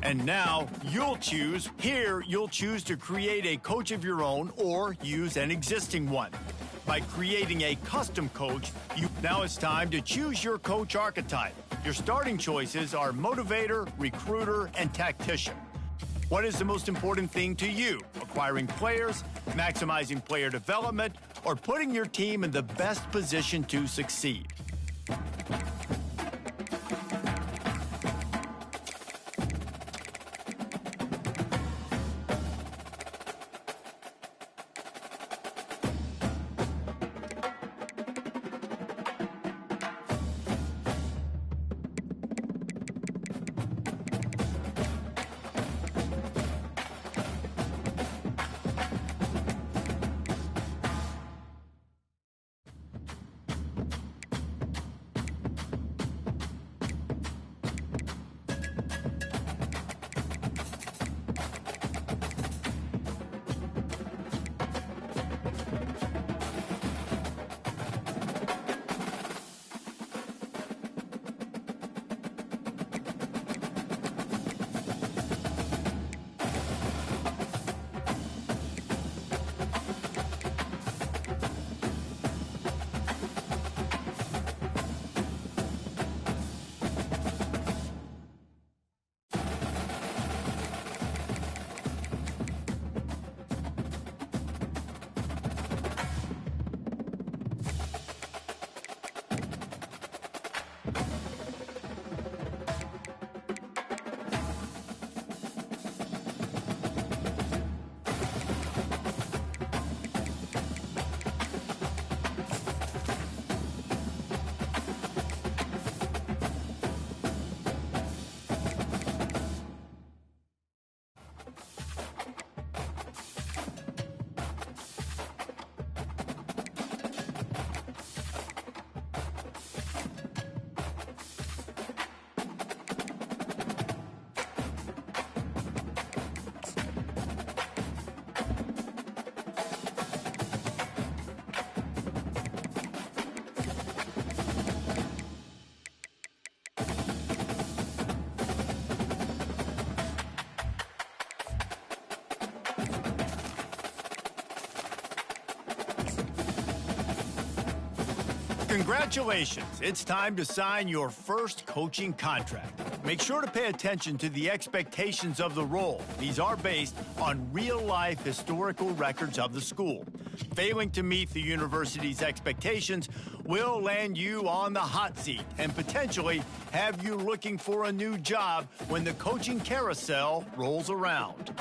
And now you'll choose. Here, you'll choose to create a coach of your own or use an existing one. By creating a custom coach, now it's time to choose your coach archetype. Your starting choices are motivator, recruiter, and tactician. What is the most important thing to you? Acquiring players, maximizing player development, or putting your team in the best position to succeed? Congratulations, it's time to sign your first coaching contract. Make sure to pay attention to the expectations of the role. These are based on real-life historical records of the school. Failing to meet the university's expectations will land you on the hot seat and potentially have you looking for a new job when the coaching carousel rolls around.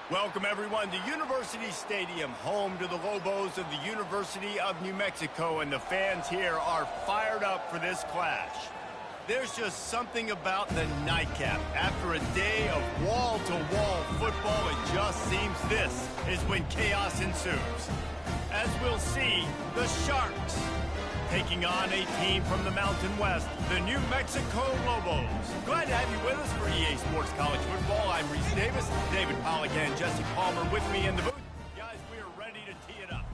Welcome, everyone, to University Stadium, home to the Lobos of the University of New Mexico, and the fans here are fired up for this clash. There's just something about the nightcap. After a day of wall-to-wall football, it just seems this is when chaos ensues. As we'll see, the Sharks taking on a team from the Mountain West, the New Mexico Lobos. Glad to have you with us for EA Sports College Football. I'm Reese Davis, David Pollack and Jesse Palmer with me in the booth. Guys, we are ready to tee it up.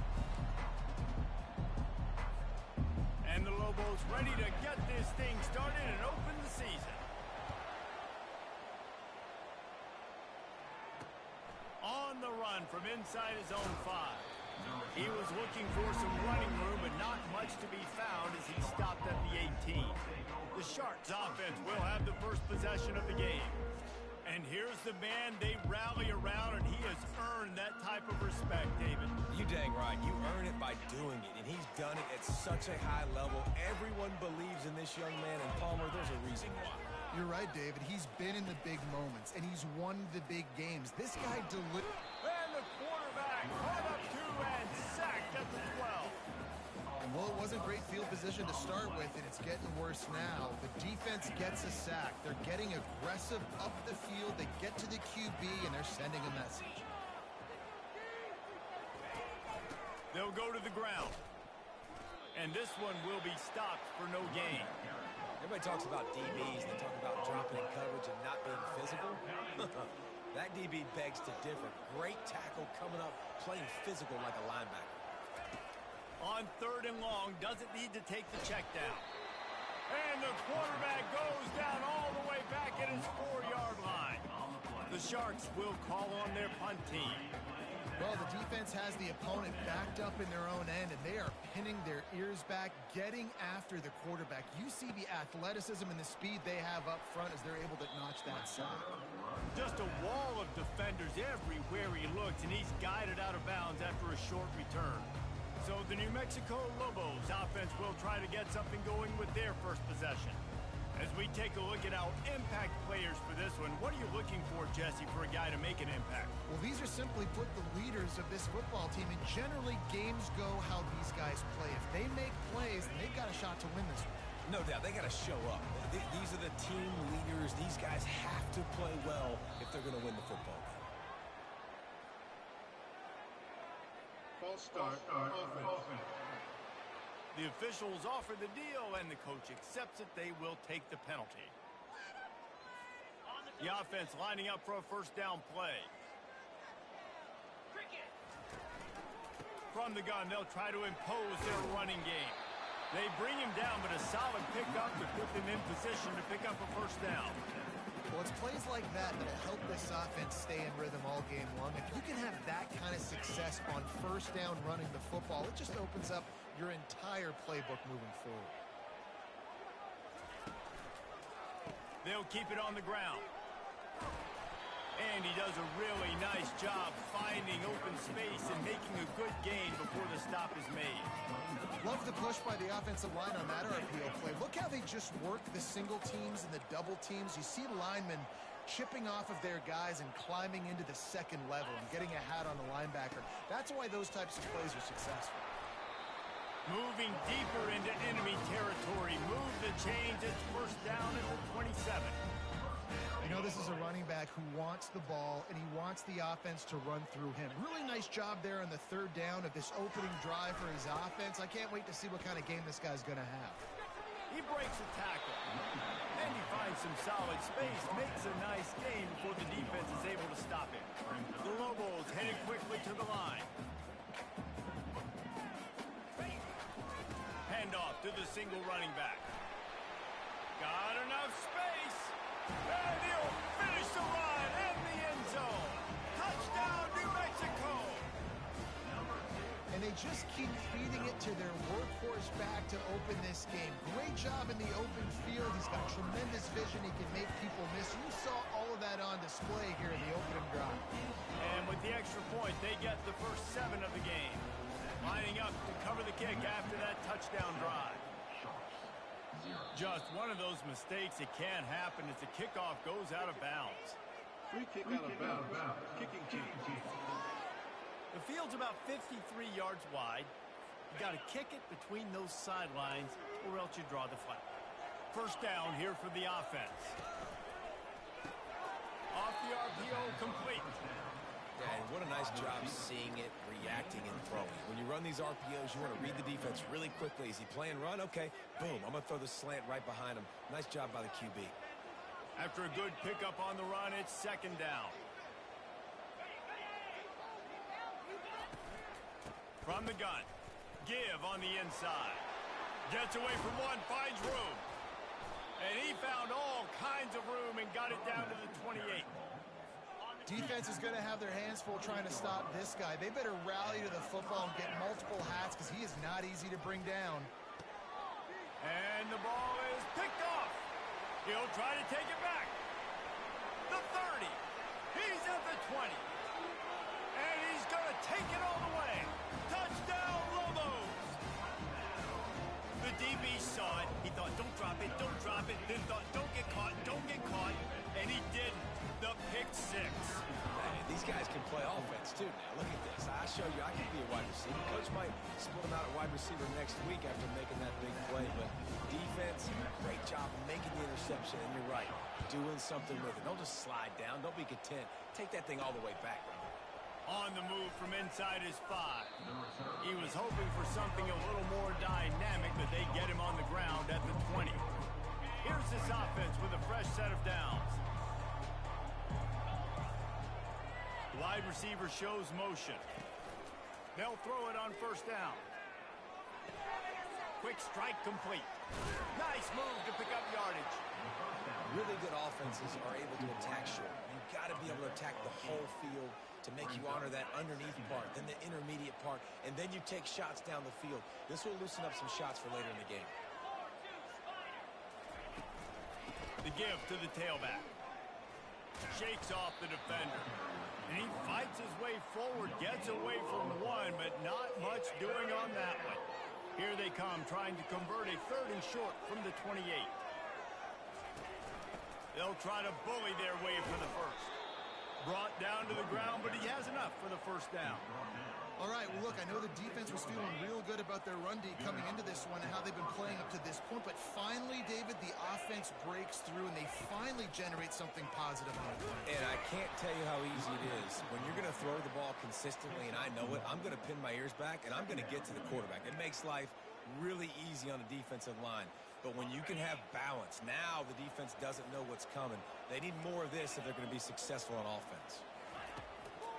And the Lobos ready to get this thing started and open the season. On the run from inside his own 5. He was looking for some running room, but not much to be found as he stopped at the 18. The Sharks offense will have the first possession of the game. And here's the man they rally around, and he has earned that type of respect, David. You dang right. You earn it by doing it, and he's done it at such a high level. Everyone believes in this young man, and Palmer, there's a reason why. You're right, David. He's been in the big moments, and he's won the big games. This guy delivered. And the quarterback caught up to and sacked at the 12. Well, it wasn't great field position to start with, and it's getting worse now. The defense gets a sack. They're getting aggressive up the field. They get to the QB, and they're sending a message. They'll go to the ground. And this one will be stopped for no gain. Everybody talks about DBs. They talk about dropping in coverage and not being physical. That DB begs to differ. Great tackle coming up, playing physical like a linebacker. On 3rd and long, doesn't need to take the check down. And the quarterback goes down all the way back at his 4-yard line. The Sharks will call on their punt team. Well, the defense has the opponent backed up in their own end, and they are pinning their ears back, getting after the quarterback. You see the athleticism and the speed they have up front as they're able to notch that sack. Just a wall of defenders everywhere he looks, and he's guided out of bounds after a short return. So the New Mexico Lobos offense will try to get something going with their first possession. As we take a look at our impact players for this one, what are you looking for, Jesse, for a guy to make an impact? Well, these are simply put the leaders of this football team, and generally games go how these guys play. If they make plays, then they've got a shot to win this one. No doubt, they got to show up. These are the team leaders. These guys have to play well if they're going to win the football game. False start, offense. The officials offer the deal, and the coach accepts it. They will take the penalty. The offense lining up for a first down play. From the gun, they'll try to impose their running game. They bring him down, but a solid pickup to put them in position to pick up a first down. Well, it's plays like that that help this offense stay in rhythm all game long. If you can have that kind of success on first down running the football, it just opens up your entire playbook moving forward. They'll keep it on the ground. And he does a really nice job finding open space and making a good gain before the stop is made. Love the push by the offensive line on that RPO play. Look how they just work the single teams and the double teams. You see linemen chipping off of their guys and climbing into the second level and getting a hat on the linebacker. That's why those types of plays are successful. Moving deeper into enemy territory. Move the chains. It's first down at the 27. You know, this is a running back who wants the ball, and he wants the offense to run through him. Really nice job there on the 3rd down of this opening drive for his offense. I can't wait to see what kind of game this guy's going to have. He breaks a tackle. And he finds some solid space, makes a nice gain before the defense is able to stop him. The Lobos headed quickly to the line. Handoff to the single running back. Got enough space. And he'll finish the run in the end zone. Touchdown, New Mexico. And they just keep feeding it to their workhorse back to open this game. Great job in the open field. He's got tremendous vision. He can make people miss. You saw all of that on display here in the opening drive. And with the extra point, they get the first 7 of the game. Lining up to cover the kick after that touchdown drive. Just one of those mistakes that can happen as the kickoff goes out of bounds. Free kick out of bounds. Kicking team. The field's about 53 yards wide. You got to kick it between those sidelines or else you draw the flag. First down here for the offense. Off the RPO, complete. And what a nice job seeing it, reacting, and throwing. When you run these RPOs, you want to read the defense really quickly. Is he playing run? Okay, boom. I'm going to throw the slant right behind him. Nice job by the QB. After a good pickup on the run, it's second down. From the gun. Give on the inside. Gets away from one, finds room. And he found all kinds of room and got it down to the 28. Defense is going to have their hands full trying to stop this guy. They better rally to the football and get multiple hats because he is not easy to bring down. And the ball is picked off. He'll try to take it back. The 30. He's at the 20. And he's going to take it all the way. Touchdown, Lobos! The DB saw it. He thought, don't drop it, don't drop it. Then thought, don't get caught, don't get caught. And he did the pick six. Man, these guys can play offense, too. Now, look at this. I show you I can be a wide receiver. Coach might split him out at wide receiver next week after making that big play. But defense, great job making the interception. And you're right, doing something with it. Don't just slide down. Don't be content. Take that thing all the way back. On the move from inside his 5. He was hoping for something a little more dynamic, but they get him on the ground at the 20. Here's this offense with a fresh set of downs. Wide receiver shows motion. They'll throw it on first down. Quick strike complete. Nice move to pick up yardage. Really good offenses are able to attack short. You've got to be able to attack the whole field to make you honor that underneath part, then the intermediate part, and then you take shots down the field. This will loosen up some shots for later in the game. The give to the tailback. Shakes off the defender. And he fights his way forward, gets away from one, but not much doing on that one. Here they come, trying to convert a 3rd and short from the 28. They'll try to bully their way for the first. Brought down to the ground, but he has enough for the first down. All right, well, look, I know the defense was feeling real good about their run D coming into this one and how they've been playing up to this point, but finally, David, the offense breaks through and they finally generate something positive on the play. And I can't tell you how easy it is. When you're going to throw the ball consistently, and I know it, I'm going to pin my ears back, and I'm going to get to the quarterback. It makes life really easy on the defensive line. But when you can have balance, now the defense doesn't know what's coming. They need more of this if they're going to be successful on offense.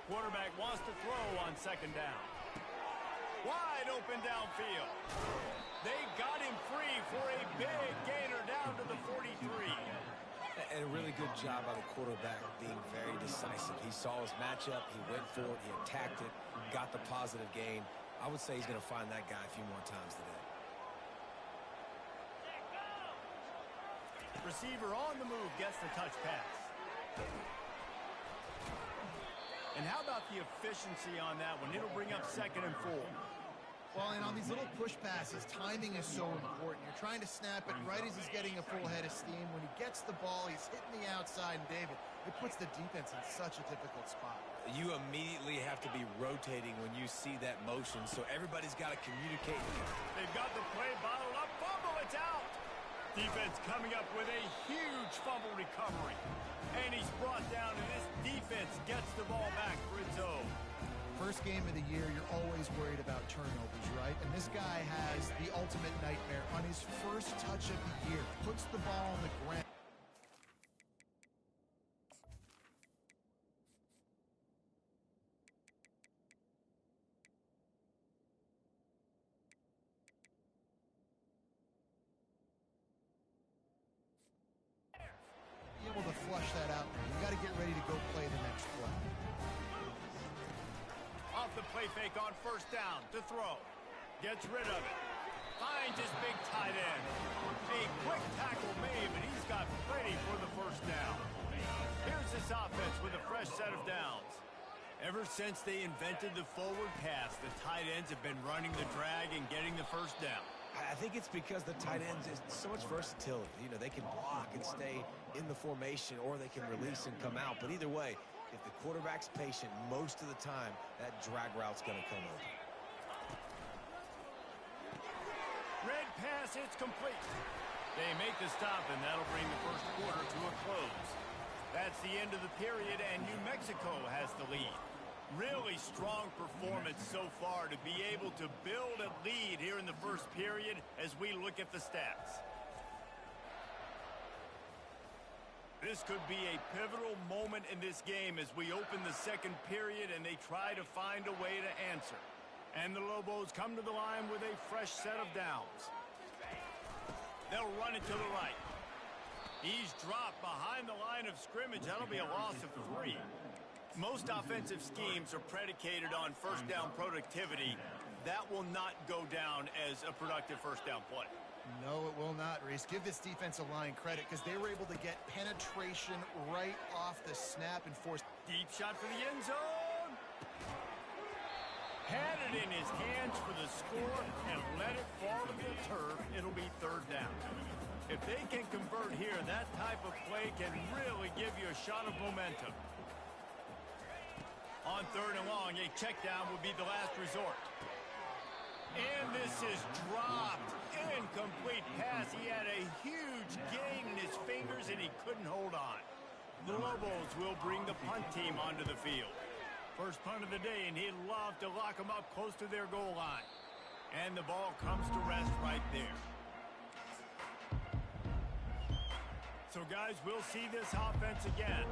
Quarterback wants to throw on second down. Wide open downfield. They got him free for a big gainer down to the 43. And a really good job by the quarterback being very decisive. He saw his matchup, he went for it, he attacked it, got the positive gain. I would say he's going to find that guy a few more times today. Receiver on the move gets the touch pass. And how about the efficiency on that one? It'll bring up 2nd and 4. Well, and on these little push passes, timing is so important. You're trying to snap it right as he's getting a full head of steam. When he gets the ball, he's hitting the outside, and David, it puts the defense in such a difficult spot. You immediately have to be rotating when you see that motion, so everybody's got to communicate. They've got the play bottled up. Fumble, it's out. Defense coming up with a huge fumble recovery. And he's brought down, and this defense gets the ball back for its own. First game of the year, you're always worried about turnovers, right? And this guy has the ultimate nightmare. On his first touch of the year, puts the ball on the ground. Be able to flush that out. You got to get ready to go play the next play. Off the play fake on first down to throw. Gets rid of it. Finds his big tight end. A quick tackle made, but he's got plenty for the first down. Here's this offense with a fresh set of downs. Ever since they invented the forward pass, the tight ends have been running the drag and getting the first down. I think it's because the tight ends is so much versatility. You know, they can block and stay in the formation, or they can release and come out. But either way, if the quarterback's patient most of the time, that drag route's going to come open. Red pass, it's complete. They make the stop, and that'll bring the first quarter to a close. That's the end of the period, and New Mexico has the lead. Really strong performance so far to be able to build a lead here in the first period as we look at the stats. This could be a pivotal moment in this game as we open the second period and they try to find a way to answer. And the Lobos come to the line with a fresh set of downs. They'll run it to the right. He's dropped behind the line of scrimmage. That'll be a loss of 3. Most offensive schemes are predicated on first down productivity. That will not go down as a productive first down play. No, it will not, Reese. Give this defensive line credit because they were able to get penetration right off the snap and force. Deep shot for the end zone. Had it in his hands for the score and let it fall to the turf. It'll be third down. If they can convert here, that type of play can really give you a shot of momentum. On third and long, a check down will be the last resort. And this is dropped. Incomplete pass. He had a huge gain in his fingers, and he couldn't hold on. The Lobos will bring the punt team onto the field. First punt of the day, and he'd love to lock them up close to their goal line. And the ball comes to rest right there. So, guys, we'll see this offense again.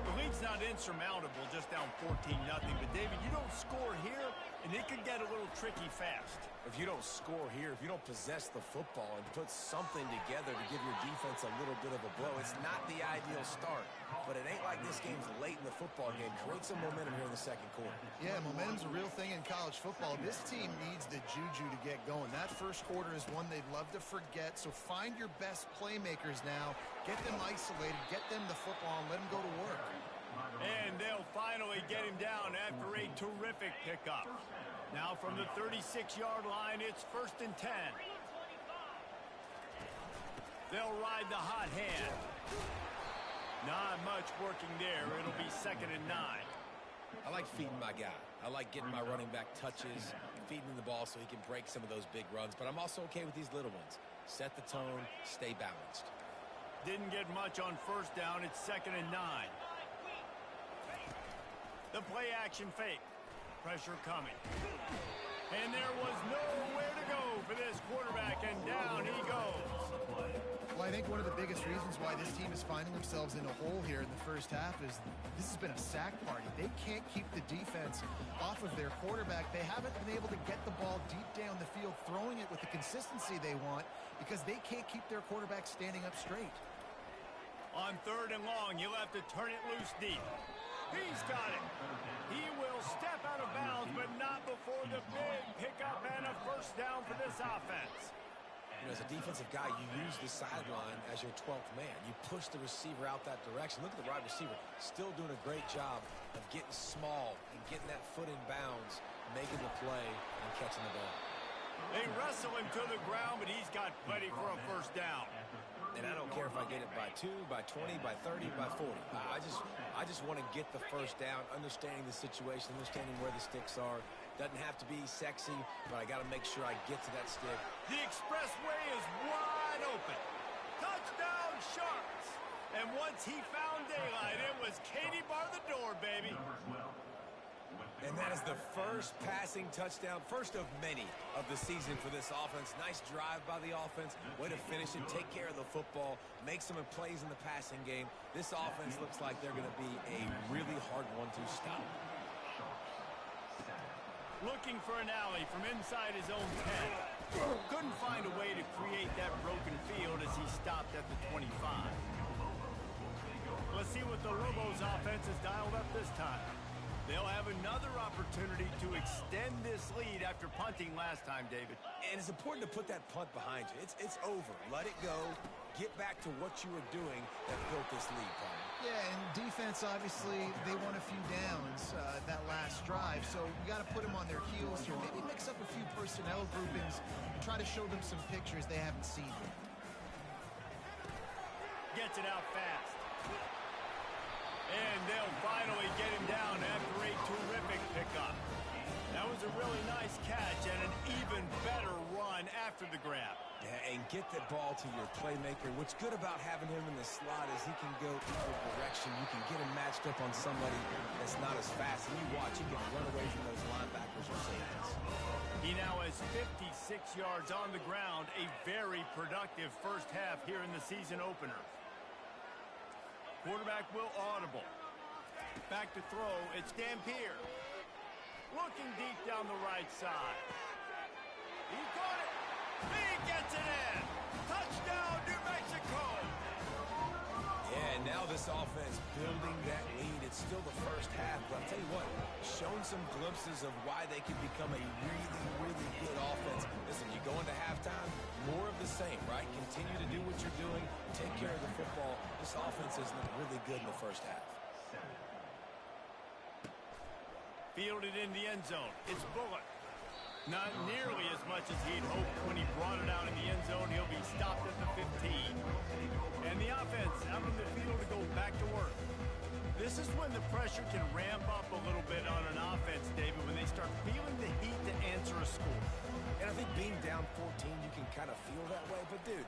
The lead's not insurmountable, just down 14-0. But, David, you don't score here, and it could get a little tricky fast. If you don't score here, if you don't possess the football and put something together to give your defense a little bit of a blow, it's not the ideal start. But it ain't like this game's late in the football game. Create some momentum here in the second quarter. Yeah, momentum's a real thing in college football. This team needs the juju to get going. That first quarter is one they'd love to forget. So find your best playmakers now. Get them isolated. Get them the football and let them go to work. And they'll finally get him down after a terrific pickup. Now from the 36-yard line, it's 1st and 10. They'll ride the hot hand. Not much working there. It'll be 2nd and 9. I like feeding my guy. I like getting my running back touches, feeding him the ball so he can break some of those big runs. But I'm also okay with these little ones. Set the tone, stay balanced. Didn't get much on first down. It's 2nd and 9. The play action fake. Pressure coming. And there was nowhere to go for this quarterback, and down he goes. Well, I think one of the biggest reasons why this team is finding themselves in a hole here in the first half is this has been a sack party. They can't keep the defense off of their quarterback. They haven't been able to get the ball deep down the field, throwing it with the consistency they want because they can't keep their quarterback standing up straight. On third and long, you'll have to turn it loose deep. He's got it. He will step out of bounds, but not before the big pickup and a first down for this offense. You know, as a defensive guy, you use the sideline as your 12th man. You push the receiver out that direction. Look at the wide receiver. Still doing a great job of getting small and getting that foot in bounds, making the play, and catching the ball. They wrestle him to the ground, but he's got plenty for a first down. And I don't care if I get it by 2, by 20, by 30, by 40. I just want to get the first down, understanding the situation, understanding where the sticks are. Doesn't have to be sexy, but I got to make sure I get to that stick. The expressway is wide open. Touchdown Sharks. And once he found daylight, it was Katie bar the door, baby. And that is the first passing touchdown, first of many of the season for this offense. Nice drive by the offense. Way to finish it, take care of the football, make some plays in the passing game. This offense looks like they're going to be a really hard one to stop. Looking for an alley from inside his own 10. Couldn't find a way to create that broken field as he stopped at the 25. Let's see what the Lobos offense has dialed up this time. They'll have another opportunity to extend this lead after punting last time, David. And it's important to put that punt behind you. It's over. Let it go. Get back to what you were doing that built this lead, Paul. Yeah, and defense, obviously, they won a few downs that last drive, so you got to put them on their heels here. Maybe mix up a few personnel groupings and try to show them some pictures they haven't seen. Gets it out fast. And they'll finally get him down after a terrific pickup. That was a really nice catch and an even better run after the grab. Yeah, and get the ball to your playmaker. What's good about having him in the slot is he can go either direction. You can get him matched up on somebody that's not as fast. And you watch, he can run away from those linebackers or safeties. He now has 56 yards on the ground. A very productive first half here in the season opener. Quarterback will audible. Back to throw. It's Dampier. Looking deep down the right side. He got it. He gets it in. Touchdown, New Mexico. Yeah, and now this offense building that lead. It's still the first half, but I'll tell you what, showing some glimpses of why they can become a really, really good offense. Listen, you go into halftime, more of the same, right? Continue to do what you're doing. Take care of the football. This offense has looked really good in the first half. Fielded in the end zone. It's Bullock. Not nearly as much as he'd hoped when he brought it out in the end zone. He'll be stopped at the 15. And the offense out in the field to go back to work. This is when the pressure can ramp up a little bit on an offense, David, when they start feeling the heat to answer a score. And I think being down 14, you can kind of feel that way. But, dude,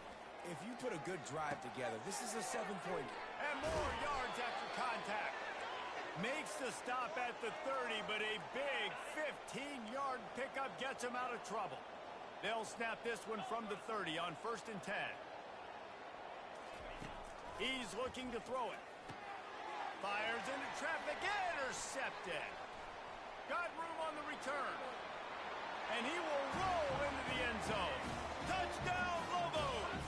if you put a good drive together, this is a 7-point. And more yards after contact. Makes the stop at the 30, but a big 15-yard pickup gets him out of trouble. They'll snap this one from the 30 on 1st and 10. He's looking to throw it. Fires into traffic, intercepted. Got room on the return. And he will roll into the end zone. Touchdown, Lobos!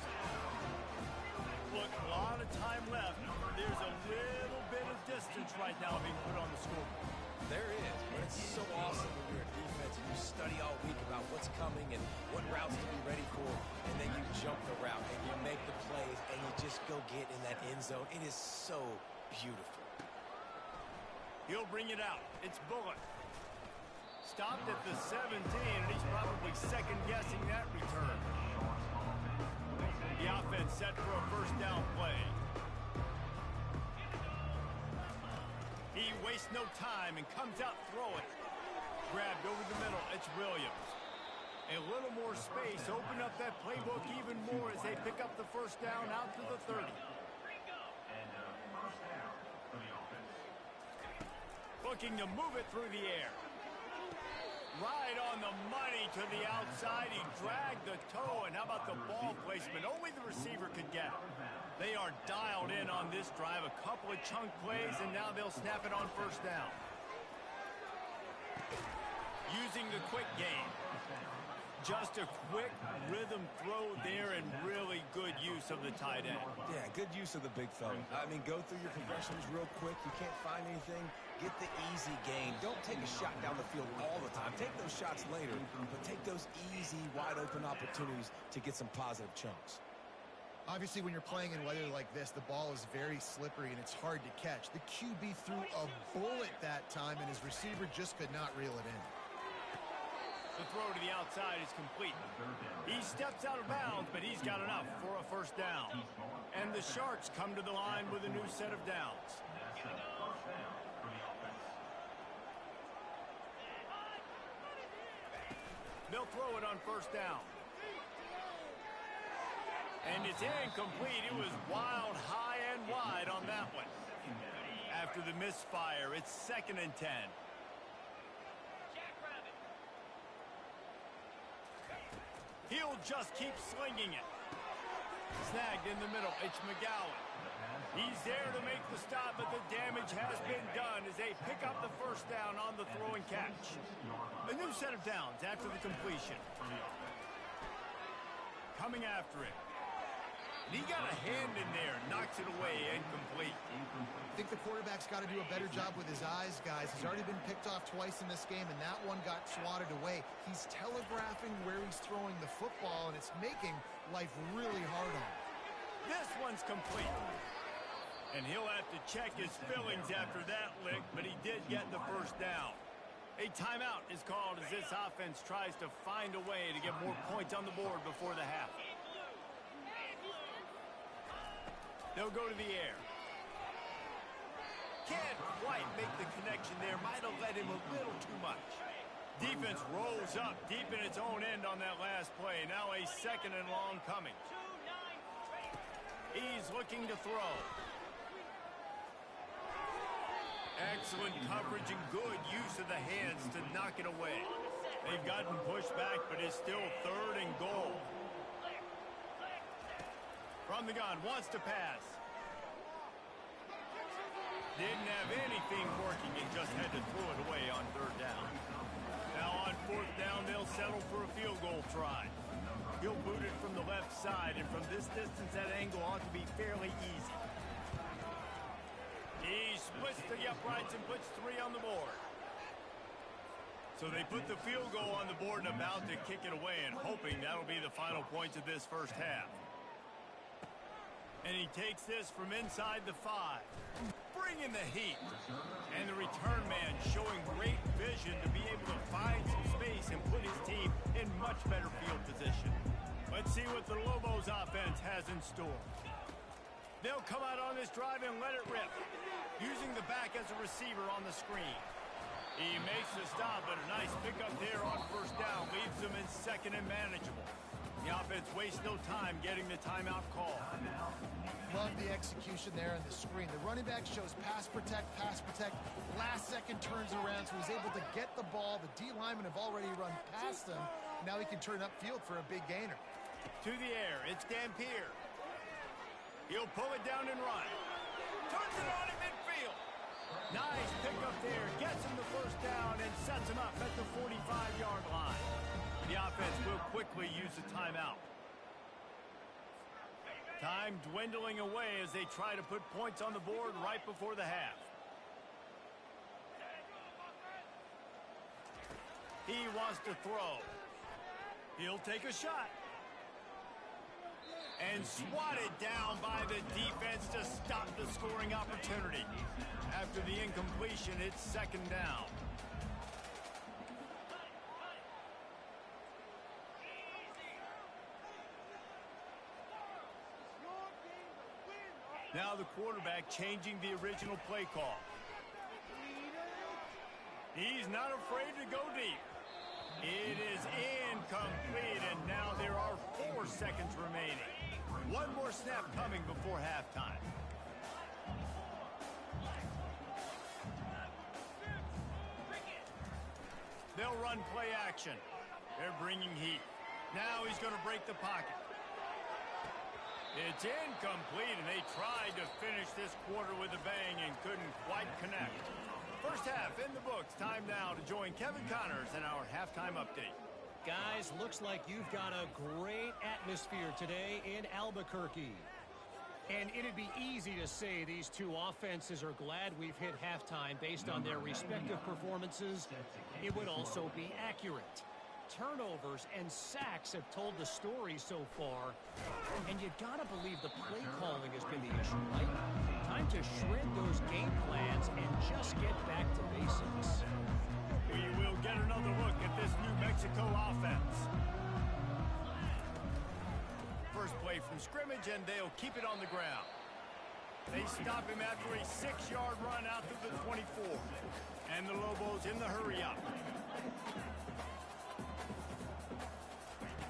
Look, a lot of time left. There's a little bit of distance right now being put on the scoreboard. There is, but it's so awesome when you're a defense and you study all week about what's coming and what routes to be ready for, and then you jump the route and you make the plays and you just go get in that end zone. It is so beautiful. He'll bring it out. It's Bullock. Stopped at the 17, and he's probably second-guessing that return. The offense set for a first down play. He wastes no time and comes out throwing. Grabbed over the middle. It's Williams. A little more space. Open up that playbook even more as they pick up the first down out to the 30. Looking to move it through the air. Right on the money to the outside. He dragged the toe, and how about the ball placement? Only the receiver could get it. They are dialed in on this drive. A couple of chunk plays, and now they'll snap it on first down. Using the quick game. Just a quick rhythm throw there and really good use of the tight end. Yeah, good use of the big fella. I mean, go through your progressions real quick. You can't find anything. Get the easy gain. Don't take a shot down the field all the time. Take those shots later, but take those easy, wide-open opportunities to get some positive chunks. Obviously, when you're playing in weather like this, the ball is very slippery and it's hard to catch. The QB threw a bullet that time, and his receiver just could not reel it in. The throw to the outside is complete. He steps out of bounds, but he's got enough for a first down. And the Sharks come to the line with a new set of downs. They'll throw it on first down. And it's incomplete. It was wild, high and wide on that one. After the misfire, it's 2nd and 10. He'll just keep slinging it. Snagged in the middle. It's McGowan. He's there to make the stop, but the damage has been done as they pick up the first down on the throw and catch. A new set of downs after the completion. Coming after it. And he got a hand in there, knocks it away, incomplete. I think the quarterback's got to do a better job with his eyes, guys. He's already been picked off twice in this game, and that one got swatted away. He's telegraphing where he's throwing the football, and it's making life really hard on him. This one's complete. And he'll have to check his fillings after that lick, but he did get the first down. A timeout is called as this offense tries to find a way to get more points on the board before the half. They'll go to the air. Can't quite make the connection there. Might have let him a little too much. Defense rolls up deep in its own end on that last play. Now a second and long coming. He's looking to throw. Excellent coverage and good use of the hands to knock it away. They've gotten pushed back, but it's still third and goal. From the gun, wants to pass. Didn't have anything working and just had to throw it away on third down. Now on fourth down, they'll settle for a field goal try. He'll boot it from the left side, and from this distance, that angle ought to be fairly easy. He splits the uprights and puts 3 on the board. So they put the field goal on the board and about to kick it away, and hoping that'll be the final points of this first half. And he takes this from inside the 5. Bringing the heat. And the return man showing great vision to be able to find some space and put his team in much better field position. Let's see what the Lobos offense has in store. They'll come out on this drive and let it rip, using the back as a receiver on the screen. He makes the stop, but a nice pickup there on first down leaves them in second and manageable. The offense wastes no time getting the timeout call. Love the execution there on the screen. The running back shows pass protect. Last second turns around, so he's able to get the ball. The D linemen have already run past him. Now he can turn upfield for a big gainer. To the air, it's Dampier. He'll pull it down and run. Turns it on in midfield. Nice pickup there. Gets him the first down and sets him up at the 45-yard line. The offense will quickly use the timeout. Time dwindling away as they try to put points on the board right before the half. He wants to throw. He'll take a shot. And swatted down by the defense to stop the scoring opportunity. After the incompletion, it's second down. Now the quarterback changing the original play call. He's not afraid to go deep. It is incomplete, and now there are 4 seconds remaining. One more snap coming before halftime. They'll run play action. They're bringing heat. Now he's going to break the pocket. It's incomplete, and they tried to finish this quarter with a bang and couldn't quite connect. First half in the books. Time now to join Kevin Connors in our halftime update. Guys, looks like you've got a great atmosphere today in Albuquerque. And it'd be easy to say these two offenses are glad we've hit halftime based on their respective performances. It would also be accurate. Turnovers and sacks have told the story so far. And you gotta believe the play calling has been the issue, right? Time to shred those game plans and just get back to basics. We will get another look at this New Mexico offense. First play from scrimmage, and they'll keep it on the ground. They stop him after a 6-yard run out to the 24. And the Lobos in the hurry up.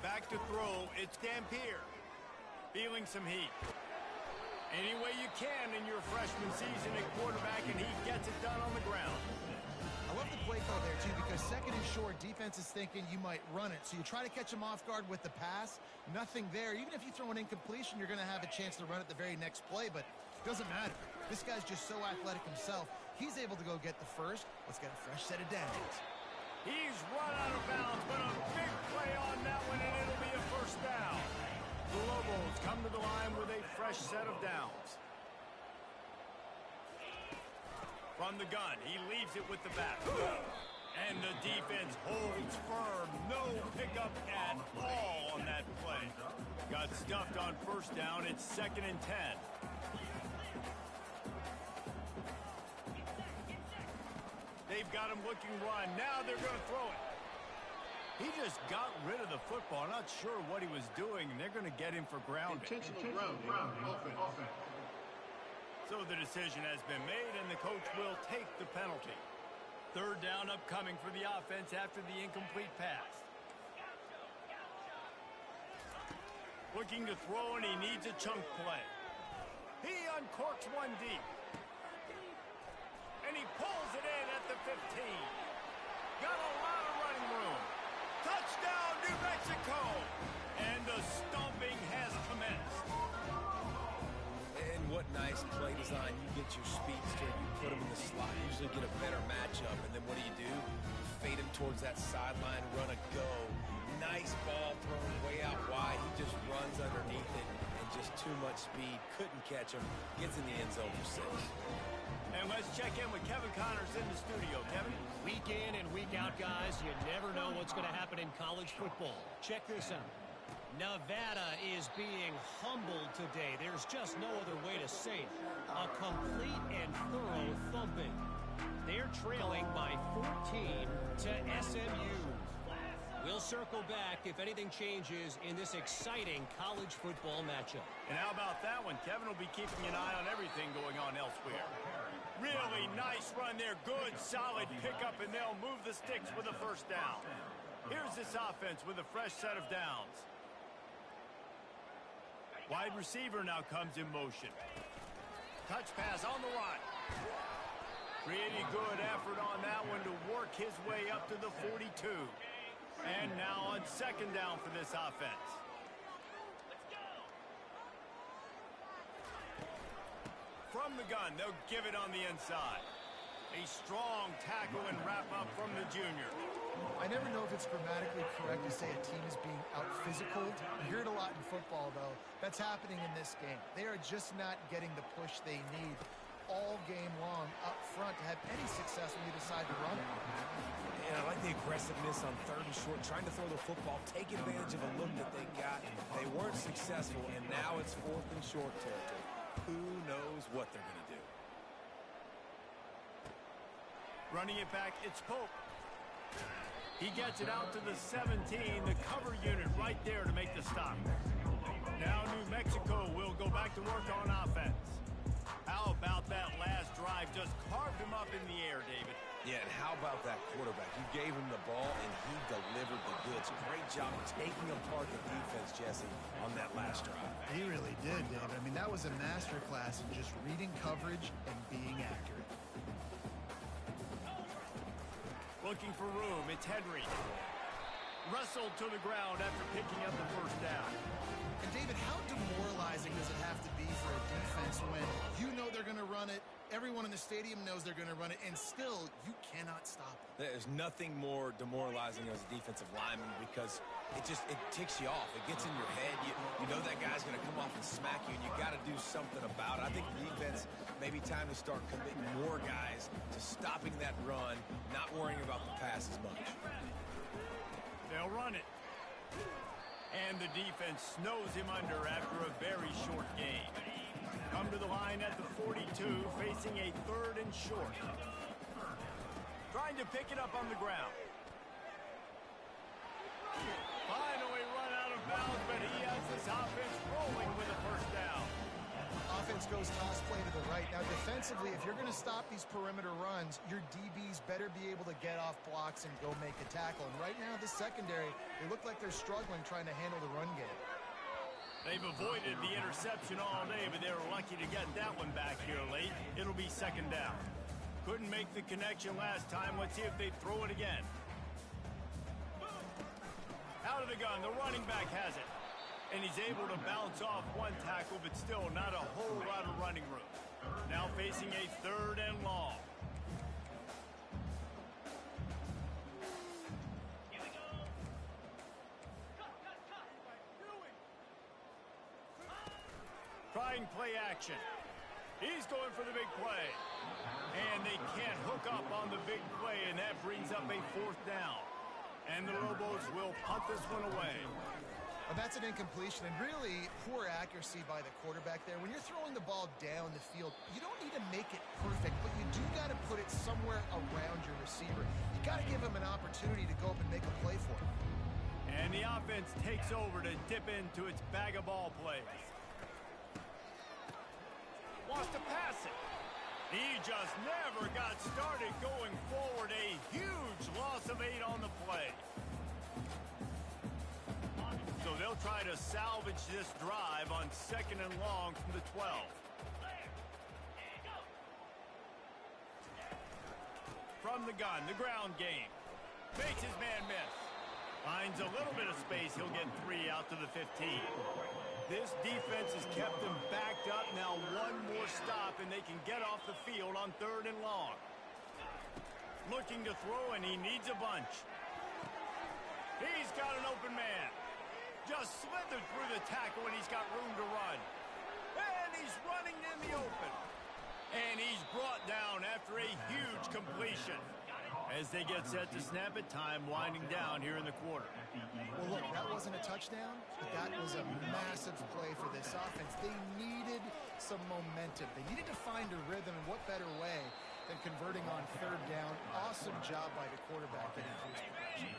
Back to throw, it's Dampier. Feeling some heat. Any way you can in your freshman season at quarterback, and he gets it done on the ground. I love the play call there, too, because second and short, defense is thinking you might run it. So you try to catch him off guard with the pass. Nothing there. Even if you throw an incompletion, you're going to have a chance to run it the very next play, but it doesn't matter. This guy's just so athletic himself. He's able to go get the first. Let's get a fresh set of downs. He's run out of bounds, but a big play on that one, and it'll be a first down. The Lobos come to the line with a fresh set of downs. From the gun, he leaves it with the back. And the defense holds firm. No pickup at all on that play. Got stuffed on first down. It's second and 10. They've got him looking run. Now they're going to throw it. He just got rid of the football. Not sure what he was doing, and they're going to get him for grounding. Intentional grounding. Offense. So the decision has been made, and the coach will take the penalty. Third down upcoming for the offense after the incomplete pass. Looking to throw, and he needs a chunk play. He uncorks one deep. And he pulls it in at the 15. Got a lot of running room. Touchdown, New Mexico! And the stomping has commenced. And what nice play design. You get your speedster, you put him in the slot, usually get a better matchup, and then what do? You fade him towards that sideline, run a go. Nice ball thrown way out wide. He just runs underneath it, and just too much speed. Couldn't catch him. Gets in the end zone for 6. And let's check in with Kevin Connors in the studio. Kevin? Week in and week out, guys, you never know what's going to happen in college football. Check this out. Nevada is being humbled today. There's just no other way to say it. A complete and thorough thumping. They're trailing by 14 to SMU. We'll circle back if anything changes in this exciting college football matchup. And how about that one? Kevin will be keeping an eye on everything going on elsewhere. Really nice run there. Good, solid pickup, and they'll move the sticks with a first down. Here's this offense with a fresh set of downs. Wide receiver now comes in motion. Touch pass on the run. Pretty good effort on that one to work his way up to the 42. And now on second down for this offense. From the gun, they'll give it on the inside. A strong tackle and wrap up from the junior. I never know if it's grammatically correct to say a team is being out-physicaled. You hear it a lot in football, though. That's happening in this game. They are just not getting the push they need all game long up front to have any success when you decide to run it. And I like the aggressiveness on third and short, trying to throw the football, take advantage of a look that they got. They weren't successful, and now it's fourth and short territory. Who knows what they're going to do? Running it back, it's Pope. He gets it out to the 17, the cover unit right there to make the stop. Now New Mexico will go back to work on offense. How about that last drive? Just carved him up in the air, David. Yeah, and how about that quarterback? You gave him the ball, and he delivered the goods. Great job taking apart the defense, Jesse, on that last drive. He really did, David. I mean, that was a masterclass in just reading coverage and being accurate. Looking for room, it's Henry. Wrestled to the ground after picking up the first down. And David, how demoralizing does it have to be for a defense when you know they're going to run it, everyone in the stadium knows they're going to run it, and still you cannot stop it? There's nothing more demoralizing as a defensive lineman because it ticks you off. It gets in your head. You know that guy's going to come off and smack you, and you got to do something about it. I think defense, maybe time to start committing more guys to stopping that run, not worrying about the pass as much. They'll run it. And the defense snows him under after a very short game. Come to the line at the 42, facing a third and short. Trying to pick it up on the ground. Finally run out of bounds, but he has this offense rolling with a first down. Offense goes toss play to the right. Now, defensively, if you're going to stop these perimeter runs, your DBs better be able to get off blocks and go make a tackle. And right now, this secondary, they look like they're struggling trying to handle the run game. They've avoided the interception all day, but they were lucky to get that one back here late. It'll be second down. Couldn't make the connection last time. Let's see if they throw it again. Out of the gun, the running back has it. And he's able to bounce off one tackle, but still not a whole lot of running room. Now facing a third and long. Trying play action. He's going for the big play. And they can't hook up on the big play, and that brings up a fourth down. And the Lobos will punt this one away. That's an incompletion and really poor accuracy by the quarterback there. When you're throwing the ball down the field, you don't need to make it perfect, but you do got to put it somewhere around your receiver. You got to give him an opportunity to go up and make a play for him. And the offense takes over to dip into its bag of ball plays. Wants to pass it. He just never got started going forward. A huge loss of 8 on the play. So they'll try to salvage this drive on 2nd and long from the 12. From the gun, the ground game. Makes his man miss. Finds a little bit of space. He'll get 3 out to the 15. This defense has kept them backed up. Now one more stop, and they can get off the field on 3rd and long. Looking to throw, and he needs a bunch. He's got an open man. Just slithered through the tackle, and he's got room to run. And he's running in the open. And he's brought down after a huge completion. As they get set to snap it, time winding down here in the quarter. Well, look, that wasn't a touchdown, but that was a massive play for this offense. They needed some momentum. They needed to find a rhythm, and what better way than converting on 3rd down. Awesome job by the quarterback getting through his progression.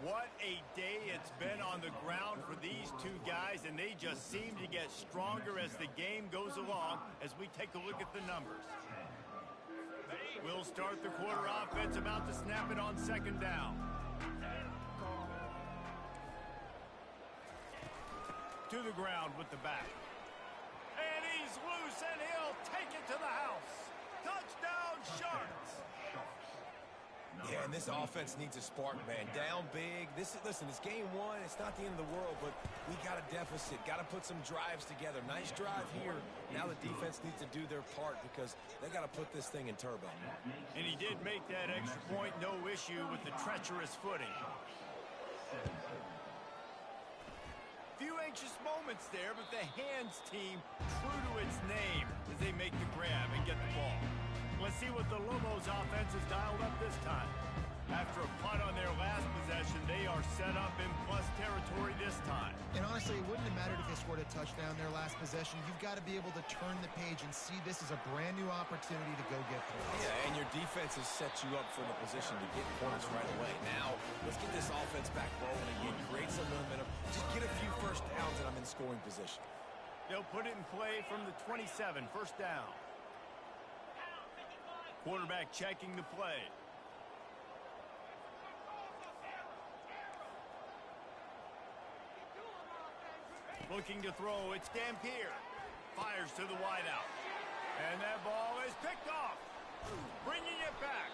What a day it's been on the ground for these two guys, and they just seem to get stronger as the game goes along as we take a look at the numbers. We'll start the quarter offense, about to snap it on 2nd down. To the ground with the back. And he's loose, and he'll take it to the house. Touchdown, Sharks! Yeah, and this offense needs a spark, man. Down big. Listen, it's game 1. It's not the end of the world, but we got a deficit. Got to put some drives together. Nice drive here. Now the defense needs to do their part because they got to put this thing in turbo. And he did make that extra point, no issue with the treacherous footing. Few anxious moments there, but the hands team true to its name as they make the grab and get the ball. Let's see what the Lobos offense has dialed up this time. After a punt on their last possession, they are set up in plus territory this time. And honestly, it wouldn't have mattered if they scored a touchdown their last possession. You've got to be able to turn the page and see this as a brand new opportunity to go get points. Yeah, and your defense has set you up for the position to get points right away. Now, let's get this offense back rolling again. Create some momentum. Just get a few first downs, and I'm in scoring position. They'll put it in play from the 27, 1st down. Quarterback checking the play. Looking to throw, it's Dampier. Fires to the wideout. And that ball is picked off. Bringing it back.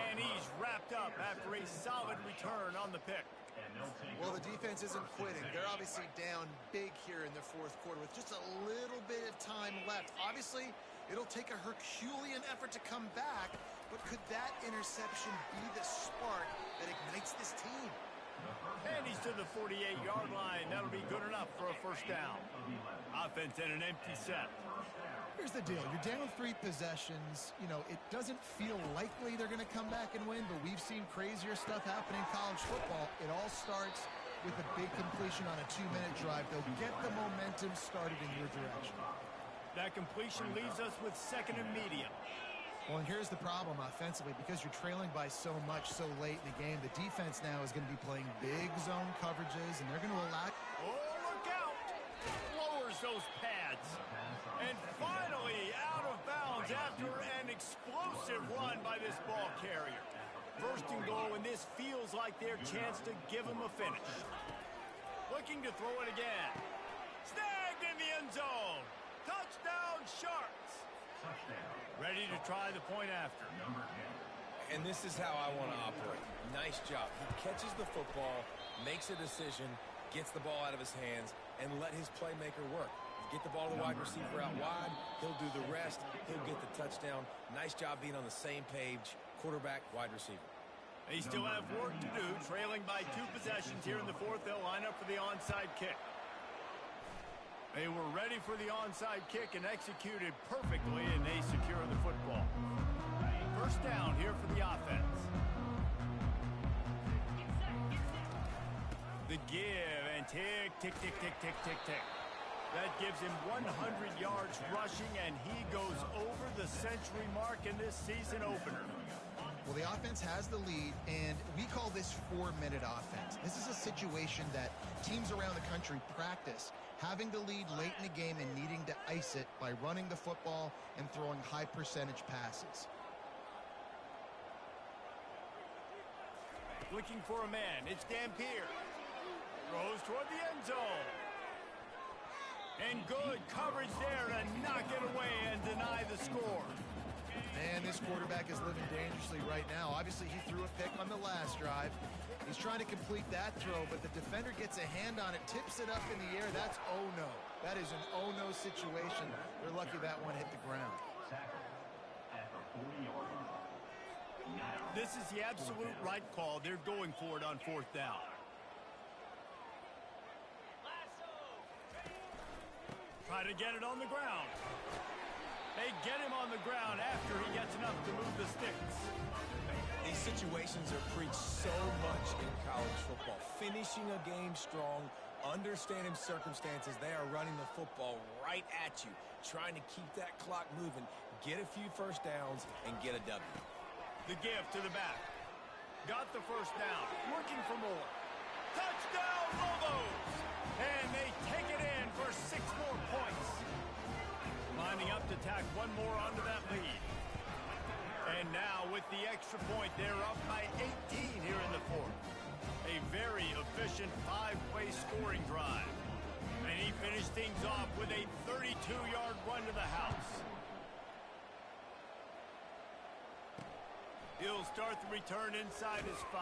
And he's wrapped up after a solid return on the pick. Well, the defense isn't quitting. They're obviously down big here in the 4th quarter with just a little bit of time left. Obviously, it'll take a Herculean effort to come back, but could that interception be the spark that ignites this team? And he's to the 48-yard line. That'll be good enough for a 1st down. Offense in an empty set. Here's the deal. You're down 3 possessions. You know, it doesn't feel likely they're going to come back and win, but we've seen crazier stuff happen in college football. It all starts with a big completion on a 2-minute drive. They'll get the momentum started in your direction. That completion leaves us with 2nd and medium. Well, and here's the problem offensively. Because you're trailing by so much so late in the game, the defense now is going to be playing big zone coverages, and they're going to allow... Oh, look out! Lowers those pads. And finally out of bounds after an explosive run by this ball carrier. 1st and goal, and this feels like their chance to give them a finish. Looking to throw it again. Snagged in the end zone. Touchdown, Sharks. Ready to try the point after. And this is how I want to operate. Nice job. He catches the football, makes a decision, gets the ball out of his hands, and let his playmaker work. Get the ball to the wide receiver out wide. He'll do the rest. He'll get the touchdown. Nice job being on the same page. Quarterback, wide receiver. They still have work to do. Trailing by 2 possessions here in the 4th. They'll line up for the onside kick. They were ready for the onside kick and executed perfectly, and they secure the football. 1st down here for the offense. The give, and tick, tick, tick, tick, tick, tick, tick. That gives him 100 yards rushing, and he goes over the century mark in this season opener. Well, the offense has the lead, and we call this 4-minute offense. This is a situation that teams around the country practice, having the lead late in the game and needing to ice it by running the football and throwing high-percentage passes. Looking for a man, it's Dampier. Throws toward the end zone. And good coverage there to knock it away and deny the score. Man, this quarterback is living dangerously right now. Obviously, he threw a pick on the last drive. He's trying to complete that throw, but the defender gets a hand on it, tips it up in the air. That's oh-no. That is an oh-no situation. They're lucky that one hit the ground. This is the absolute right call. They're going for it on 4th down. Try to get it on the ground. They get him on the ground after he gets enough to move the sticks. These situations are preached so much in college football. Finishing a game strong, understanding circumstances. They are running the football right at you, trying to keep that clock moving, get a few first downs, and get a W. The give to the back. Got the first down. Looking for more. Touchdown, Lobos! And they take it in for 6 more points. Lining up to tack one more onto that lead. And now with the extra point, they're up by 18 here in the 4th. A very efficient 5-play scoring drive. And he finished things off with a 32-yard run to the house. He'll start the return inside his 5.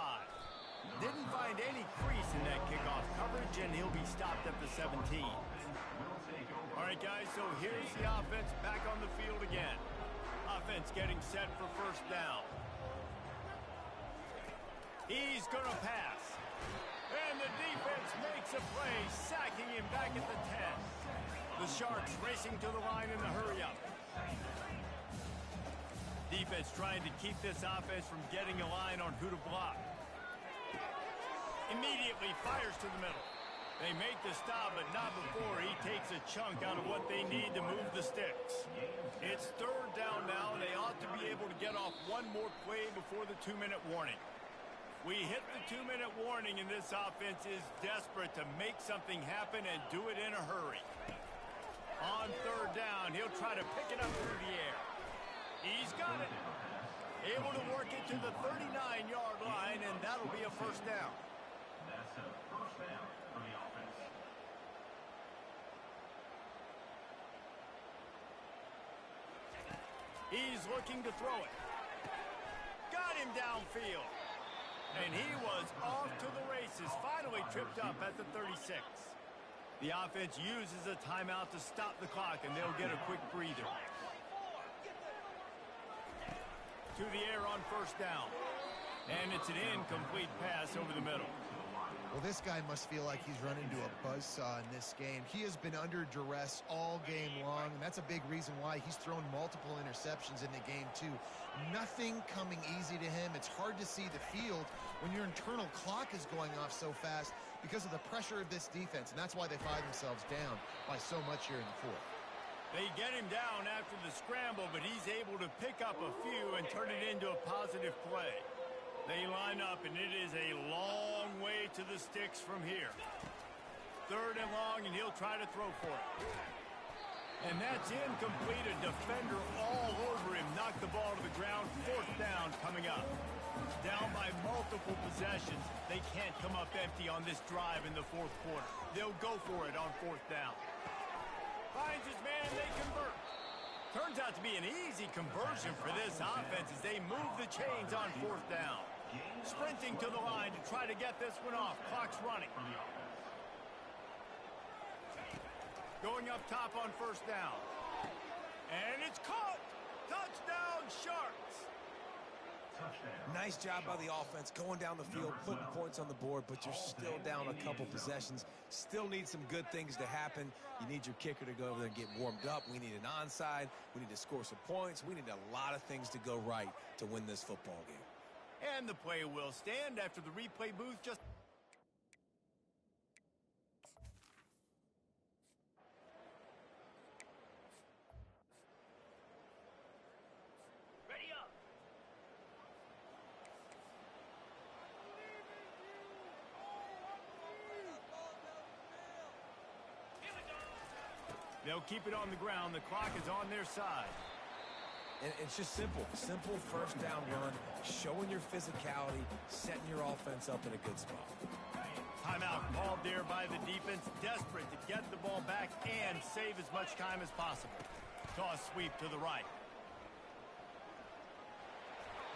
Didn't find any crease in that kickoff coverage, and he'll be stopped at the 17. All right, guys, so here's the offense back on the field again. Offense getting set for first down. He's going to pass. And the defense makes a play, sacking him back at the 10. The Sharks racing to the line in the hurry-up. Defense trying to keep this offense from getting a line on who to block. Immediately fires to the middle. They make the stop, but not before he takes a chunk out of what they need to move the sticks. It's 3rd down now, and they ought to be able to get off one more play before the 2-minute warning. We hit the 2-minute warning, and this offense is desperate to make something happen and do it in a hurry. On 3rd down, he'll try to pick it up through the air. He's got it. Able to work it to the 39-yard line, and that'll be a first down. That's a first down for the offense. He's looking to throw it. Got him downfield. And he was off to the races, finally tripped up at the 36. The offense uses a timeout to stop the clock, and they'll get a quick breather. To the air on first down. And it's an incomplete pass over the middle. Well, this guy must feel like he's run into a buzzsaw in this game. He has been under duress all game long, and that's a big reason why he's thrown multiple interceptions in the game, too. Nothing coming easy to him. It's hard to see the field when your internal clock is going off so fast because of the pressure of this defense, and that's why they find themselves down by so much here in the 4th. They get him down after the scramble, but he's able to pick up a few and turn it into a positive play. They line up, and it is a long way to the sticks from here. 3rd and long, and he'll try to throw for it. And that's incomplete. A defender all over him. Knocked the ball to the ground. 4th down coming up. Down by multiple possessions. They can't come up empty on this drive in the 4th quarter. They'll go for it on 4th down. Finds his man, and they convert. Turns out to be an easy conversion for this offense as they move the chains on 4th down. Sprinting to the line to try to get this one off. Clock's running. Going up top on first down. And it's caught! Touchdown, Sharks! Nice job by the offense going down the field, putting points on the board, but you're still down a couple possessions. Still need some good things to happen. You need your kicker to go over there and get warmed up. We need an onside. We need to score some points. We need a lot of things to go right to win this football game. And the play will stand after the replay booth just They'll keep it on the ground. The clock is on their side. And it's just simple. Simple first down run, showing your physicality, setting your offense up in a good spot. Timeout called there by the defense, desperate to get the ball back and save as much time as possible. Toss sweep to the right.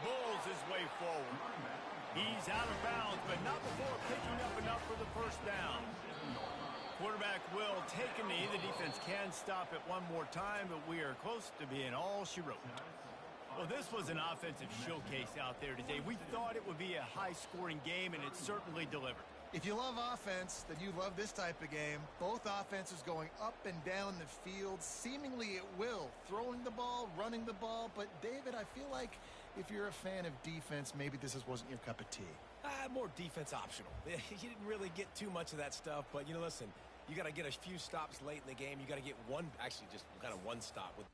Bulls his way forward. He's out of bounds, but not before picking up enough for the first down. Quarterback will take a knee. The defense can stop it one more time, but we are close to being all she wrote. Well, this was an offensive showcase out there today. We thought it would be a high-scoring game, and it certainly delivered. If you love offense, then you love this type of game. Both offenses going up and down the field, seemingly at will, throwing the ball, running the ball. But, David, I feel like if you're a fan of defense, maybe this wasn't your cup of tea. More defense optional. You didn't really get too much of that stuff, but, listen, you got to get a few stops late in the game. You got to get just kind of one stop with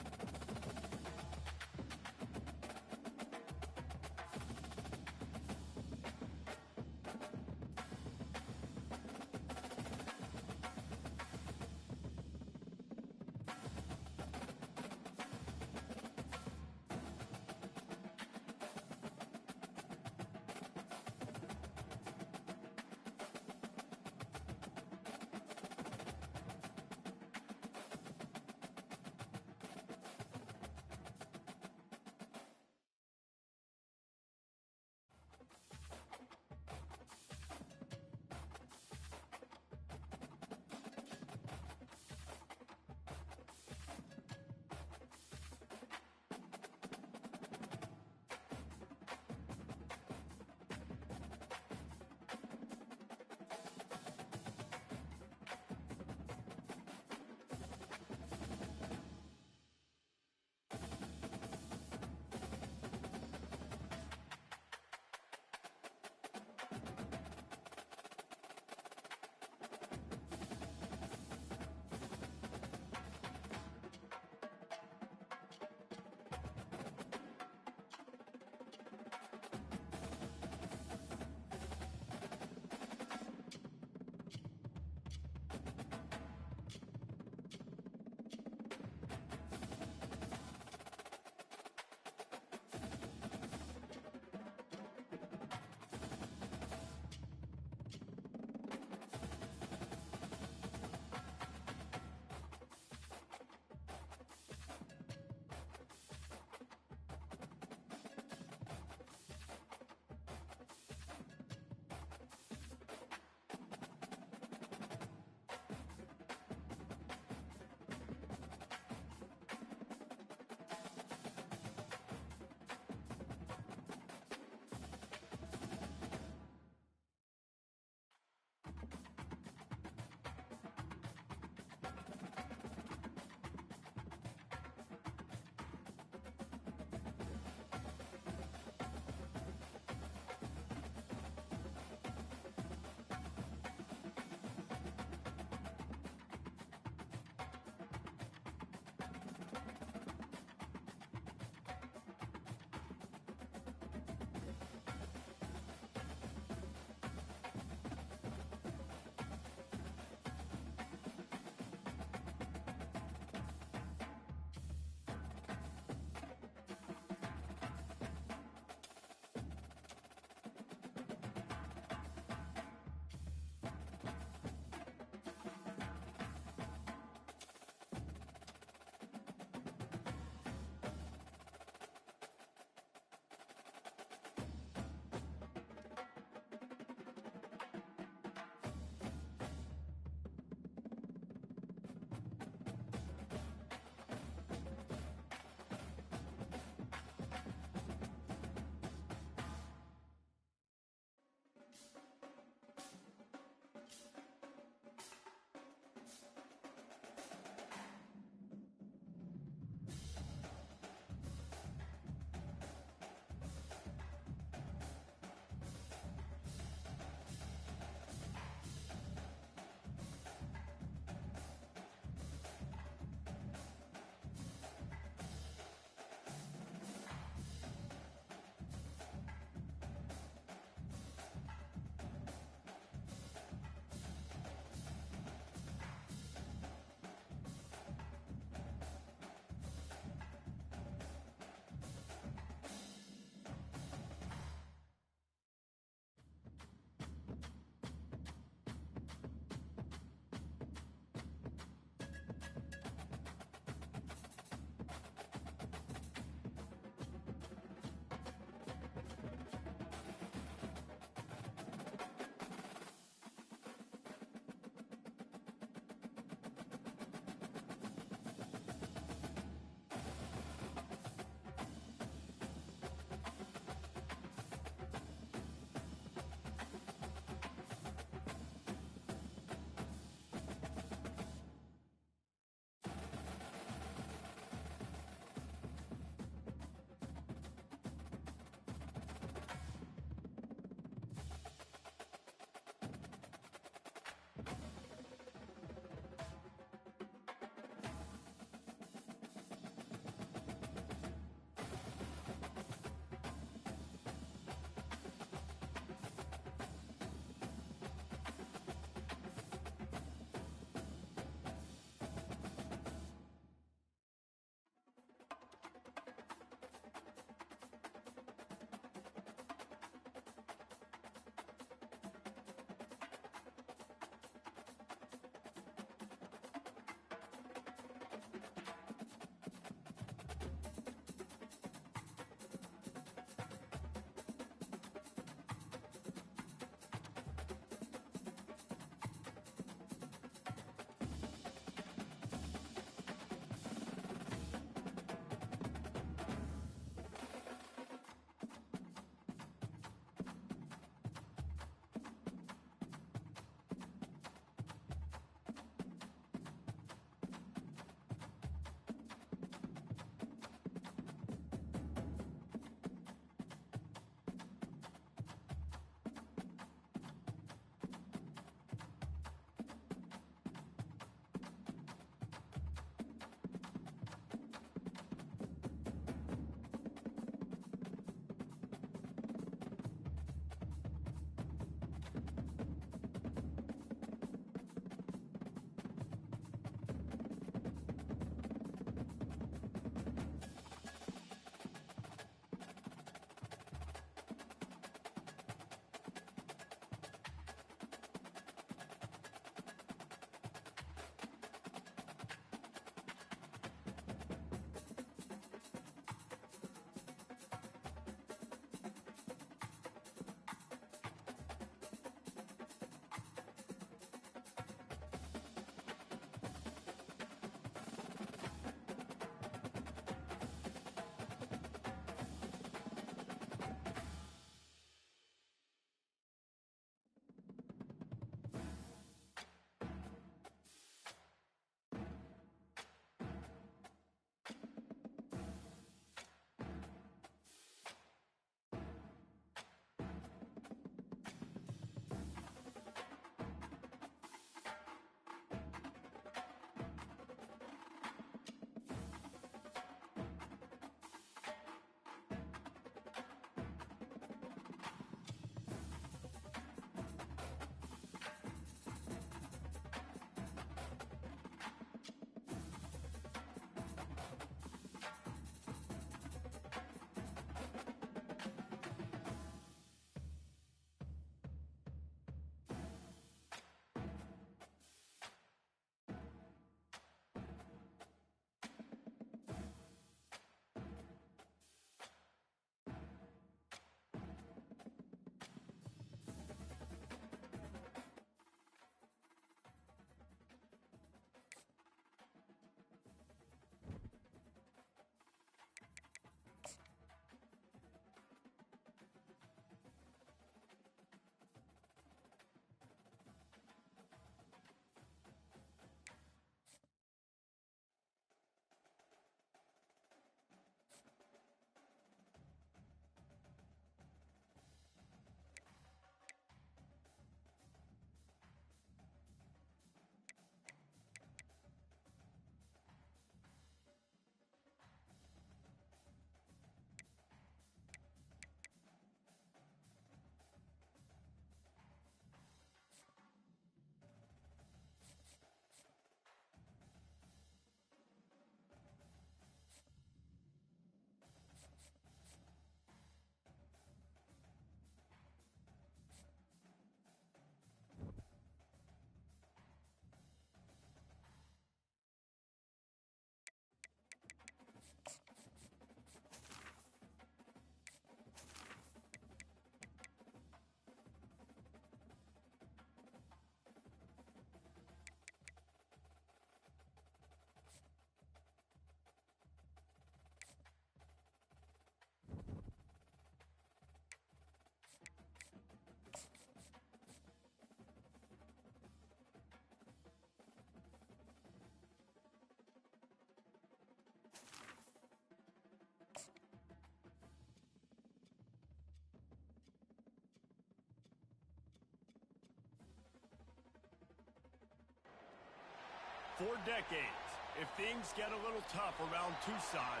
For decades, if things get a little tough around Tucson,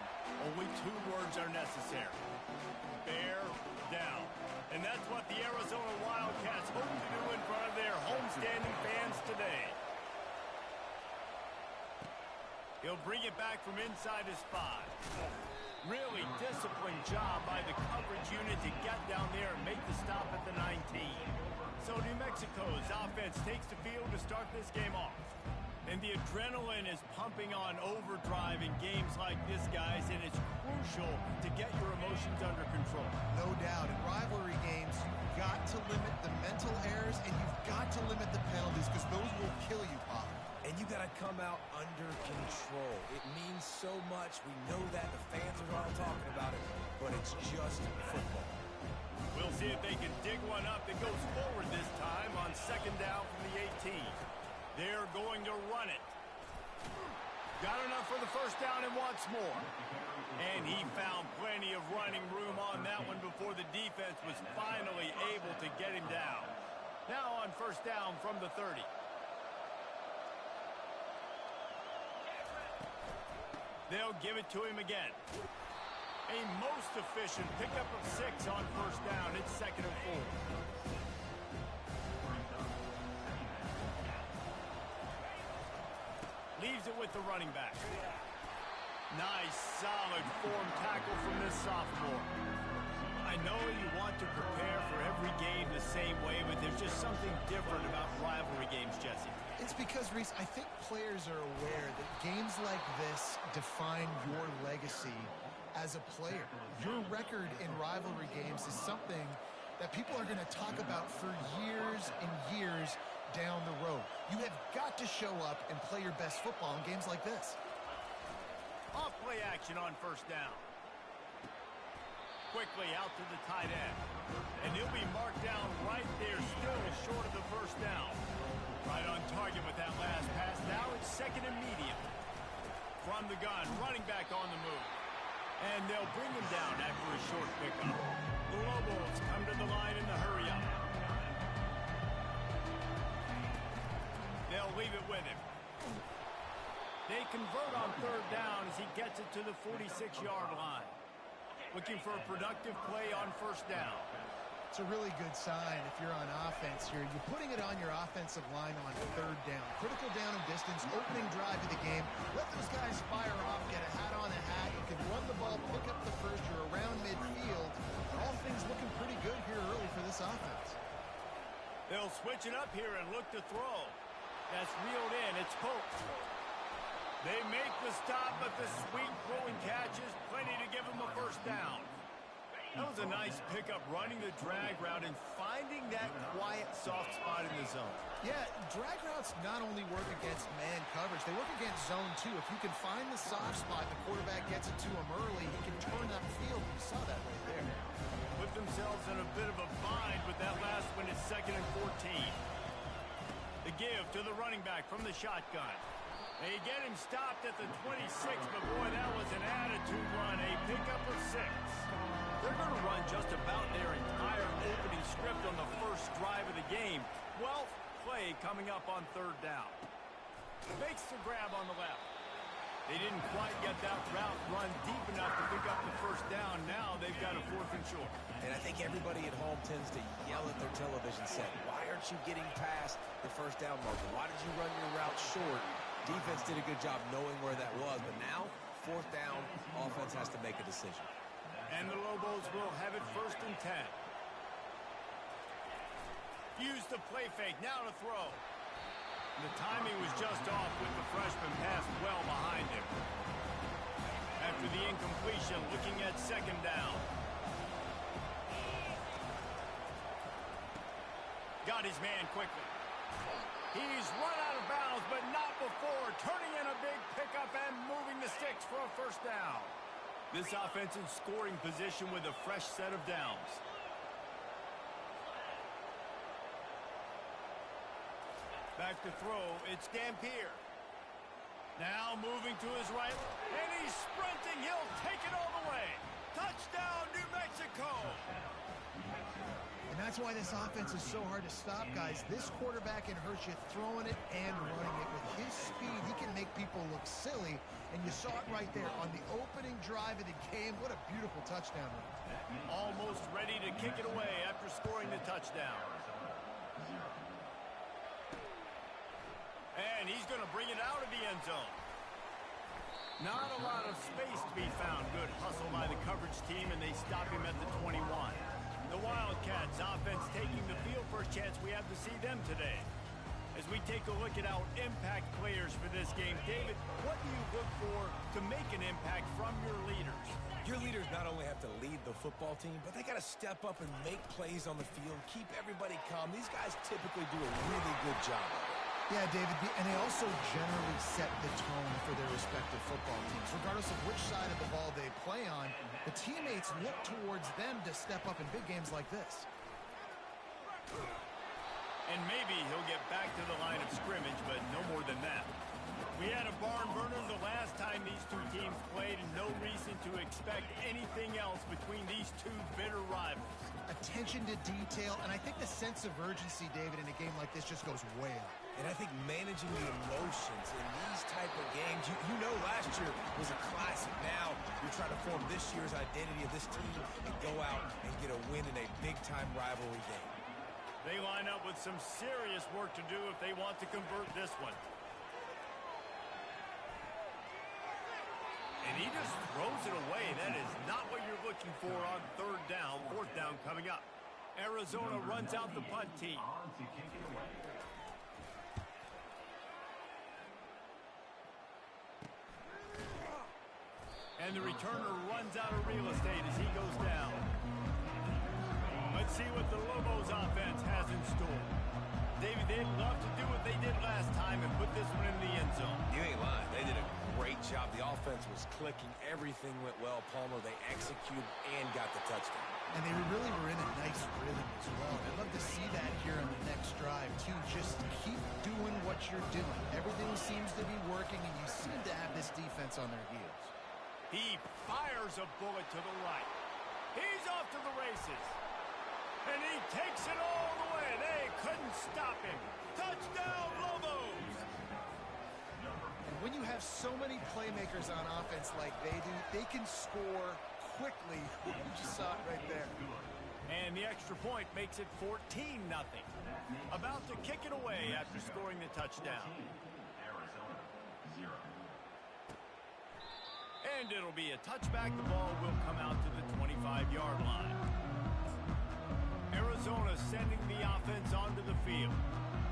only 2 words are necessary. Bear down. And that's what the Arizona Wildcats hope to do in front of their homestanding fans today. He'll bring it back from inside his 5. Really disciplined job by the coverage unit to get down there and make the stop at the 19. So New Mexico's offense takes the field to start this game off. And the adrenaline is pumping on overdrive in games like this, guys, and it's crucial to get your emotions under control. No doubt. In rivalry games, you've got to limit the mental errors, and you've got to limit the penalties, because those will kill you, Pop. And you got to come out under control. It means so much. We know that. The fans are all talking about it, but it's just football. We'll see if they can dig one up that goes forward this time on 2nd down from the 18. They're going to run it. Got enough for the first down and wants more. And he found plenty of running room on that one before the defense was finally able to get him down. Now on 1st down from the 30. They'll give it to him again. A most efficient pickup of 6 on 1st down. It's 2nd and 4. Leaves it with the running back. Nice, solid form tackle from this sophomore. I know you want to prepare for every game the same way, but there's just something different about rivalry games, Jesse. It's because, Reese, I think players are aware that games like this define your legacy as a player. Your record in rivalry games is something that people are going to talk about for years and years down the road. You have got to show up and play your best football in games like this. Off play action on 1st down. Quickly out to the tight end. And he'll be marked down right there, still short of the 1st down. Right on target with that last pass. Now it's 2nd and medium. From the gun, running back on the move. And they'll bring him down after a short pickup. The Lobos come to the line in the hurry-up. They'll leave it with him. They convert on 3rd down as he gets it to the 46-yard line. Looking for a productive play on 1st down. It's a really good sign if you're on offense here. You're putting it on your offensive line on 3rd down. Critical down and distance, opening drive of the game. Let those guys fire off, get a hat on a hat. You can run the ball, pick up the first. You're around midfield. All things looking pretty good here early for this offense. They'll switch it up here and look to throw. That's reeled in. It's Pope. They make the stop, but the sweet throwing catch is plenty to give them the 1st down. That was a nice pickup, running the drag route and finding that quiet, soft spot in the zone. Yeah, drag routes not only work against man coverage, they work against zone too. If you can find the soft spot, the quarterback gets it to him early, he can turn that field. You saw that right there. Put themselves in a bit of a bind with that last one. It's 2nd and 14. The give to the running back from the shotgun. They get him stopped at the 26, but boy, that was an attitude run, a pickup of 6. They're going to run just about their entire opening script on the first drive of the game. 12th play coming up on 3rd down. Makes the grab on the left. They didn't quite get that route run deep enough to pick up the 1st down. Now they've got a 4th and short. And I think everybody at home tends to yell at their television set, why aren't you getting past the 1st down marker? Why did you run your route short? Defense did a good job knowing where that was, but now, 4th down, offense has to make a decision. And the Lobos will have it 1st and 10. Use the play fake, now to throw. The timing was just off with the freshman passed well behind him. After the incompletion, looking at 2nd down. Got his man quickly. He's run out of bounds, but not before. Turning in a big pickup and moving the sticks for a 1st down. This offense in scoring position with a fresh set of downs. Back to throw, it's Dampier. Now moving to his right, and he's sprinting. He'll take it all the way. Touchdown, New Mexico. And that's why this offense is so hard to stop, guys. This quarterback can hurt you throwing it and running it. With his speed, he can make people look silly. And you saw it right there on the opening drive of the game. What a beautiful touchdown run. Almost ready to kick it away after scoring the touchdown. And he's going to bring it out of the end zone. Not a lot of space to be found. Good hustle by the coverage team, and they stop him at the 21. The Wildcats offense taking the field. First chance we have to see them today. As we take a look at our impact players for this game, David, what do you look for to make an impact from your leaders? Your leaders not only have to lead the football team, but they got to step up and make plays on the field, keep everybody calm. These guys typically do a really good job of it. Yeah, David, and they also generally set the tone for their respective football teams. Regardless of which side of the ball they play on, the teammates look towards them to step up in big games like this. And maybe he'll get back to the line of scrimmage, but no more than that. We had a barn burner the last time these two teams played, and no reason to expect anything else between these two bitter rivals. Attention to detail, and I think the sense of urgency, David, in a game like this just goes way up. And I think managing the emotions in these type of games, you know last year was a classic. Now you're trying to form this year's identity of this team and go out and get a win in a big-time rivalry game. They line up with some serious work to do if they want to convert this one. And he just throws it away. That is not what you're looking for on third down. Fourth down coming up. Arizona runs out the punt team. And the returner runs out of real estate as he goes down. Let's see what the Lobos offense has in store. David, they'd love to do what they did last time and put this one in the end zone. You ain't lying. They did a great job. The offense was clicking. Everything went well. Palmer, they executed and got the touchdown. And they really were in a nice rhythm as well. I'd love to see that here on the next drive, too. Just keep doing what you're doing. Everything seems to be working, and you seem to have this defense on their heels. He fires a bullet to the right. He's off to the races. And he takes it all the way. They couldn't stop him. Touchdown, Lobos! And when you have so many playmakers on offense like they do, they can score quickly. You just saw it right there. And the extra point makes it 14-0. About to kick it away after scoring the touchdown. Arizona 0. And it'll be a touchback. The ball will come out to the 25-yard line. Arizona sending the offense onto the field.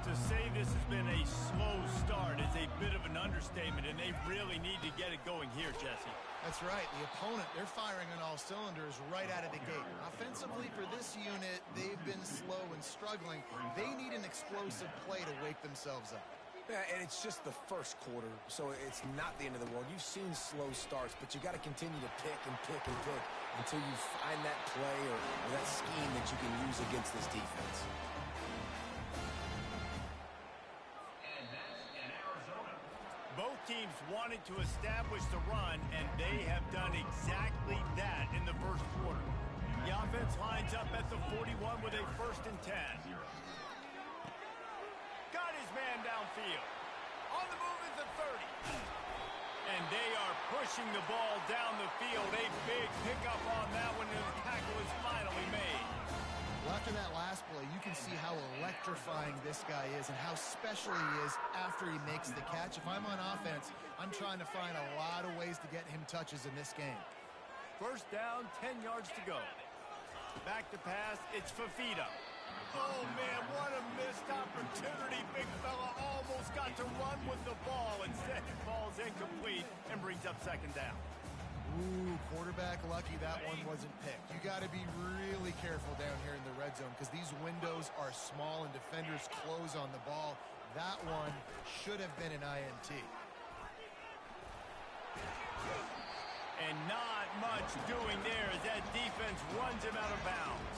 To say this has been a slow start is a bit of an understatement, and they really need to get it going here, Jesse. That's right. The opponent, they're firing on all cylinders right out of the gate. Offensively, for this unit, they've been slow and struggling. They need an explosive play to wake themselves up. Yeah, and it's just the first quarter, so it's not the end of the world. You've seen slow starts, but you got to continue to pick and pick and pick until you find that play or that scheme that you can use against this defense. And that's in Arizona. Both teams wanted to establish the run, and they have done exactly that in the first quarter. The offense lines up at the 41 with a 1st and 10. Got his man downfield. On the move at the 30. And they are pushing the ball down the field. A big pickup on that one, and the tackle is finally made. Well, after that last play, you can see how electrifying this guy is and how special he is after he makes the catch. If I'm on offense, I'm trying to find a lot of ways to get him touches in this game. First down, 10 yards to go. Back to pass, it's Fafita. Oh, man, what a missed opportunity. Big fella almost got to run with the ball. Instead, it falls incomplete and brings up 2nd down. Ooh, quarterback lucky that one wasn't picked. You got to be really careful down here in the red zone because these windows are small and defenders close on the ball. That one should have been an INT. And not much doing there as that defense runs him out of bounds.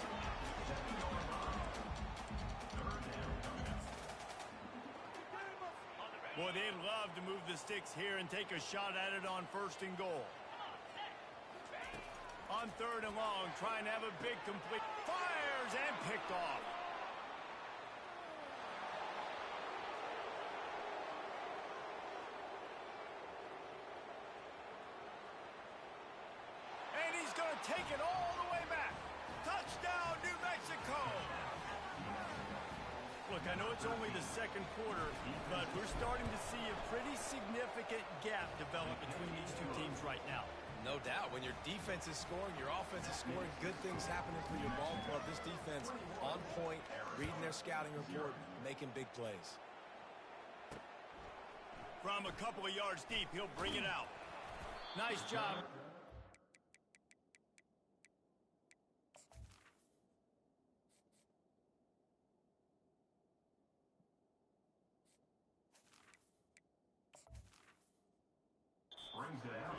Boy, they'd love to move the sticks here and take a shot at it on 1st and goal. On 3rd and long, trying to have a big complete. Fires fires and picked off. And he's going to take it all the way back. Touchdown, New Mexico. Look, I know it's only the second quarter, but we're starting to see a pretty significant gap develop between these two teams right now. No doubt. When your defense is scoring, your offense is scoring, good things happening for your ball club. This defense on point, reading their scouting report, making big plays. From a couple of yards deep, he'll bring it out. Nice job. Brings it out.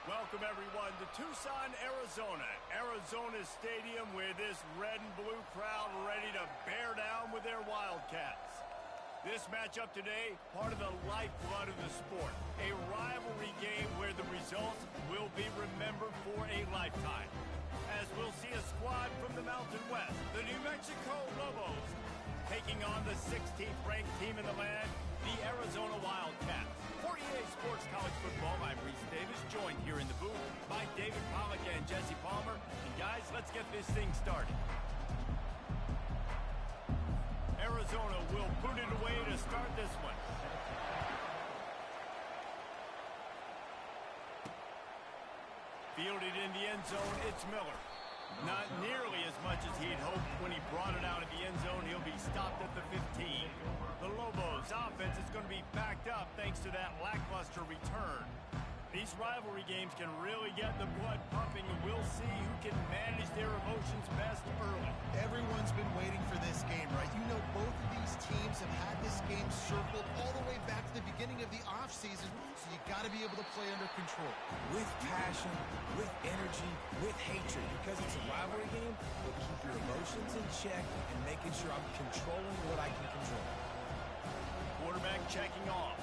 Welcome, everyone, to Tucson, Arizona. Arizona's stadium with this red and blue crowd ready to bear down with their Wildcats. This matchup today, part of the lifeblood of the sport. A rivalry game where the results will be remembered for a lifetime. As we'll see a squad from the Mountain West, the New Mexico Lobos, taking on the 16th ranked team in the land, the Arizona Wildcats. For EA Sports College Football, I'm Reese Davis, joined here in the booth by David Pollack and Jesse Palmer. And guys, let's get this thing started. Arizona will put it away to start this one. Fielded in the end zone, it's Miller. Not nearly as much as he'd hoped when he brought it out of the end zone. He'll be stopped at the 15. The Lobos' offense is going to be backed up thanks to that lackluster return. These rivalry games can really get the blood pumping, and we'll see who can manage their emotions best early. Everyone's been waiting for this game, right? You know, both of these teams have had this game circled all the way back to the beginning of the offseason, so you got to be able to play under control. With passion, with energy, with hatred, because it's a rivalry game, but keep your emotions in check and making sure I'm controlling what I can control. Quarterback checking off.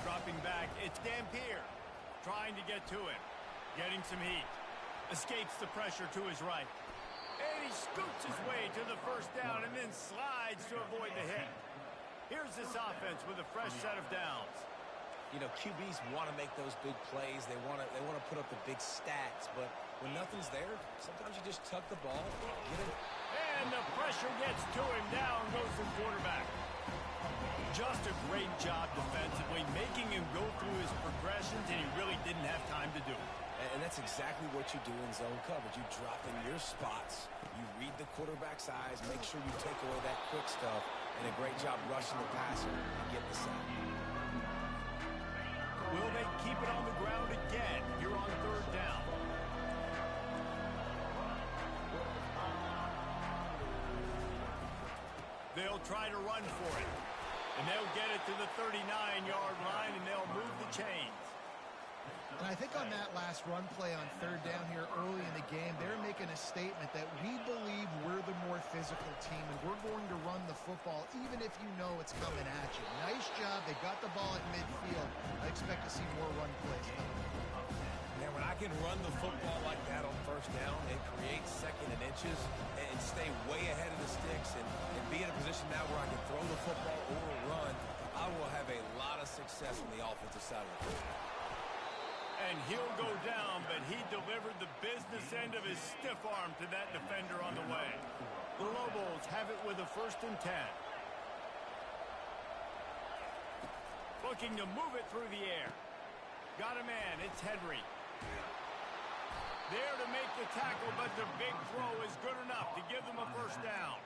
Dropping back, it's Dampier. Trying to get to him. Getting some heat. Escapes the pressure to his right. And he scoots his way to the first down and then slides to avoid the hit. Here's this offense with a fresh set of downs. You know, QBs want to make those big plays. They want to put up the big stats, but when nothing's there, sometimes you just tuck the ball, get it. And the pressure gets to him. Down goes the quarterback. Just a great job defensively, making him go through his progressions, and he really didn't have time to do it. And that's exactly what you do in zone coverage. You drop in your spots, you read the quarterback's eyes, make sure you take away that quick stuff, and a great job rushing the passer and getting the sack. Will they keep it on the ground again here on third down? They'll try to run for it. And they'll get it to the 39-yard line, and they'll move the chains. And I think on that last run play on third down here early in the game, they're making making a statement that we believe we're the more physical team, and we're going to run the football even if you know it's coming at you. Nice job. They got the ball at midfield. I expect to see more run plays coming. Man, when I can run the football like that on first down and create second and inches and stay way ahead of the sticks and be in a position now where I can throw the football or run, I will have a lot of success on the offensive side of the football. And he'll go down, but he delivered the business end of his stiff arm to that defender on the way. The Lobos have it with a 1st and 10. Looking to move it through the air. Got a man. It's Henry. There to make the tackle, but the big throw is good enough to give them a 1st down.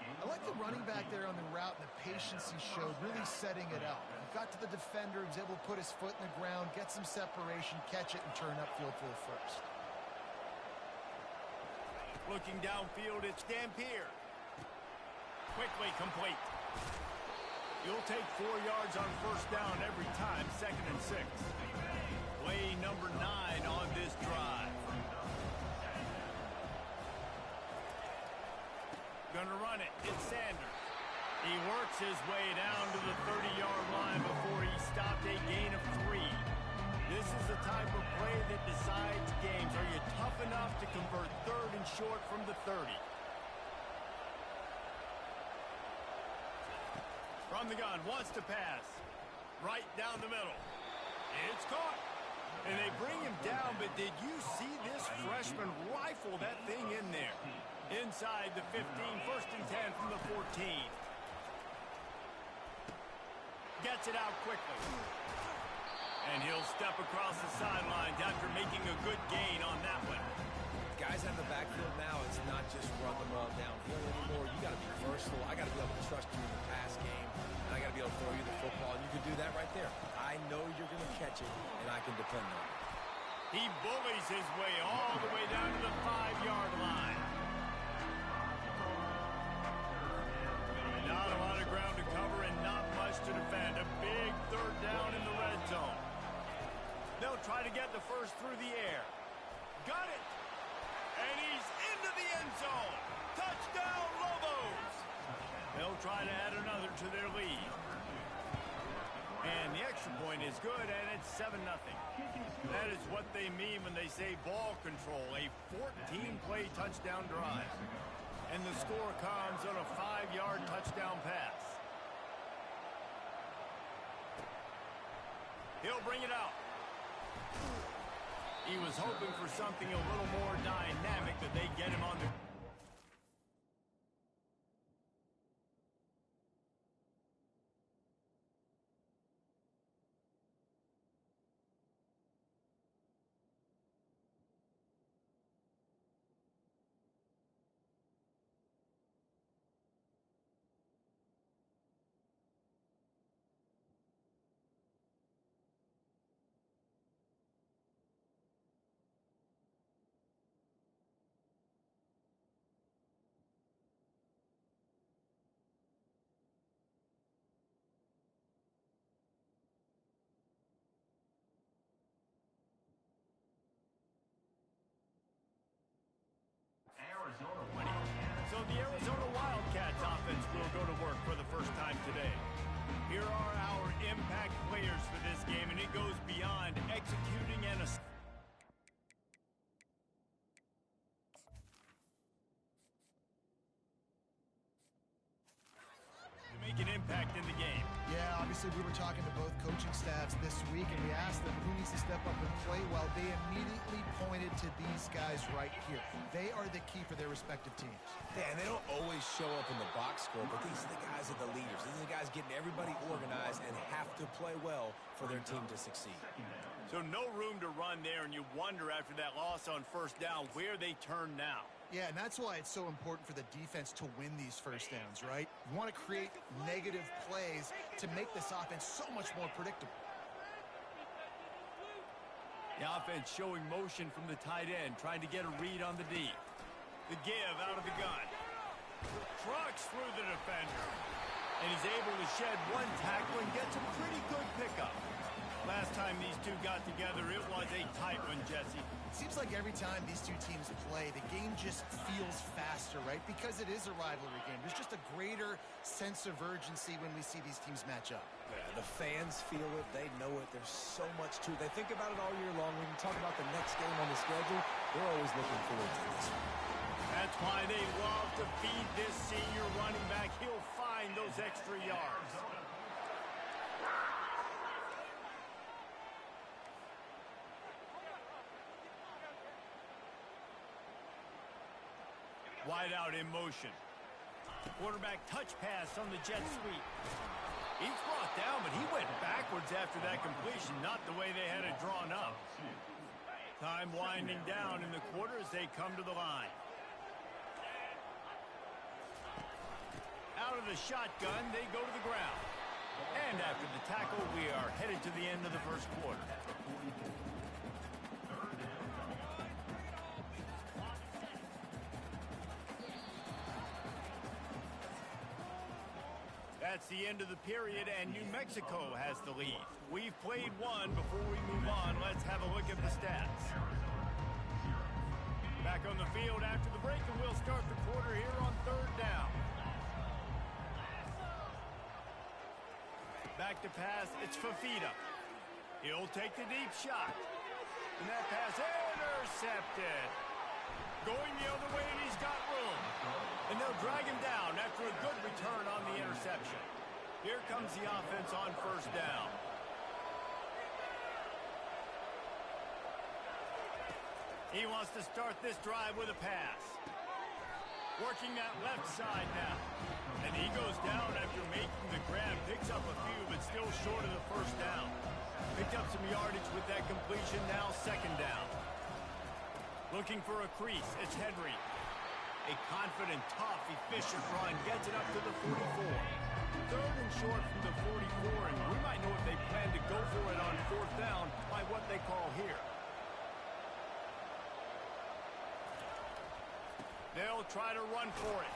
I like the running back there on the route and the patience he showed, really setting it up. He got to the defender, he was able to put his foot in the ground, get some separation, catch it, and turn upfield for the 1st. Looking downfield, it's Dampier. Quickly complete. You'll take 4 yards on 1st down every time, 2nd and 6. Play number 9 on this drive. Gonna run it. It's Sanders. He works his way down to the 30-yard line before he stopped a gain of 3. This is the type of play that decides games. Are you tough enough to convert 3rd and short from the 30? From the gun, wants to pass. Right down the middle. It's caught. And they bring him down, but did you see this freshman rifle that thing in there? Inside the 15, 1st and 10 from the 14. Gets it out quickly. And he'll step across the sidelines after making a good gain on that one. Guys out of the backfield now, it's not just run the ball downfield anymore. You got to be versatile. I got to be able to trust you in the pass game. And I got to be able to throw you the football. And you can do that right there. I know you're going to catch it, and I can depend on it. He bullies his way all the way down to the 5-yard line. Not a lot of ground to cover and not much to defend. A big 3rd down in the red zone. They'll try to get the 1st through the air. Got it. And he's into the end zone. Touchdown, Lobos. They'll try to add another to their lead. And the extra point is good, and it's 7-0. That is what they mean when they say ball control. A 14-play touchdown drive. And the score comes on a 5-yard touchdown pass. He'll bring it out. He was hoping for something a little more dynamic, that they get him on the... So the Arizona Wildcats offense will go to work for the first time today. Here are our impact players for this game, and it goes beyond executing an to make an impact in the game. Yeah, obviously we were talking to both coaching staffs this week, and we asked them who needs to step up and play well. They immediately pointed to these guys right here. They are the key for their respective teams. Yeah, and they don't always show up in the box score, but these are the guys that are the leaders. These are the guys getting everybody organized and have to play well for their team to succeed. So no room to run there, and you wonder after that loss on 1st down where they turn now. Yeah, and that's why it's so important for the defense to win these 1st downs, right? You want to create negative plays to make this offense so much more predictable. The offense showing motion from the tight end, trying to get a read on the deep. The give out of the gun. Trucks through the defender. And he's able to shed one tackle and gets a pretty good pickup. Last time these two got together, it was a tight one, Jesse. Seems like every time these two teams play, the game just feels faster, right? Because it is a rivalry game. There's just a greater sense of urgency when we see these teams match up. Yeah, the fans feel it. They know it. There's so much to it. They think about it all year long. When you talk about the next game on the schedule, they're always looking forward to this one. That's why they love to feed this senior running back. He'll find those extra yards. Wide out in motion. Quarterback touch pass on the jet sweep. He's brought down, but he went backwards after that completion, not the way they had it drawn up. Time winding down in the quarter as they come to the line. Out of the shotgun, they go to the ground. And after the tackle, we are headed to the end of the first quarter. That's the end of the period, and New Mexico has the lead. We've played one. Before we move on, let's have a look at the stats. Back on the field after the break, and we'll start the quarter here on third down. Back to pass, it's Fafita. He'll take the deep shot. And that pass intercepted. Going the other way, and he's got room. And they'll drag him down after a good return on the interception. Here comes the offense on first down. He wants to start this drive with a pass. Working that left side now. And he goes down after making the grab. Picks up a few, but still short of the first down. Picked up some yardage with that completion. Now second down. Looking for a crease. It's Henry. A confident, tough, efficient run. Gets it up to the 44. Third and short from the 44. And we might know if they plan to go for it on fourth down by what they call here. They'll try to run for it.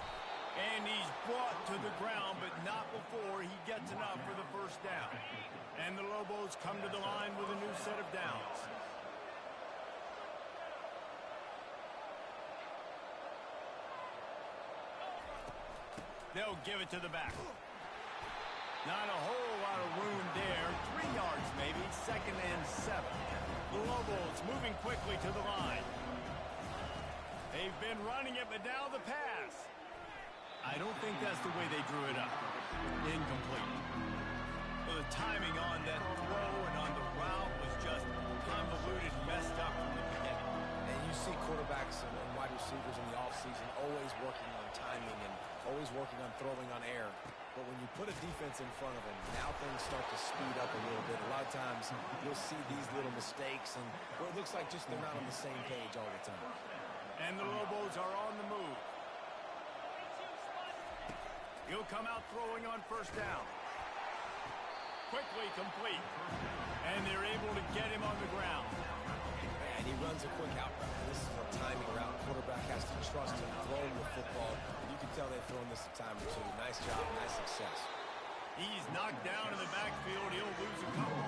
And he's brought to the ground, but not before he gets enough for the first down. And the Lobos come to the line with a new set of downs. They'll give it to the back. Not a whole lot of room there. 3 yards maybe. Second and 7. The Lobos moving quickly to the line. They've been running it, but now the pass. I don't think that's the way they drew it up. Incomplete. Well, the timing on that throw and on the route was just convoluted, messed up from the beginning. And you see quarterbacks and wide receivers in the offseason always working on timing and always working on throwing on air. But when you put a defense in front of them, now things start to speed up a little bit. A lot of times you'll see these little mistakes and where it looks like just they're not on the same page all the time. And the Lobos are on the move. He'll come out throwing on first down. Quickly complete. And they're able to get him on the ground. And he runs a quick out route. This is a timing route. Quarterback has to trust him throwing the football. You can tell they've thrown this a time or two. Nice job, nice success. He's knocked down in the backfield. He'll lose a couple.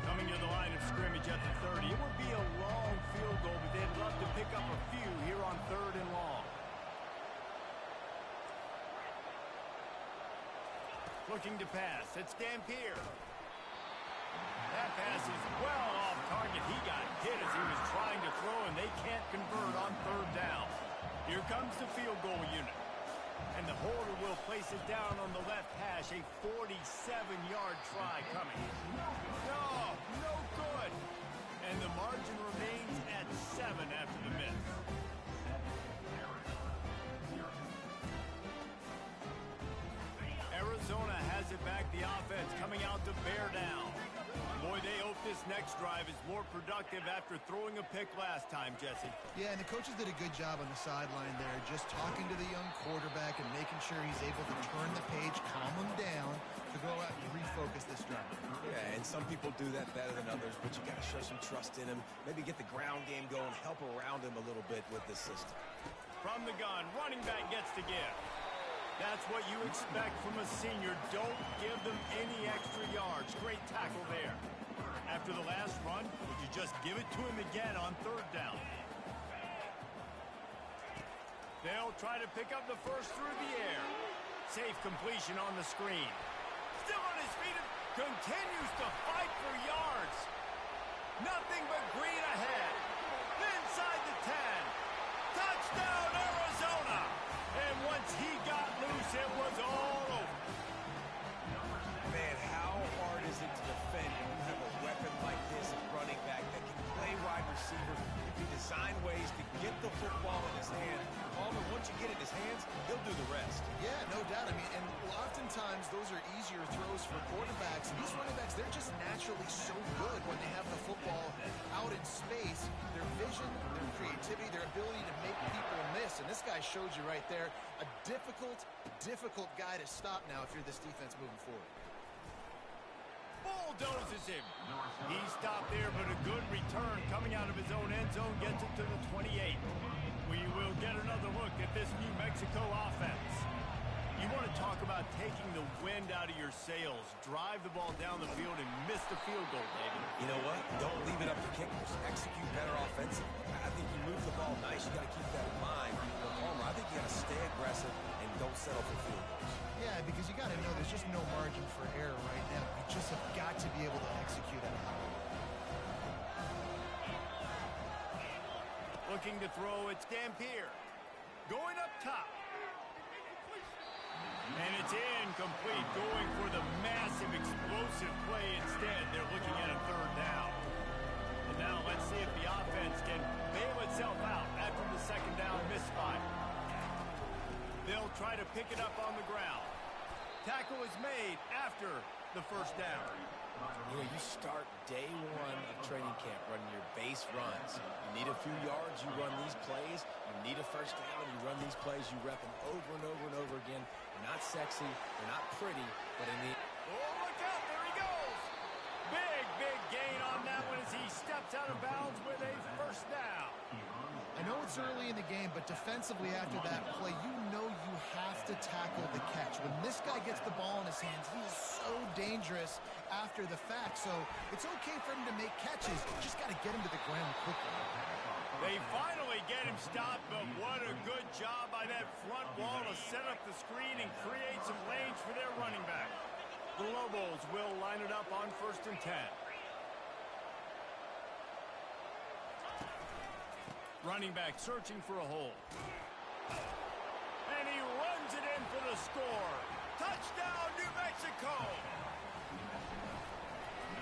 Coming to the line of scrimmage at the 30. It would be a long field goal, but they'd love to pick up a few here on third and long. Looking to pass. It's Dampier. That pass is well off target. He got hit as he was trying to throw, and they can't convert on third down. Here comes the field goal unit. And the holder will place it down on the left hash. A 47-yard try coming. No, no good. And the margin remains at 7 after the miss. Arizona has it back. The offense coming out to bear down. Boy, they hope this next drive is more productive after throwing a pick last time, Jesse. Yeah, and the coaches did a good job on the sideline there, just talking to the young quarterback and making sure he's able to turn the page, calm him down, to go out and refocus this drive. Yeah, and some people do that better than others, but you got to show some trust in him. Maybe get the ground game going, help around him a little bit with this system. From the gun, running back gets to give. That's what you expect from a senior. Don't give them any extra yards. Great tackle there. After the last run, would you just give it to him again on third down? They'll try to pick up the first through the air. Safe completion on the screen. Still on his feet and continues to fight for yards. Nothing but green ahead. Inside the 10. Touchdown, Arizona! And once he got loose, it was all over. Man, how hard is it to defend when you have a weapon like this at running back that can play wide receiver, can design ways to get the football in his hand. Palmer, once you get it in his hands, he'll do the rest. Yeah, no doubt. I mean, and oftentimes those are easier throws for quarterbacks. And these running backs, they're just naturally so good when they have the football out in space. Their vision, their creativity, their ability to make people miss. And this guy showed you right there, a difficult guy to stop now if you're this defense moving forward. Bulldozes him. He stopped there, but a good return coming out of his own end zone gets it to the 28. We will get another look at this New Mexico offense. You want to talk about taking the wind out of your sails. Drive the ball down the field and miss the field goal, David. You know what? Don't leave it up to kickers. Execute better offensively. I think you move the ball nice. You got to keep that in mind. But Palmer, I think you got to stay aggressive and don't settle for field goals. Yeah, because you got to know there's just no margin for error right now. You just have got to be able to execute at a high level. Looking to throw, it's Dampier. Going up top. And it's incomplete, going for the massive explosive play instead. They're looking at a third down. And now let's see if the offense can bail itself out after the second down misfire. They'll try to pick it up on the ground. Tackle is made after the first down. You know, you start day one of training camp running your base runs. You need a few yards, you run these plays. You need a first down, you run these plays. You rep them over and over and over again. They're not sexy, they're not pretty, but in the... Oh, look out, there he goes! Big gain on that one as he steps out of bounds with a first down. I know it's early in the game, but defensively after that play, you know you have to tackle the catch. When this guy gets the ball in his hands, he is so dangerous after the fact. So it's okay for him to make catches. Just got to get him to the ground quickly. They finally get him stopped, but what a good job by that front wall to set up the screen and create some lanes for their running back. The Lobos will line it up on 1st and 10. Running back searching for a hole. And he runs it in for the score. Touchdown, New Mexico!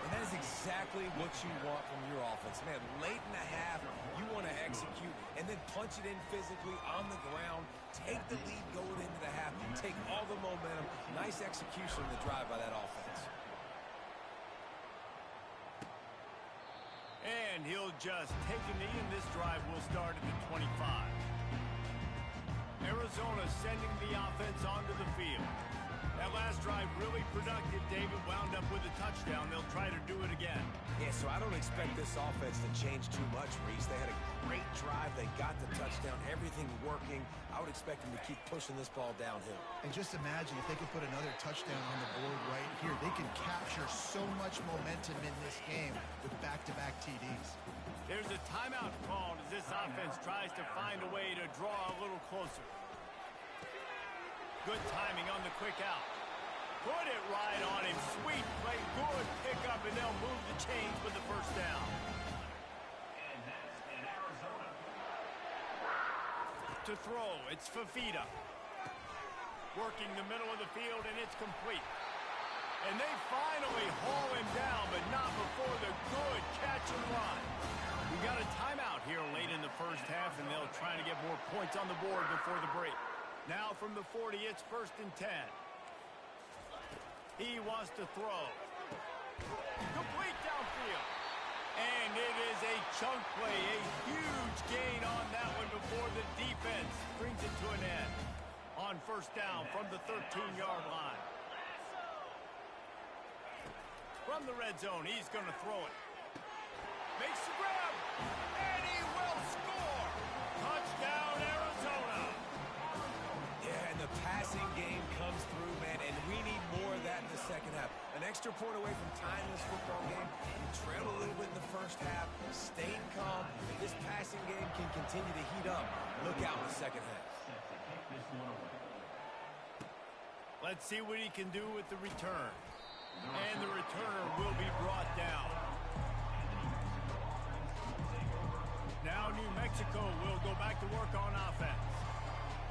And that is exactly what you want from your offense. Man, late in the half, you want to execute and then punch it in physically on the ground. Take the lead going into the half. Take all the momentum. Nice execution on the drive by that offense. And he'll just take a knee, and this drive will start at the 25. Arizona sending the offense onto the field. That last drive really productive. David wound up with a touchdown. They'll try to do it again. Yeah, so I don't expect this offense to change too much, Reese. They had a great drive. They got the touchdown. Everything working. I would expect them to keep pushing this ball downhill. And just imagine if they could put another touchdown on the board right here. They can capture so much momentum in this game with back-to-back TDs. There's a timeout called as this offense tries to find a way to draw a little closer. Good timing on the quick out. Put it right on him. Sweet play. Good pickup, and they'll move the chains with the first down. And that's in Arizona. To throw, it's Fafita. Working the middle of the field, and it's complete. And they finally haul him down, but not before the good catch and run. We got a timeout here late in the first half, and they'll try to get more points on the board before the break. Now from the 40, it's 1st and 10. He wants to throw. Complete downfield. And it is a chunk play, a huge gain on that one before the defense brings it to an end. On first down from the 13-yard line. From the red zone, he's going to throw it. Makes the grab, and he will score. Touchdown, Arizona. Yeah, and the passing game comes through, man, and we need more of that in the second half. An extra extra point away from tying this football game. You trailed a little bit in the first half, stayed calm. If this passing game can continue to heat up, look out in the second half. Let's see what he can do with the return. And the returner will be brought down. Now New Mexico will go back to work on offense.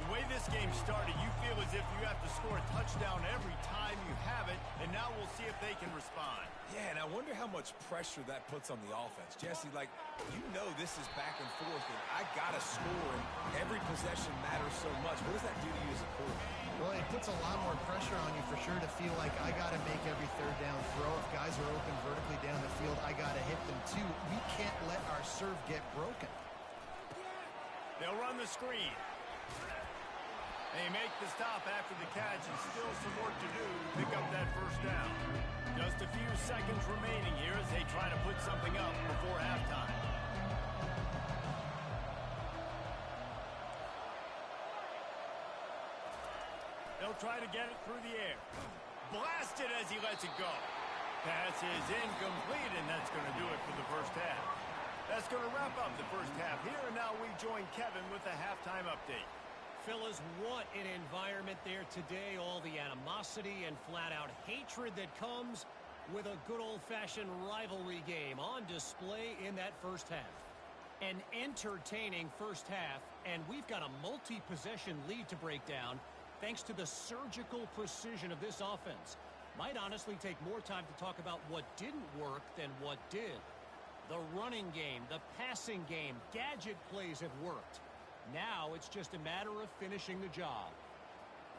The way this game started, you feel as if you have to score a touchdown every time you have it, and now we'll see if they can respond. Yeah, and I wonder how much pressure that puts on the offense. Jesse, like, you know this is back and forth, and I got to score, and every possession matters so much. What does that do to you as a quarterback? Well, it puts a lot more pressure on you for sure to feel like I got to make every third down throw. If guys are open vertically down the field, I got to hit them too. We can't let our serve get broken. They'll run the screen. They make the stop after the catch, and still some work to do to pick up that first down. Just a few seconds remaining here as they try to put something up before halftime. They'll try to get it through the air. Blasted as he lets it go. Pass is incomplete, and that's going to do it for the first half. That's going to wrap up the first half here, and now we join Kevin with the halftime update. Fellas, what an environment there today. All the animosity and flat-out hatred that comes with a good old-fashioned rivalry game on display in that first half. An entertaining first half, and we've got a multi-possession lead to break down thanks to the surgical precision of this offense. Might honestly take more time to talk about what didn't work than what did. The running game, the passing game, gadget plays have worked. Now it's just a matter of finishing the job.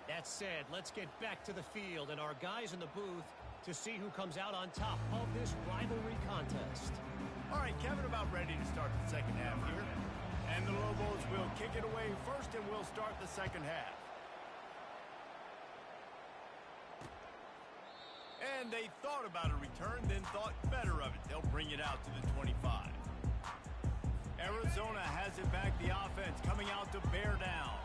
That said, let's get back to the field and our guys in the booth to see who comes out on top of this rivalry contest. All right, Kevin, about ready to start the second half here. And the Lobos will kick it away first, and we'll start the second half. And they thought about a return, then thought better of it. They'll bring it out to the 25. Arizona has it back, the offense coming out to bear down.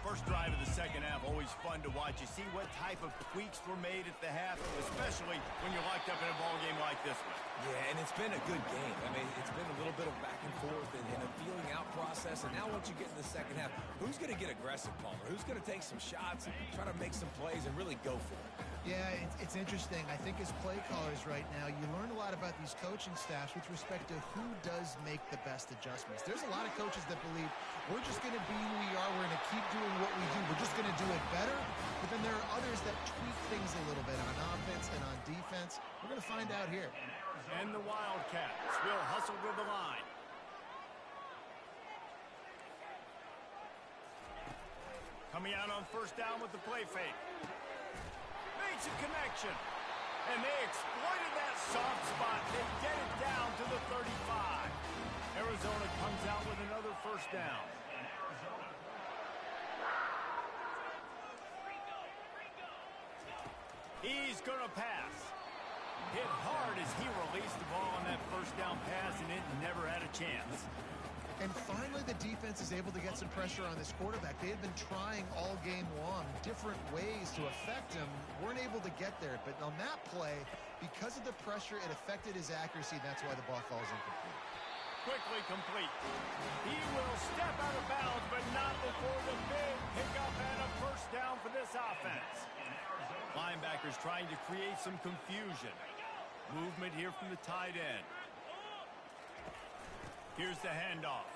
First drive of the second half, always fun to watch. You see what type of tweaks were made at the half, especially when you're locked up in a ball game like this one. Yeah, and it's been a good game. I mean, it's been a little bit of back and forth and a feeling out process. And now once you get in the second half, who's going to get aggressive, Palmer? Who's going to take some shots and try to make some plays and really go for it? Yeah, it's interesting. I think as play callers right now, you learn a lot about these coaching staffs with respect to who does make the best adjustments. There's a lot of coaches that believe we're just going to be who we are. We're going to keep doing what we do. We're just going to do it better. But then there are others that tweak things a little bit on offense and on defense. We're going to find out here. And the Wildcats will hustle to the line. Coming out on first down with the play fake. Makes a connection. And they exploited that soft spot. They get it down to the 35. Arizona comes out with another first down. He's going to pass. Hit hard as he released the ball on that first down pass, and it never had a chance. And finally, the defense is able to get some pressure on this quarterback. They had been trying all game long different ways to affect him. Weren't able to get there. But on that play, because of the pressure, it affected his accuracy. That's why the ball falls incomplete. Quickly complete. He will step out of bounds, but not before the big pickup and a first down for this offense. Linebackers trying to create some confusion. Movement here from the tight end. Here's the handoff.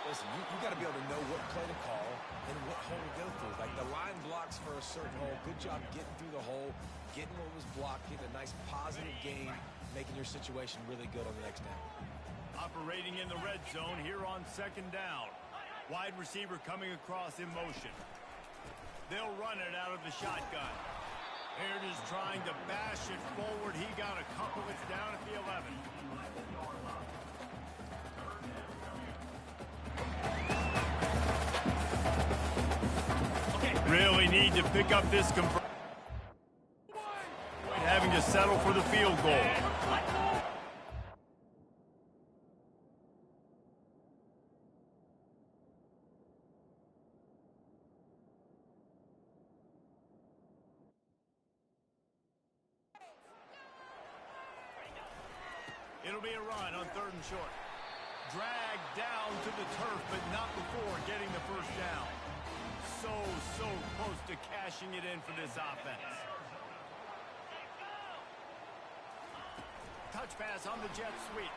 Listen, you got to be able to know what play to call and what hole to go through. Like the line blocks for a certain hole. Good job getting through the hole, getting what was blocked, getting a nice positive gain, making your situation really good on the next down. Operating in the red zone here on second down. Wide receiver coming across in motion. They'll run it out of the shotgun. Baird is trying to bash it forward. He got a couple. It's down at the 11. Really need to pick up this conversion. Having to settle for the field goal. It'll be a run on 3rd and short. Dragged down to the turf, but not before getting the first down. So close to cashing it in for this offense. Touch pass on the jet sweep.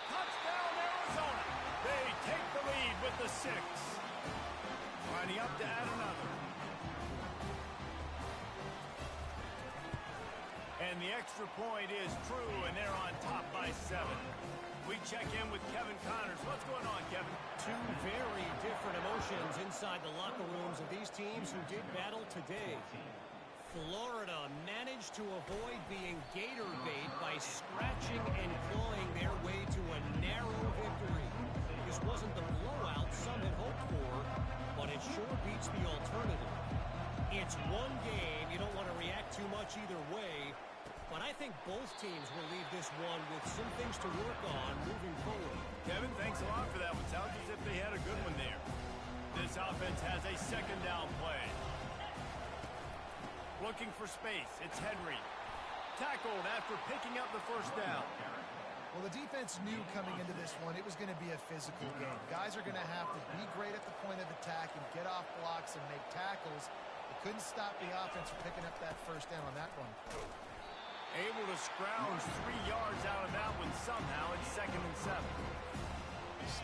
Touchdown, Arizona. They take the lead with the 6. Lining up to add another. And the extra point is true, and they're on top by 7. We check in with Kevin Connors. What's going on, Kevin? Two very different emotions inside the locker rooms of these teams who did battle today. Florida managed to avoid being Gator bait by scratching and clawing their way to a narrow victory. This wasn't the blowout some had hoped for, but it sure beats the alternative. It's one game. You don't want to react too much either way. But I think both teams will leave this one with some things to work on moving forward. Kevin, thanks a lot for that one. Sounds as if they had a good one there. This offense has a 2nd down play. Looking for space. It's Henry. Tackled after picking up the first down. Well, the defense knew coming into this one it was going to be a physical game. Guys are going to have to be great at the point of attack and get off blocks and make tackles. They couldn't stop the offense from picking up that first down on that one. Able to scrounge 3 yards out of that one somehow. It's 2nd and 7.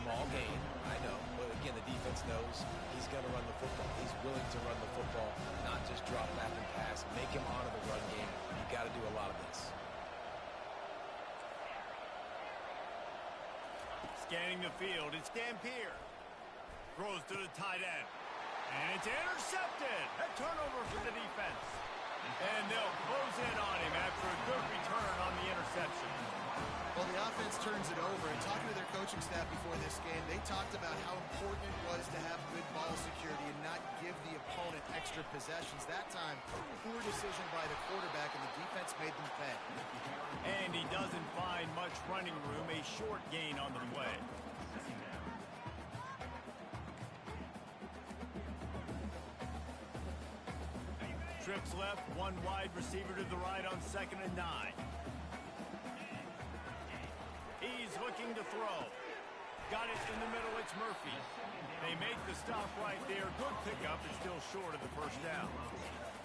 Small gain, I know. But again, the defense knows he's going to run the football. He's willing to run the football, not just drop back and pass. Make him honor the run game. You've got to do a lot of this. Scanning the field, it's Dampier. Throws to the tight end. And it's intercepted. A turnover for the defense. And they'll close in on him after a good return on the interception. Well, the offense turns it over. And talking to their coaching staff before this game, they talked about how important it was to have good ball security and not give the opponent extra possessions. That time, poor decision by the quarterback, and the defense made them pay. And he doesn't find much running room. A short gain on the play. Trips left, one wide receiver to the right on 2nd and 9. He's looking to throw. Got it in the middle, it's Murphy. They make the stop right there. Good pickup, but still short of the first down.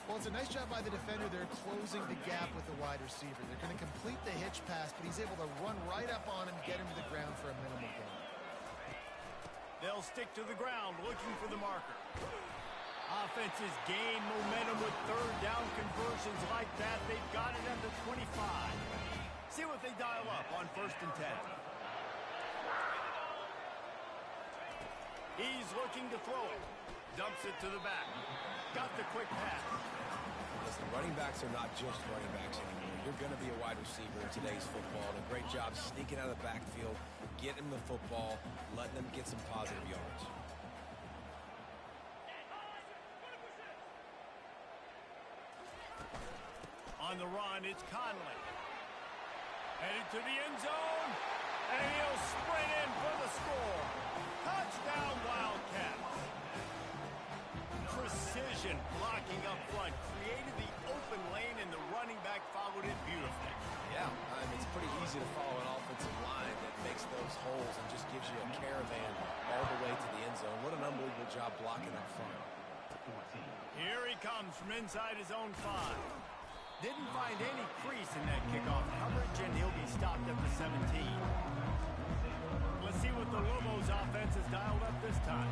Well, it's a nice job by the defender. They're closing the gap with the wide receiver. They're going to complete the hitch pass, but he's able to run right up on him, get him to the ground for a minimal gain. They'll stick to the ground, looking for the marker. Offenses gain momentum with 3rd down conversions like that. They've got it at the 25. See what they dial up on 1st and 10. He's looking to throw it. Dumps it to the back. Got the quick pass. Listen, running backs are not just running backs anymore. You're going to be a wide receiver in today's football. And a great job sneaking out of the backfield, getting the football, letting them get some positive yards. On the run, it's Conley. Headed to the end zone, and he'll sprint in for the score. Touchdown, Wildcats. Precision blocking up front, created the open lane, and the running back followed it beautifully. Yeah, it's pretty easy to follow an offensive line that makes those holes and just gives you a caravan all the way to the end zone. What an unbelievable job blocking up front. Here he comes from inside his own 5. Didn't find any crease in that kickoff coverage, and he'll be stopped at the 17. Let's see what the Lobos offense has dialed up this time.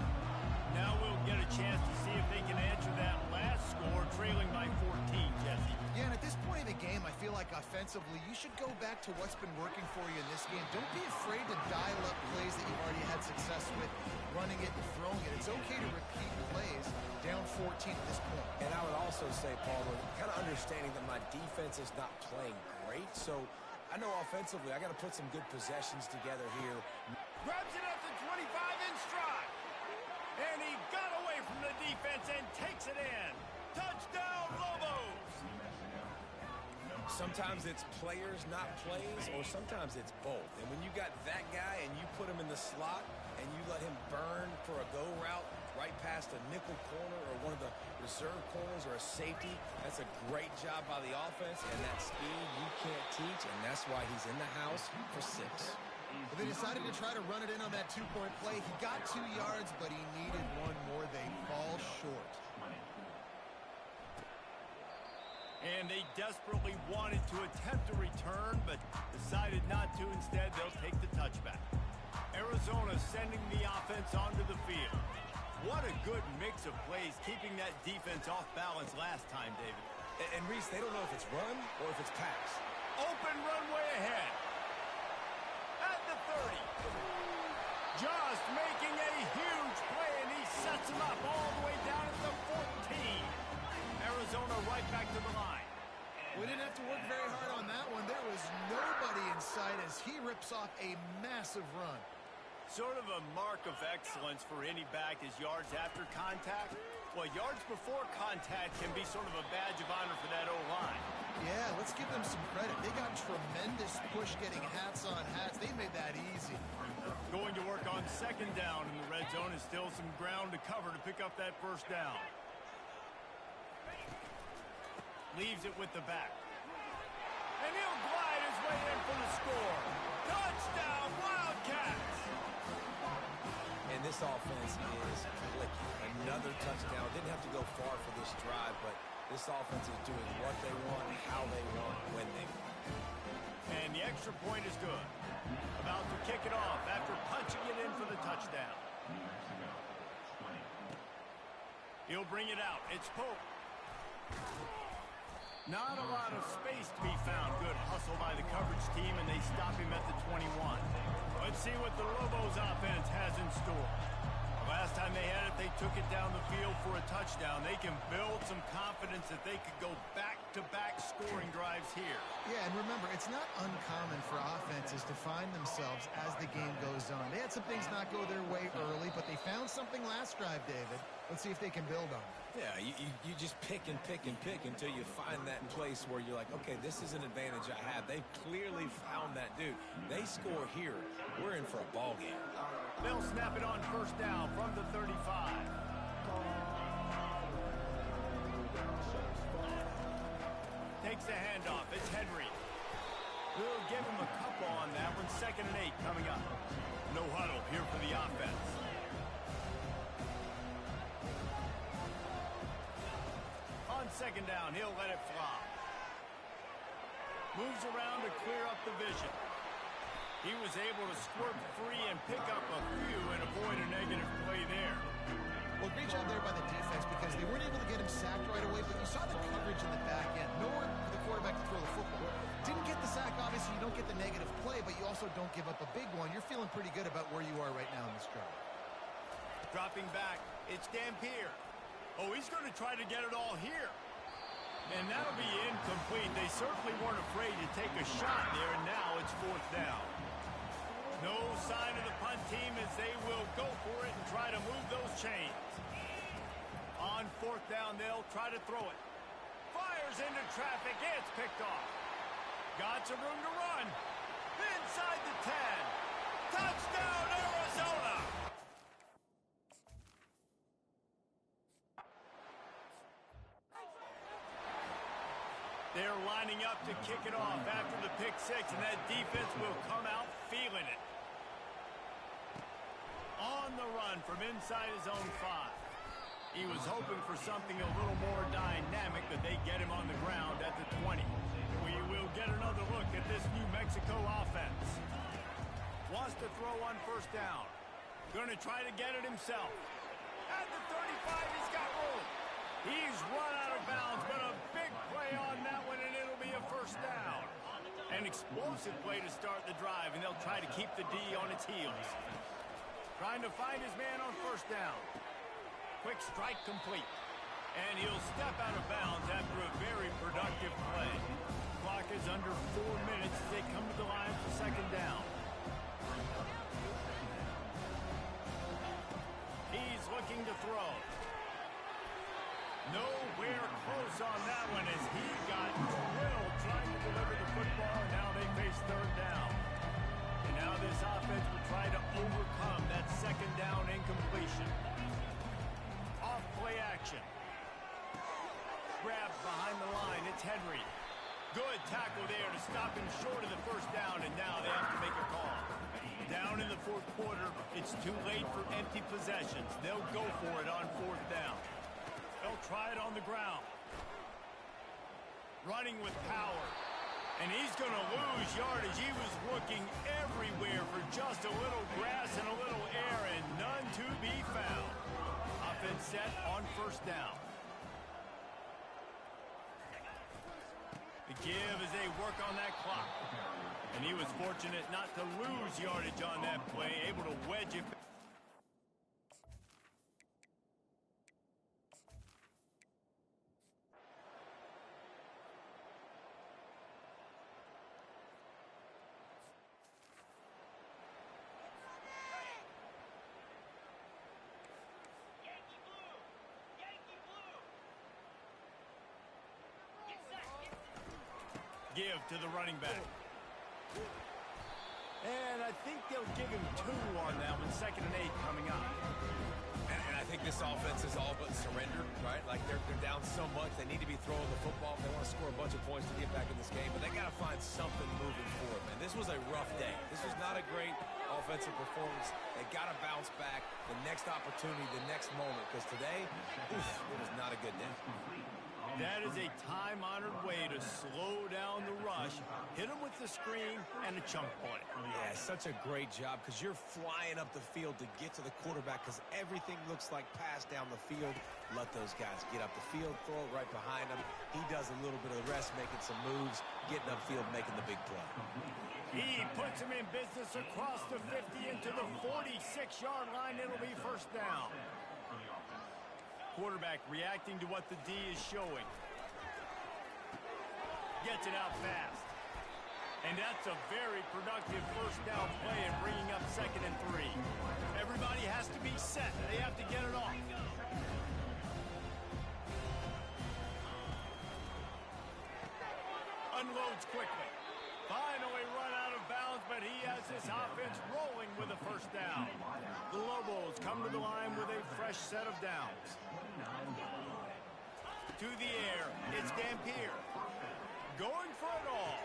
Now we'll get a chance to see if they can answer that last score, trailing by 14, Jesse. Yeah, and at this point in the game, I feel like offensively, you should go back to what's been working for you in this game. Don't be afraid to dial up plays that you've already had success with, running it and throwing it. It's okay to repeat plays down 14 at this point. And I would also say, Paul, kind of understanding that my defense is not playing great, so I know offensively I got to put some good possessions together here. Grabs it at the 25 in stride. And he got away from the defense and takes it in. Touchdown, Lobos! Sometimes it's players, not plays, or sometimes it's both. And when you got that guy and you put him in the slot and you let him burn for a go route, right past a nickel corner or one of the reserve corners or a safety. That's a great job by the offense, and that speed you can't teach, and that's why he's in the house for 6. Well, they decided to try to run it in on that two-point play. He got 2 yards, but he needed one more. They fall short. And they desperately wanted to attempt a return, but decided not to. Instead, they'll take the touchback. Arizona sending the offense onto the field. What a good mix of plays, keeping that defense off balance last time, David. And Reese, they don't know if it's run or if it's pass. Open runway ahead. At the 30. Just making a huge play, and he sets him up all the way down at the 14. Arizona right back to the line. We didn't have to work very hard on that one. There was nobody in sight as he rips off a massive run. Sort of a mark of excellence for any back is yards after contact. Well, yards before contact can be sort of a badge of honor for that O-line. Yeah, let's give them some credit. They got tremendous push getting hats on hats. They made that easy. Going to work on second down in the red zone is still some ground to cover to pick up that first down. Leaves it with the back. And he'll glide his way in for the score. Touchdown, Wildcats! And this offense is clicking. Another touchdown. Didn't have to go far for this drive, but this offense is doing what they want, how they want, when they want. And the extra point is good. About to kick it off after punching it in for the touchdown. He'll bring it out. It's Pope. Not a lot of space to be found. Good hustle by the coverage team, and they stop him at the 21. Let's see what the Lobos offense has in store. Last time they had it, they took it down the field for a touchdown. They can build some confidence that they could go back-to-back scoring drives here. Yeah, and remember, it's not uncommon for offenses to find themselves as the game goes on. They had some things not go their way early, but they found something last drive, David. Let's see if they can build on it. Yeah, you just pick and pick and pick until you find that place where you're like, okay, this is an advantage I have. They've clearly found that dude. They score here. We're in for a ball game. They'll snap it on first down from the 35. Takes the handoff. It's Henry. We'll give him a couple on that one. 2nd and 8 coming up. No huddle here for the offense. On 2nd down, he'll let it fly. Moves around to clear up the vision. He was able to squirt free and pick up a few and avoid a negative play there. Well, great job there by the defense because they weren't able to get him sacked right away, but you saw the coverage in the back end. Nowhere for the quarterback to throw the football. Didn't get the sack, obviously. You don't get the negative play, but you also don't give up a big one. You're feeling pretty good about where you are right now in this drive. Dropping back, it's Dampier. Oh, he's going to try to get it all here. And that'll be incomplete. They certainly weren't afraid to take a shot there, and now it's 4th down. No sign of the punt team as they will go for it and try to move those chains. On 4th down, they'll try to throw it. Fires into traffic. It's picked off. Got some room to run. Inside the 10. Touchdown, Arizona! They're lining up to kick it off after the pick 6, and that defense will come out feeling it. On the run from inside his own 5. He was hoping for something a little more dynamic, but they get him on the ground at the 20. We will get another look at this New Mexico offense. Wants to throw on first down. Going to try to get it himself. At the 35, he's got room. He's run out of bounds, but a big play on that one, and it'll be a first down. An explosive play to start the drive, and they'll try to keep the D on its heels. Trying to find his man on first down. Quick strike complete. And he'll step out of bounds after a very productive play. Clock is under 4 minutes as they come to the line for second down. He's looking to throw. Nowhere close on that one as he got drilled trying to deliver the football, and now they face third down. And now this offense will try to overcome that second down incompletion. play action. Grab behind the line. It's Henry. Good tackle there to stop him short of the first down, and now they have to make a call. Down in the fourth quarter, it's too late for empty possessions. They'll go for it on fourth down. They'll try it on the ground. Running with power. And he's going to lose yardage. He was looking everywhere for just a little grass and a little air, and none to be found. Offense set on first down. The give as they work on that clock. And he was fortunate not to lose yardage on that play, able to wedge it. Give to the running back. And I think they'll give him 2 on that one. 2nd and 8 coming up. And I think this offense is all but surrendered, right? Like they're down so much. They need to be throwing the football if they want to score a bunch of points to get back in this game. But they got to find something moving forward, man. This was a rough day. This was not a great offensive performance. They got to bounce back the next opportunity, the next moment. Because today, oof, it was not a good day. That is a time-honored way to slow down the rush, hit him with the screen, and a chunk play. Yeah, such a great job because you're flying up the field to get to the quarterback because everything looks like pass down the field. Let those guys get up the field, throw it right behind him. He does a little bit of the rest, making some moves, getting upfield, making the big play. He puts him in business across the 50 into the 46-yard line. It'll be first down. Quarterback reacting to what the D is showing. Gets it out fast. And that's a very productive first down play and bringing up 2nd and 3. Everybody has to be set. They have to get it off. Unloads quickly. Finally run out of bounds, but he has this offense rolling with a first down. The Lobos come to the line with a fresh set of downs. To the air, it's Dampier. Going for it all.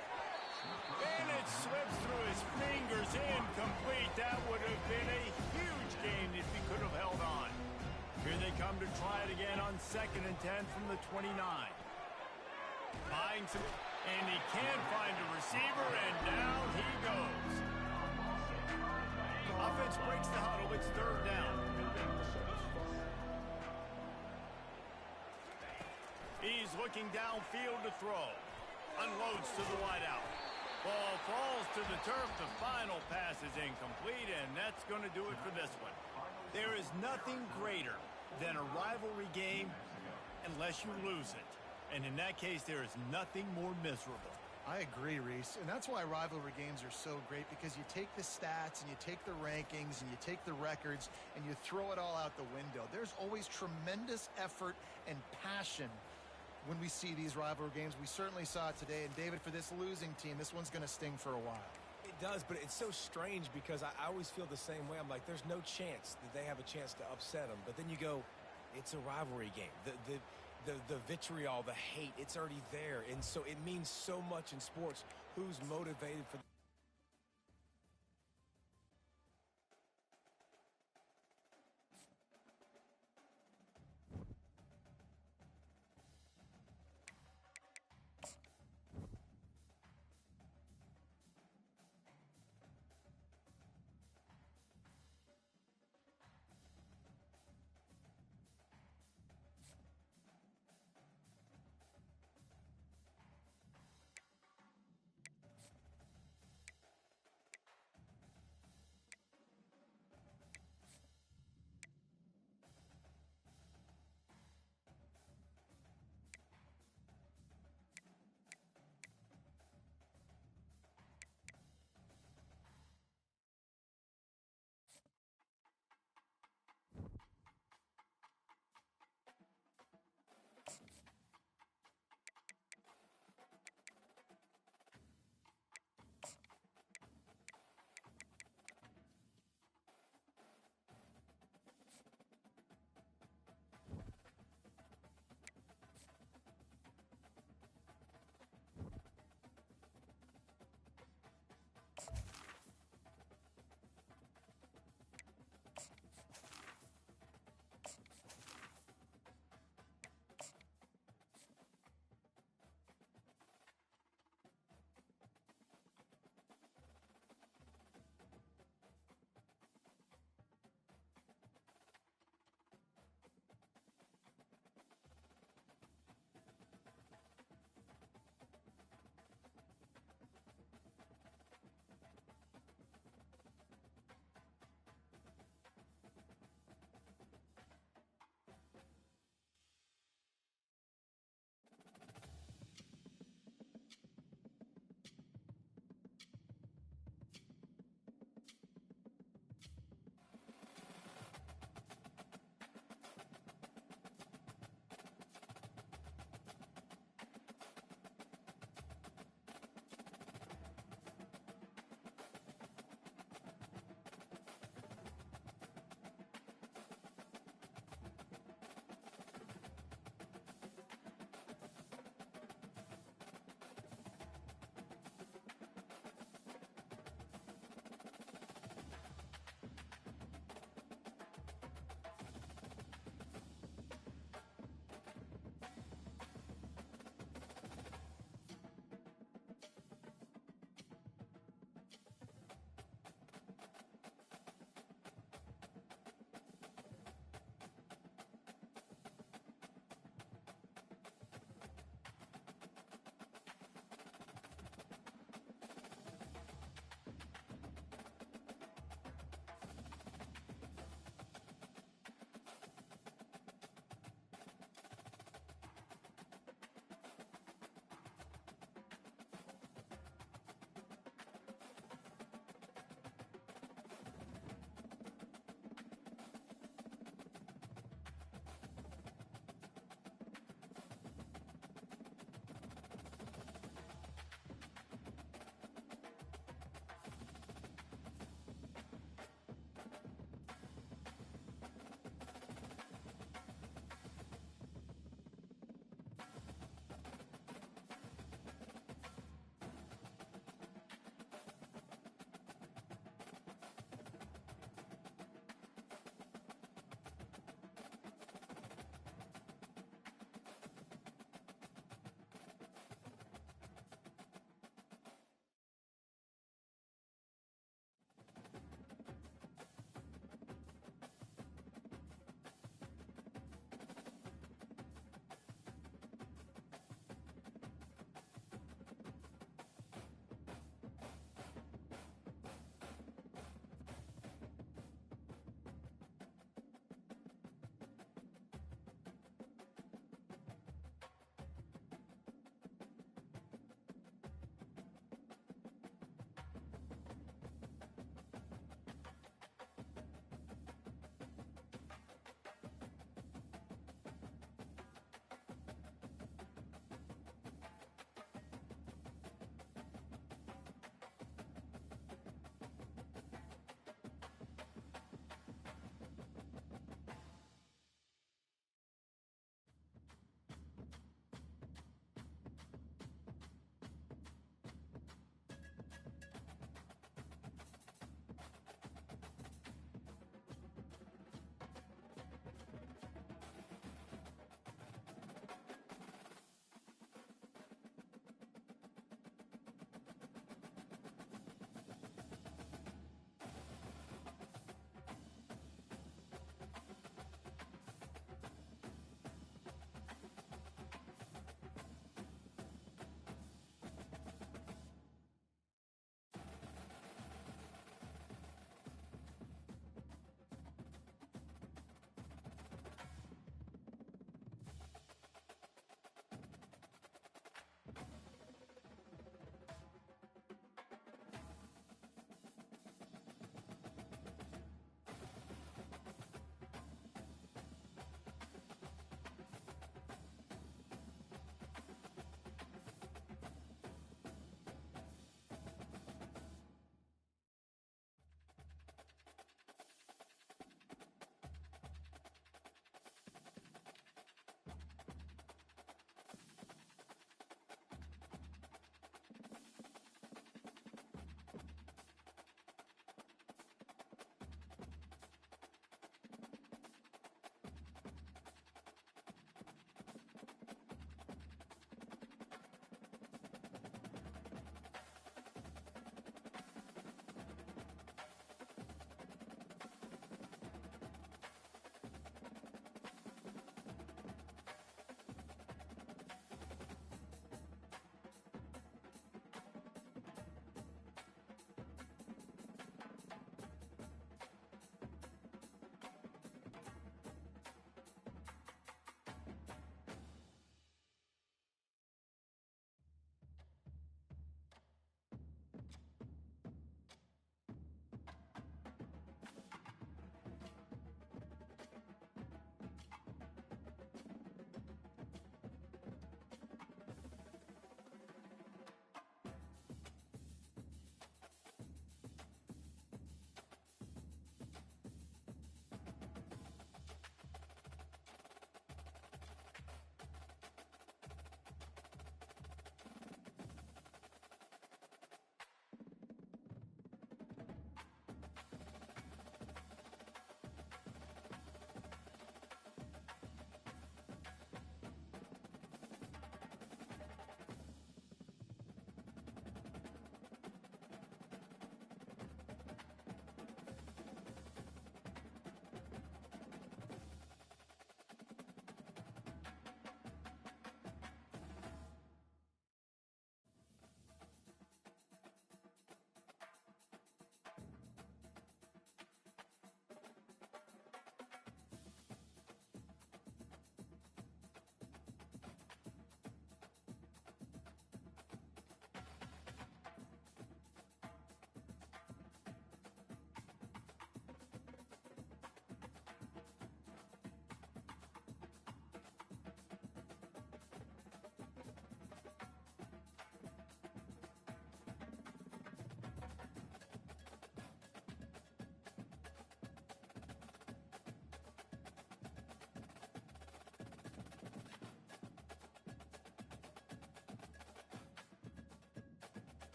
And it slips through his fingers, incomplete. That would have been a huge gain if he could have held on. Here they come to try it again on 2nd and 10 from the 29. Buying some, and he can't find a receiver, and down he goes. Offense breaks the huddle. It's 3rd down. He's looking downfield to throw. Unloads to the wideout. Ball falls to the turf. The final pass is incomplete, and that's going to do it for this one. There is nothing greater than a rivalry game unless you lose it. And in that case, there is nothing more miserable. I agree, Reese. And that's why rivalry games are so great, because you take the stats and you take the rankings and you take the records and you throw it all out the window. There's always tremendous effort and passion when we see these rivalry games. We certainly saw it today. And, David, for this losing team, this one's going to sting for a while. It does, but it's so strange because I always feel the same way. I'm like, there's no chance that they have a chance to upset them. But then you go, it's a rivalry game. The vitriol, the hate, it's already there. And so it means so much in sports. Who's motivated for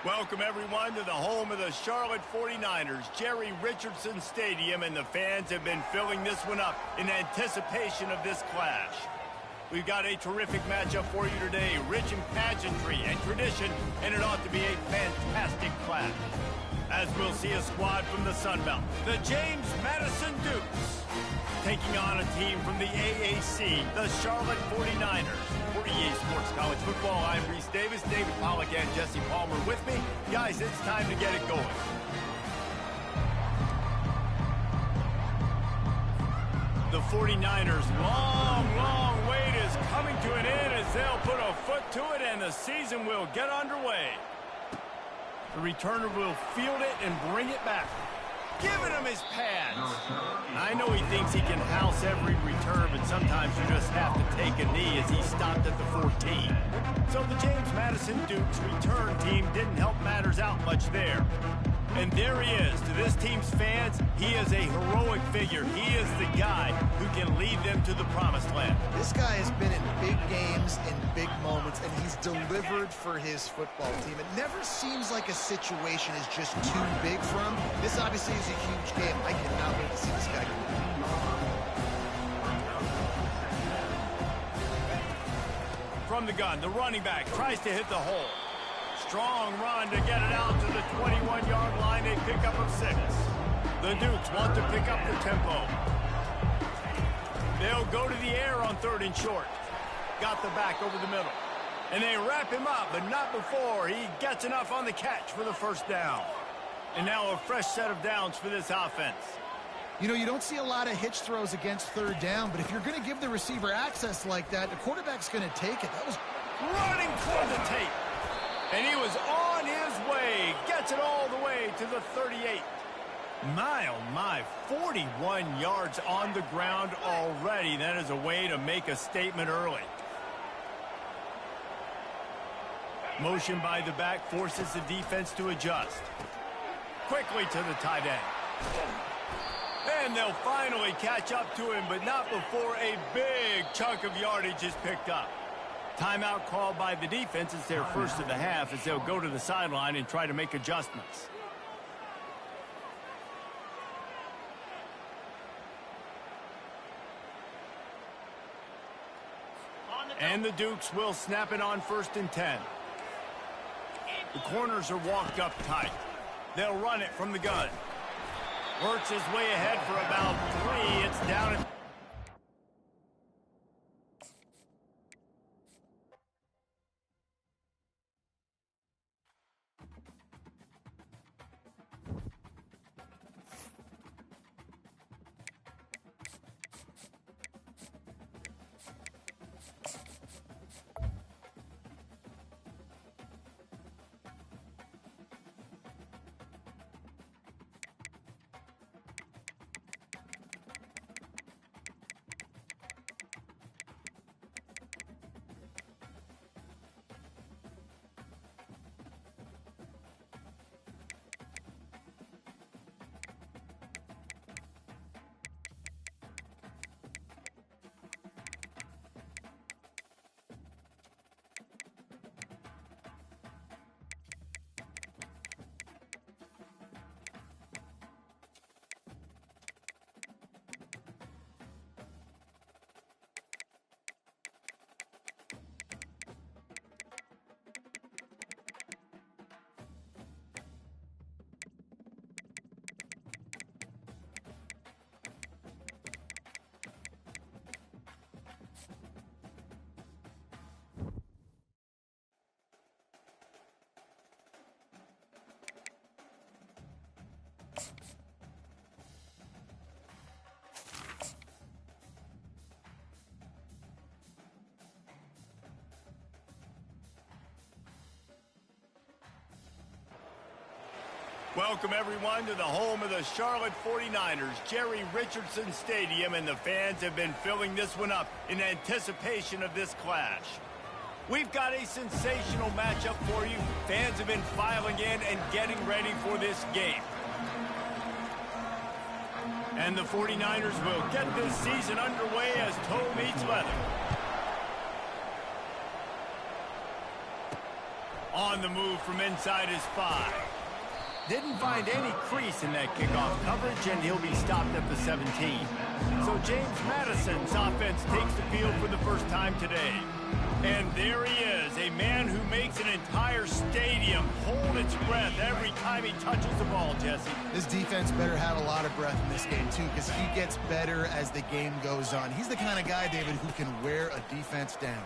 Welcome, everyone, to the home of the Charlotte 49ers, Jerry Richardson Stadium, and the fans have been filling this one up in anticipation of this clash. We've got a terrific matchup for you today, rich in pageantry and tradition, and it ought to be a fantastic clash. As we'll see a squad from the Sun Belt, the James Madison Dukes, taking on a team from the AAC, the Charlotte 49ers. For EA Sports College Football, I'm Reese Davis, David Pollack, and Jesse Palmer with me. Guys, it's time to get it going. The 49ers' long wait is coming to an end as they'll put a foot to it and the season will get underway. The returner will field it and bring it back, giving him his pads. I know he thinks he can house every return, but sometimes you just have to take a knee as he stopped at the 14. So the James Madison Dukes return team didn't help matters out much there. And there he is. To this team's fans, he is a heroic figure. He is the guy who can lead them to the promised land. This guy has been in big games, in big moments, and he's delivered for his football team. It never seems like a situation is just too big for him. This obviously is a huge game. I cannot wait to see this guy go. From the gun, the running back tries to hit the hole. Strong run to get it out to the 21-yard line. They pick up of 6. The Dukes want to pick up the tempo. They'll go to the air on 3rd and short. Got the back over the middle. And they wrap him up, but not before he gets enough on the catch for the first down. And now a fresh set of downs for this offense. You know, you don't see a lot of hitch throws against 3rd down, but if you're going to give the receiver access like that, the quarterback's going to take it. That was running toward the tape. And he was on his way. Gets it all the way to the 38. My, oh my, 41 yards on the ground already. That is a way to make a statement early. Motion by the back forces the defense to adjust. Quickly to the tight end. And they'll finally catch up to him, but not before a big chunk of yardage is picked up. Timeout called by the defense. It's their first of the half as they'll go to the sideline and try to make adjustments. And the Dukes will snap it on 1st and 10. The corners are walked up tight. They'll run it from the gun. Works his way ahead for about 3. It's down at... Welcome, everyone, to the home of the Charlotte 49ers, Jerry Richardson Stadium, and the fans have been filling this one up in anticipation of this clash. We've got a sensational matchup for you. Fans have been filing in and getting ready for this game. And the 49ers will get this season underway as toe meets leather. On the move from inside his 5. Didn't find any crease in that kickoff coverage, and he'll be stopped at the 17. So James Madison's offense takes the field for the first time today. And there he is, a man who makes an entire stadium hold its breath every time he touches the ball, Jesse. This defense better have a lot of breath in this game, too, because he gets better as the game goes on. He's the kind of guy, David, who can wear a defense down.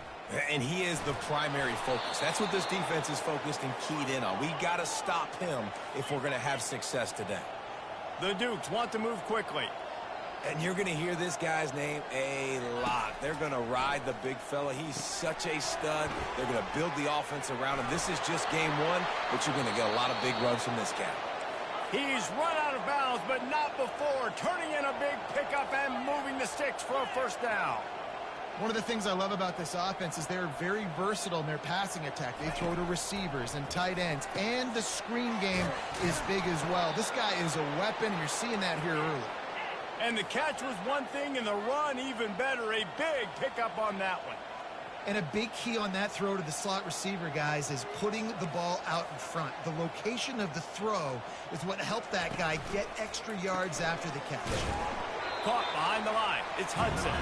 And he is the primary focus. That's what this defense is focused and keyed in on. We got to stop him if we're going to have success today. The Dukes want to move quickly. And you're going to hear this guy's name a lot. They're going to ride the big fella. He's such a stud. They're going to build the offense around him. This is just game 1, but you're going to get a lot of big runs from this guy. He's run out of bounds, but not before. Turning in a big pickup and moving the sticks for a first down. One of the things I love about this offense is they're very versatile in their passing attack. They throw to receivers and tight ends, and the screen game is big as well. This guy is a weapon, and you're seeing that here early. And the catch was one thing, and the run even better. A big pickup on that one. And a big key on that throw to the slot receiver, guys, is putting the ball out in front. The location of the throw is what helped that guy get extra yards after the catch. Caught behind the line. It's Hudson.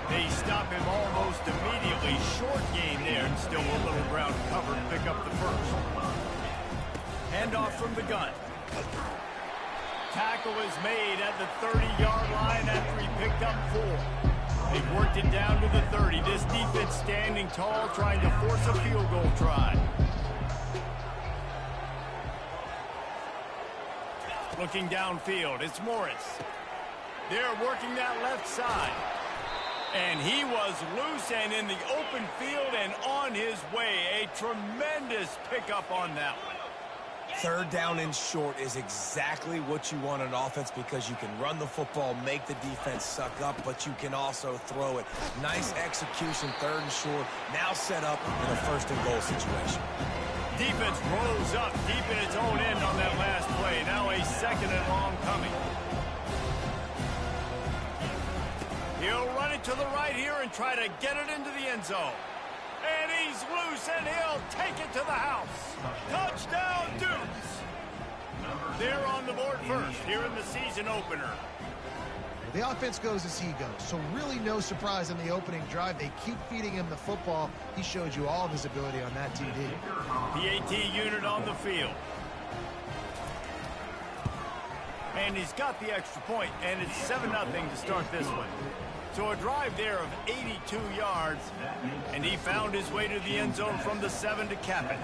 They stop him almost immediately. Short game there, and still a little ground cover to pick up the first. Handoff from the gun. Tackle is made at the 30-yard line after he picked up 4. They've worked it down to the 30. This defense standing tall, trying to force a field goal try. Looking downfield, it's Morris. They're working that left side. And he was loose and in the open field and on his way. A tremendous pickup on that one. Third down and short is exactly what you want on offense because you can run the football, make the defense suck up, but you can also throw it. Nice execution, third and short, now set up in a first and goal situation. Defense rolls up deep in its own end on that last play. Now a second and long coming. He'll run it to the right here and try to get it into the end zone. And he's loose, and he'll take it to the house. Touchdown, Dukes! They're on the board first here in the season opener. The offense goes as he goes, so really no surprise in the opening drive. They keep feeding him the football. He showed you all of his ability on that TD. PAT unit on the field. And he's got the extra point, and it's 7-0 to start this one. So a drive there of 82 yards, and he found his way to the end zone from the 7 to cap it.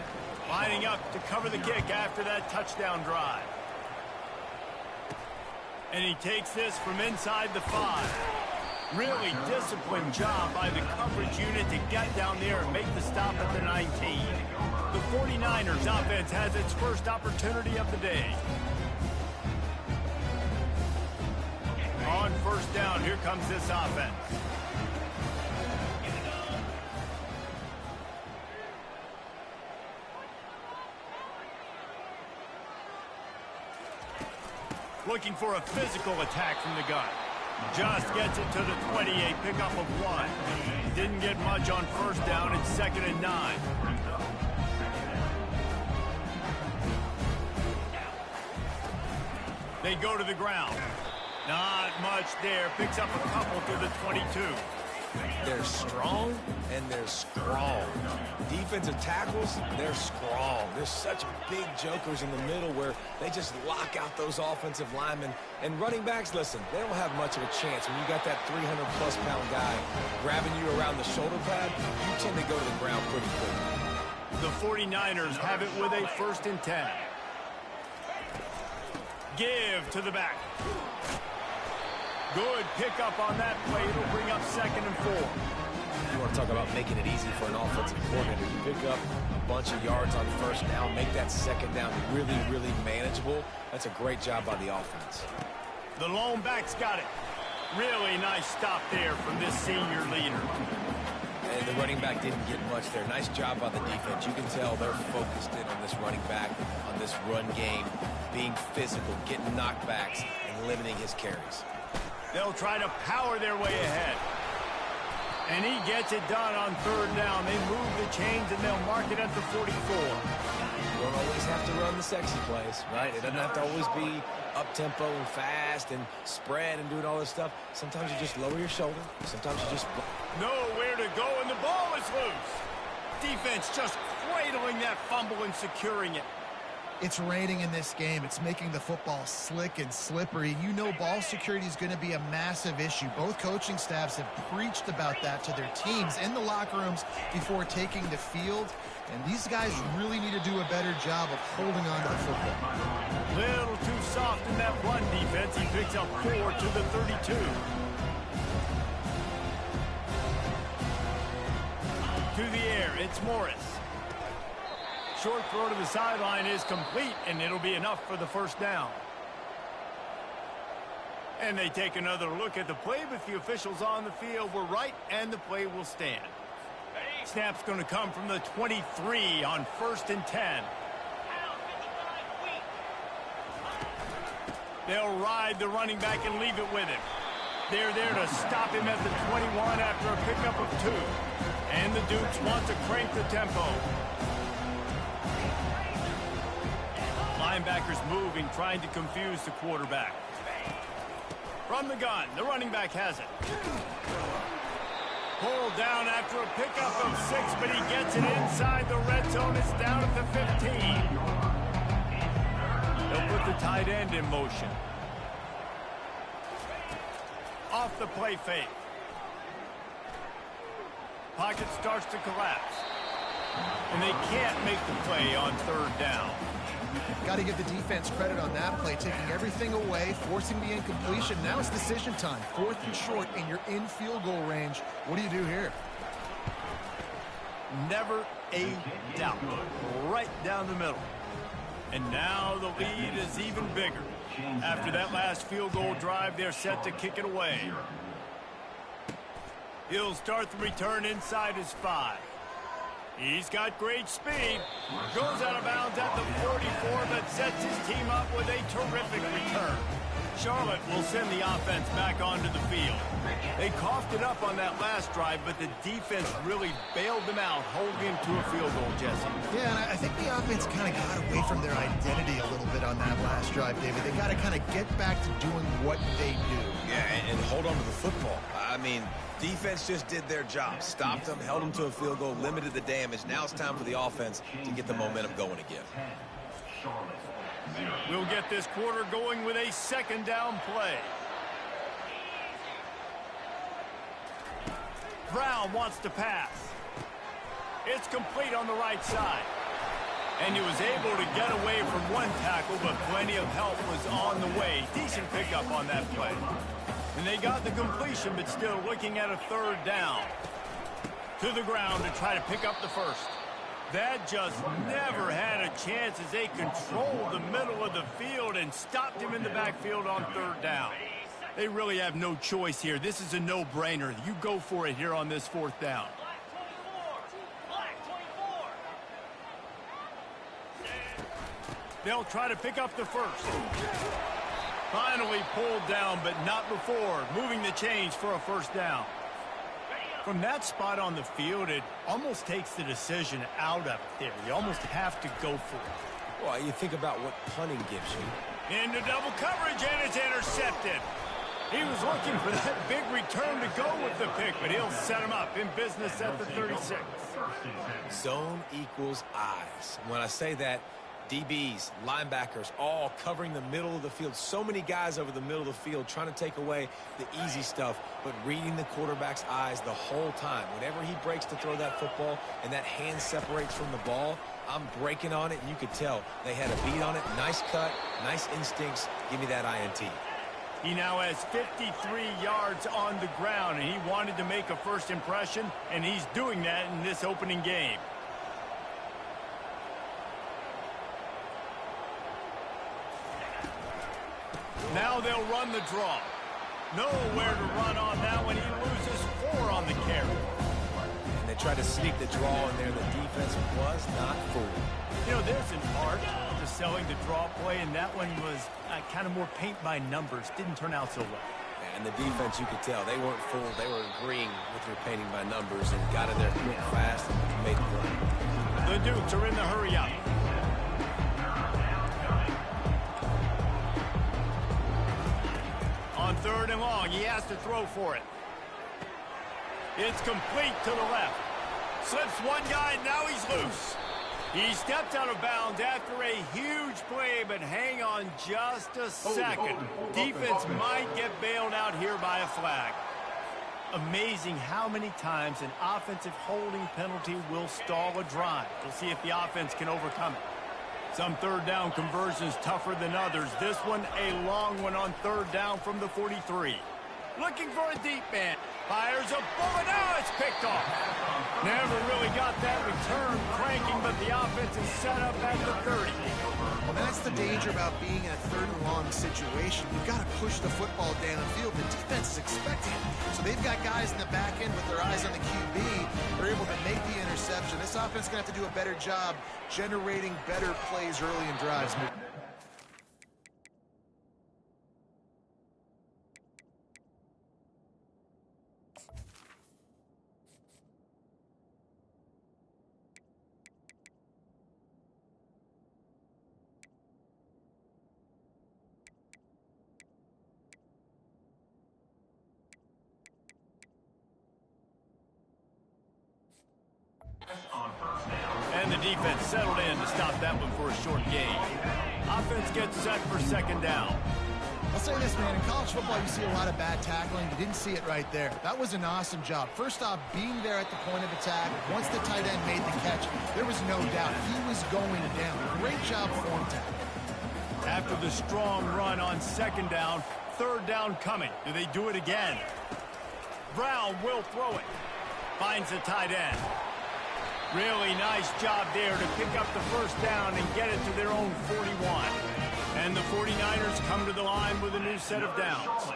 Lining up to cover the kick after that touchdown drive. And he takes this from inside the 5. Really disciplined job by the coverage unit to get down there and make the stop at the 19. The 49ers offense has its first opportunity of the day. On first down, here comes this offense. Looking for a physical attack from the gun. Just gets it to the 28, pickup of 1. Didn't get much on first down. It's 2nd and 9. They go to the ground. Not much there. Picks up a couple to the 22. They're strong and they're strong. Defensive tackles, they're strong. There's such big jokers in the middle where they just lock out those offensive linemen. And running backs, listen, they don't have much of a chance. When you got that 300-plus pound guy grabbing you around the shoulder pad, you tend to go to the ground pretty quick. The 49ers have it with a 1st and 10. Give to the back. Good pickup on that play. It'll bring up 2nd and 4. You want to talk about making it easy for an offensive coordinator. You pick up a bunch of yards on first down, make that second down really, really manageable. That's a great job by the offense. The lone back's got it. Really nice stop there from this senior leader. And the running back didn't get much there. Nice job by the defense. You can tell they're focused in on this running back, on this run game, being physical, getting knockbacks, and limiting his carries. They'll try to power their way ahead. And he gets it done on third down. They move the chains, and they'll mark it at the 44. You don't always have to run the sexy plays, right? It doesn't have to always be up-tempo and fast and spread and doing all this stuff. Sometimes you just lower your shoulder. Sometimes you just... Nowhere to go, and the ball is loose. Defense just cradling that fumble and securing it. It's raining in this game. It's making the football slick and slippery. You know ball security is going to be a massive issue. Both coaching staffs have preached about that to their teams in the locker rooms before taking the field. And these guys really need to do a better job of holding on to the football. Little too soft in that run defense. He picks up 4 to the 32. To the air, it's Morris. Short throw to the sideline is complete, and it'll be enough for the first down. And they take another look at the play, but the officials on the field were right, and the play will stand. Snap's going to come from the 23 on 1st and 10. They'll ride the running back and leave it with him. They're there to stop him at the 21 after a pickup of 2. And the Dukes want to crank the tempo. Linebackers moving, trying to confuse the quarterback. From the gun, the running back has it. Pulled down after a pickup of 6, but he gets it inside the red zone. It's down at the 15. They'll put the tight end in motion. Off the play fake. Pocket starts to collapse. And they can't make the play on third down. Got to give the defense credit on that play, taking everything away, forcing the incompletion. Now it's decision time. 4th and short, and you're in field goal range. What do you do here? Never a doubt. Right down the middle. And now the lead is even bigger. After that last field goal drive, they're set to kick it away. He'll start the return inside his 5. He's got great speed. Goes out of bounds at the 44, but sets his team up with a terrific return. Charlotte will send the offense back onto the field. They coughed it up on that last drive, but the defense really bailed them out, holding him to a field goal, Jesse. Yeah, and I think the offense kind of got away from their identity a little bit on that last drive, David. They got to kind of get back to doing what they do. Yeah, and hold on to the football. I mean, defense just did their job. Stopped them, held them to a field goal, limited the damage. Now it's time for the offense to get the momentum going again. We'll get this quarter going with a 2nd down play. Brown wants to pass. It's complete on the right side. And he was able to get away from one tackle, but plenty of help was on the way. Decent pickup on that play. And they got the completion, but still looking at a 3rd down. To the ground to try to pick up the first. That just never had a chance as they controlled the middle of the field and stopped him in the backfield on 3rd down. They really have no choice here. This is a no-brainer. You go for it here on this 4th down. They'll try to pick up the first. Finally pulled down, but not before. Moving the chains for a 1st down. From that spot on the field, it almost takes the decision out of it there. You almost have to go for it. Well, you think about what punting gives you. Into double coverage, and it's intercepted. He was looking for that big return to go with the pick, but he'll set him up in business at the 36. Zone equals eyes. When I say that, DBs, linebackers, all covering the middle of the field. So many guys over the middle of the field trying to take away the easy stuff, but reading the quarterback's eyes the whole time. Whenever he breaks to throw that football and that hand separates from the ball, I'm breaking on it, and you could tell they had a beat on it. Nice cut, nice instincts. Give me that INT. He now has 53 yards on the ground, and he wanted to make a first impression, and he's doing that in this opening game. Now they'll run the draw. Nowhere to run on that one. He loses 4 on the carry. And they tried to sneak the draw in there. The defense was not fooled. You know, there's an art to selling the draw play, and that one was kind of more paint by numbers. Didn't turn out so well. And And the defense, you could tell, they weren't fooled. They were agreeing with your painting by numbers and got in there quick, fast, and made the play. The Dukes are in the hurry-up. On 3rd and long, he has to throw for it. It's complete to the left. Slips one guy, and now he's loose. He stepped out of bounds after a huge play, but hang on just a second. Defense might get bailed out here by a flag. Amazing how many times an offensive holding penalty will stall a drive. We'll see if the offense can overcome it. Some 3rd down conversions tougher than others. This one, a long one on 3rd down from the 43. Looking for a deep man. Fires a bullet. Now it's picked off. Never really got that return cranking, but the offense is set up at the 30. Well, that's the danger about being in a 3rd and long situation. You've got to push the football down the field. The defense is expecting it. So they've got guys in the back end with their eyes on the QB. They're able to make the interception. This offense is going to have to do a better job generating better plays early in drives. And the defense settled in to stop that one for a short gain. Offense gets set for 2nd down. I'll say this, man. In college football, you see a lot of bad tackling. You didn't see it right there. That was an awesome job. First off, being there at the point of attack. Once the tight end made the catch, there was no doubt he was going down. Great job form tackle. After the strong run on 2nd down, 3rd down coming. Do they do it again? Brown will throw it. Finds the tight end. Really nice job there to pick up the 1st down and get it to their own 41. And the 49ers come to the line with a new set of downs.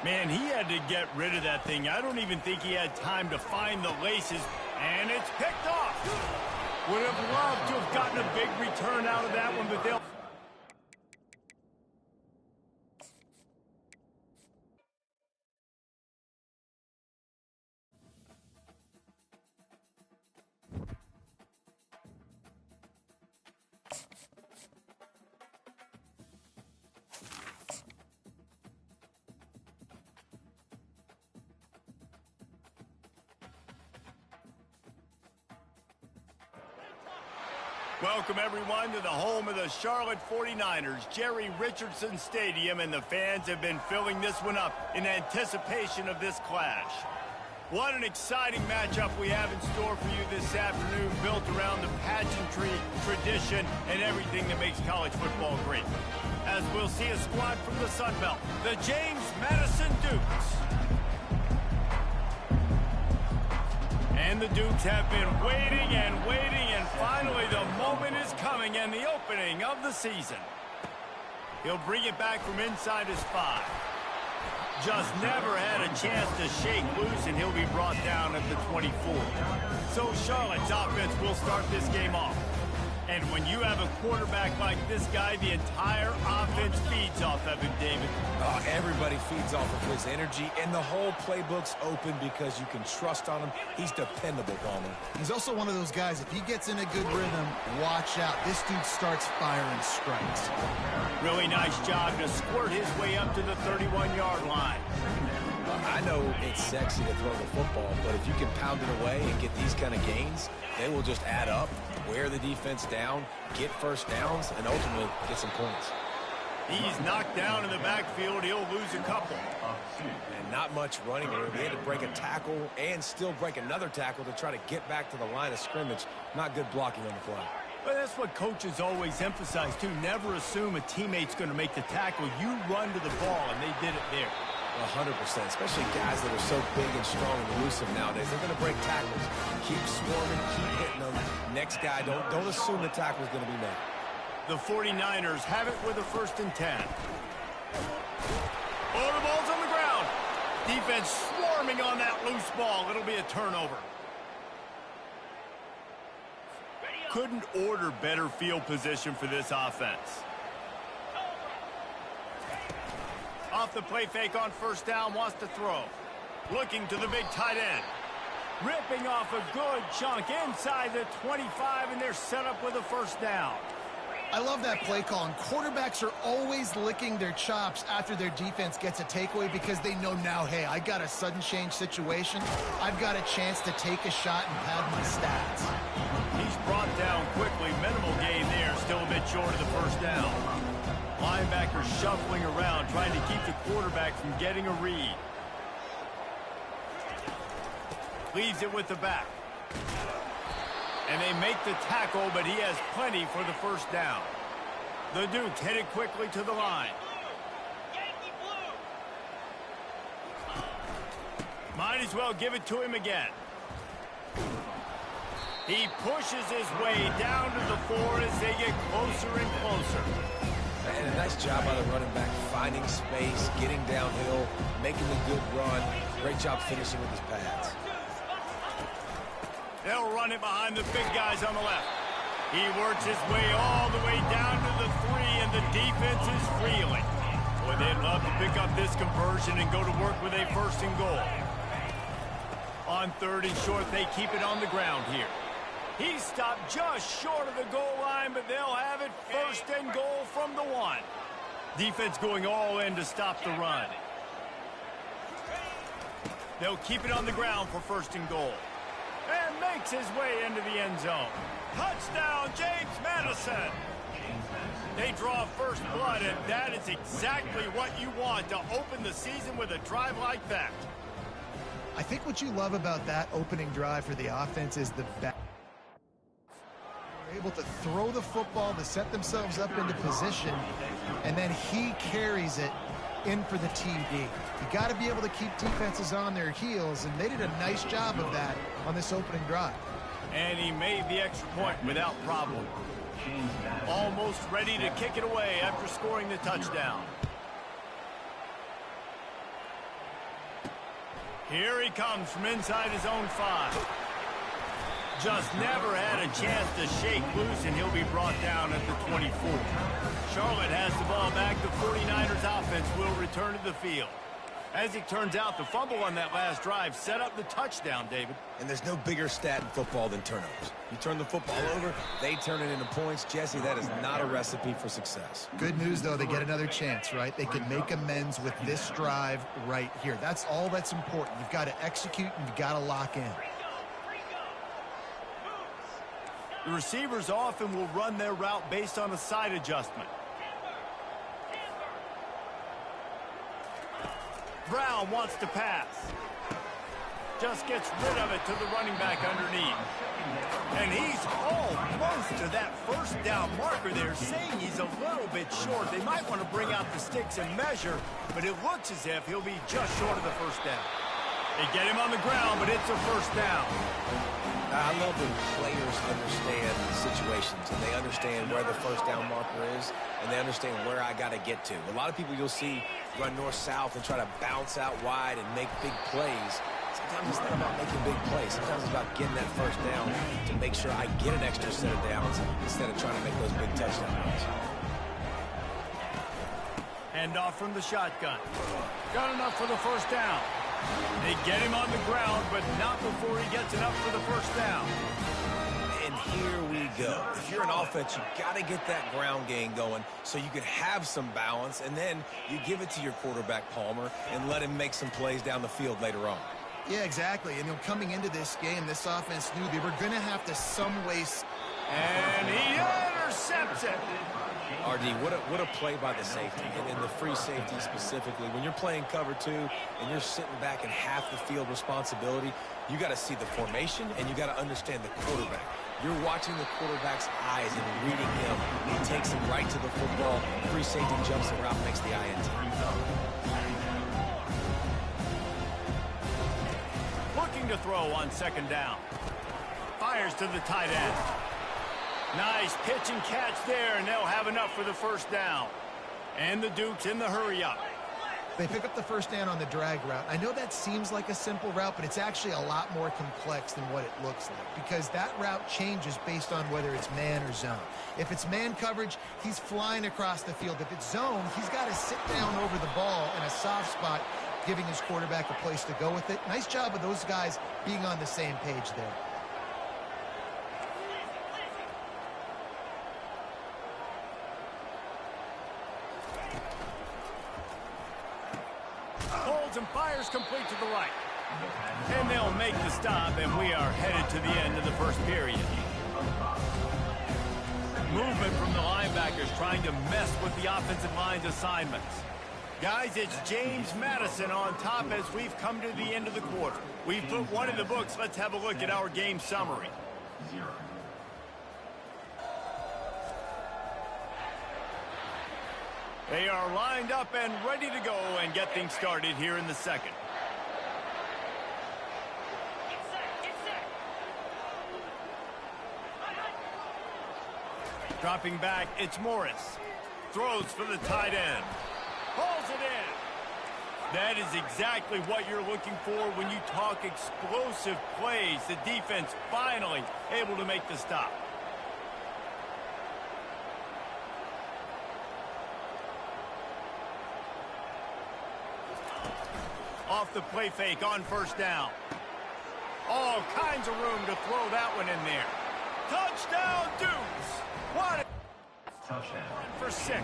Man, he had to get rid of that thing. I don't even think he had time to find the laces. And it's picked off. Would have loved to have gotten a big return out of that one, but they'll... Welcome, everyone, to the home of the Charlotte 49ers, Jerry Richardson Stadium, and the fans have been filling this one up in anticipation of this clash. What an exciting matchup we have in store for you this afternoon, built around the pageantry, tradition, and everything that makes college football great. As we'll see a squad from the Sun Belt, the James Madison Dukes. And the Dukes have been waiting and waiting, and finally the moment is coming and the opening of the season. He'll bring it back from inside his 5. Just never had a chance to shake loose, and he'll be brought down at the 24. So Charlotte's offense will start this game off. And when you have a quarterback like this guy, the entire offense feeds off of him, David. Oh, everybody feeds off of his energy, and the whole playbook's open because you can trust on him. He's dependable, Palmer. He's also one of those guys, if he gets in a good rhythm, watch out. This dude starts firing strikes. Really nice job to squirt his way up to the 31-yard line. I know it's sexy to throw the football, but if you can pound it away and get these kind of gains, they will just add up, wear the defense down, get 1st downs, and ultimately get some points. He's knocked down in the backfield. He'll lose a couple. And not much running room. He had to break a tackle and still break another tackle to try to get back to the line of scrimmage. Not good blocking on the fly. But that's what coaches always emphasize, too. Never assume a teammate's going to make the tackle. You run to the ball, and they did it there. 100%, especially guys that are so big and strong and elusive nowadays. They're going to break tackles. Keep swarming, keep hitting them. Next guy, don't assume the tackle's going to be made. The 49ers have it with a 1st and 10. Oh, the ball's on the ground. Defense swarming on that loose ball. It'll be a turnover. Couldn't order better field position for this offense. Off the play fake on first down, wants to throw. Looking to the big tight end. Ripping off a good chunk inside the 25, and they're set up with a first down. I love that play call, and quarterbacks are always licking their chops after their defense gets a takeaway because they know now, hey, I got a sudden change situation. I've got a chance to take a shot and pad my stats. He's brought down quickly. Minimal gain there, still a bit short of the first down. Linebacker shuffling around, trying to keep the quarterback from getting a read. Leaves it with the back. And they make the tackle, but he has plenty for the first down. The Dukes headed quickly to the line. Might as well give it to him again. He pushes his way down to the 4 as they get closer and closer. And a nice job by the running back, finding space, getting downhill, making a good run. Great job finishing with his pads. They'll run it behind the big guys on the left. He works his way all the way down to the 3, and the defense is reeling. Boy, they'd love to pick up this conversion and go to work with a 1st and goal. On 3rd and short, they keep it on the ground here. He's stopped just short of the goal line, but they'll have it 1st and goal from the 1. Defense going all in to stop the run. They'll keep it on the ground for 1st and goal. And makes his way into the end zone. Touchdown, James Madison. They draw first blood, and that is exactly what you want to open the season with a drive like that. I think what you love about that opening drive for the offense is the back. They're able to throw the football to set themselves up into position, and then he carries it in for the TD. You got to be able to keep defenses on their heels, and they did a nice job of that on this opening drive. And he made the extra point without problem. Almost ready to kick it away after scoring the touchdown. Here he comes from inside his own 5. Just never had a chance to shake loose, and he'll be brought down at the 24. Charlotte has the ball back. The 49ers offense will return to the field. As it turns out, the fumble on that last drive set up the touchdown, David. And there's no bigger stat in football than turnovers. You turn the football over, they turn it into points. Jesse, that is not a recipe for success. Good news, though, they get another chance, right? They can make amends with this drive right here. That's all that's important. You've got to execute, and you've got to lock in. The receivers often will run their route based on a side adjustment. Brown wants to pass. Just gets rid of it to the running back underneath. And he's almost to that first down marker there, saying he's a little bit short. They might want to bring out the sticks and measure, but it looks as if he'll be just short of the first down. They get him on the ground, but it's a first down. I love when players understand the situations, and they understand where the first down marker is, and they understand where I got to get to. A lot of people you'll see run north-south and try to bounce out wide and make big plays. Sometimes it's not about making big plays. Sometimes it's about getting that first down to make sure I get an extra set of downs instead of trying to make those big touchdown runs. Hand off from the shotgun. Got enough for the first down. They get him on the ground, but not before he gets enough for the first down. And here we go. If you're an offense, you've got to get that ground game going so you can have some balance, and then you give it to your quarterback, Palmer, and let him make some plays down the field later on. Yeah, exactly. And coming into this game, this offense knew they were going to have to some way. And he intercepts it. RD, what a play by the safety, and in the free safety specifically. When you're playing cover 2 and you're sitting back in half the field responsibility, you got to see the formation and you got to understand the quarterback. You're watching the quarterback's eyes and reading him. He takes him right to the football. Free safety jumps him around, makes the INT. Looking to throw on second down. Fires to the tight end. Nice pitch and catch there, and they'll have enough for the first down. And the Dukes in the hurry-up. They pick up the first down on the drag route. I know that seems like a simple route, but it's actually a lot more complex than what it looks like because that route changes based on whether it's man or zone. If it's man coverage, he's flying across the field. If it's zone, he's got to sit down over the ball in a soft spot, giving his quarterback a place to go with it. Nice job of those guys being on the same page there. And fires complete to the right. And they'll make the stop, and we are headed to the end of the first period. Movement from the linebackers trying to mess with the offensive line's assignments. Guys, it's James Madison on top as we've come to the end of the quarter. We've put one in the books. Let's have a look at our game summary. They are lined up and ready to go and get things started here in the second. Dropping back, it's Morris. Throws for the tight end. Pulls it in. That is exactly what you're looking for when you talk explosive plays. The defense finally able to make the stop. Off the play fake on first down. All kinds of room to throw that one in there. Touchdown, Dukes. What a touchdown for 6.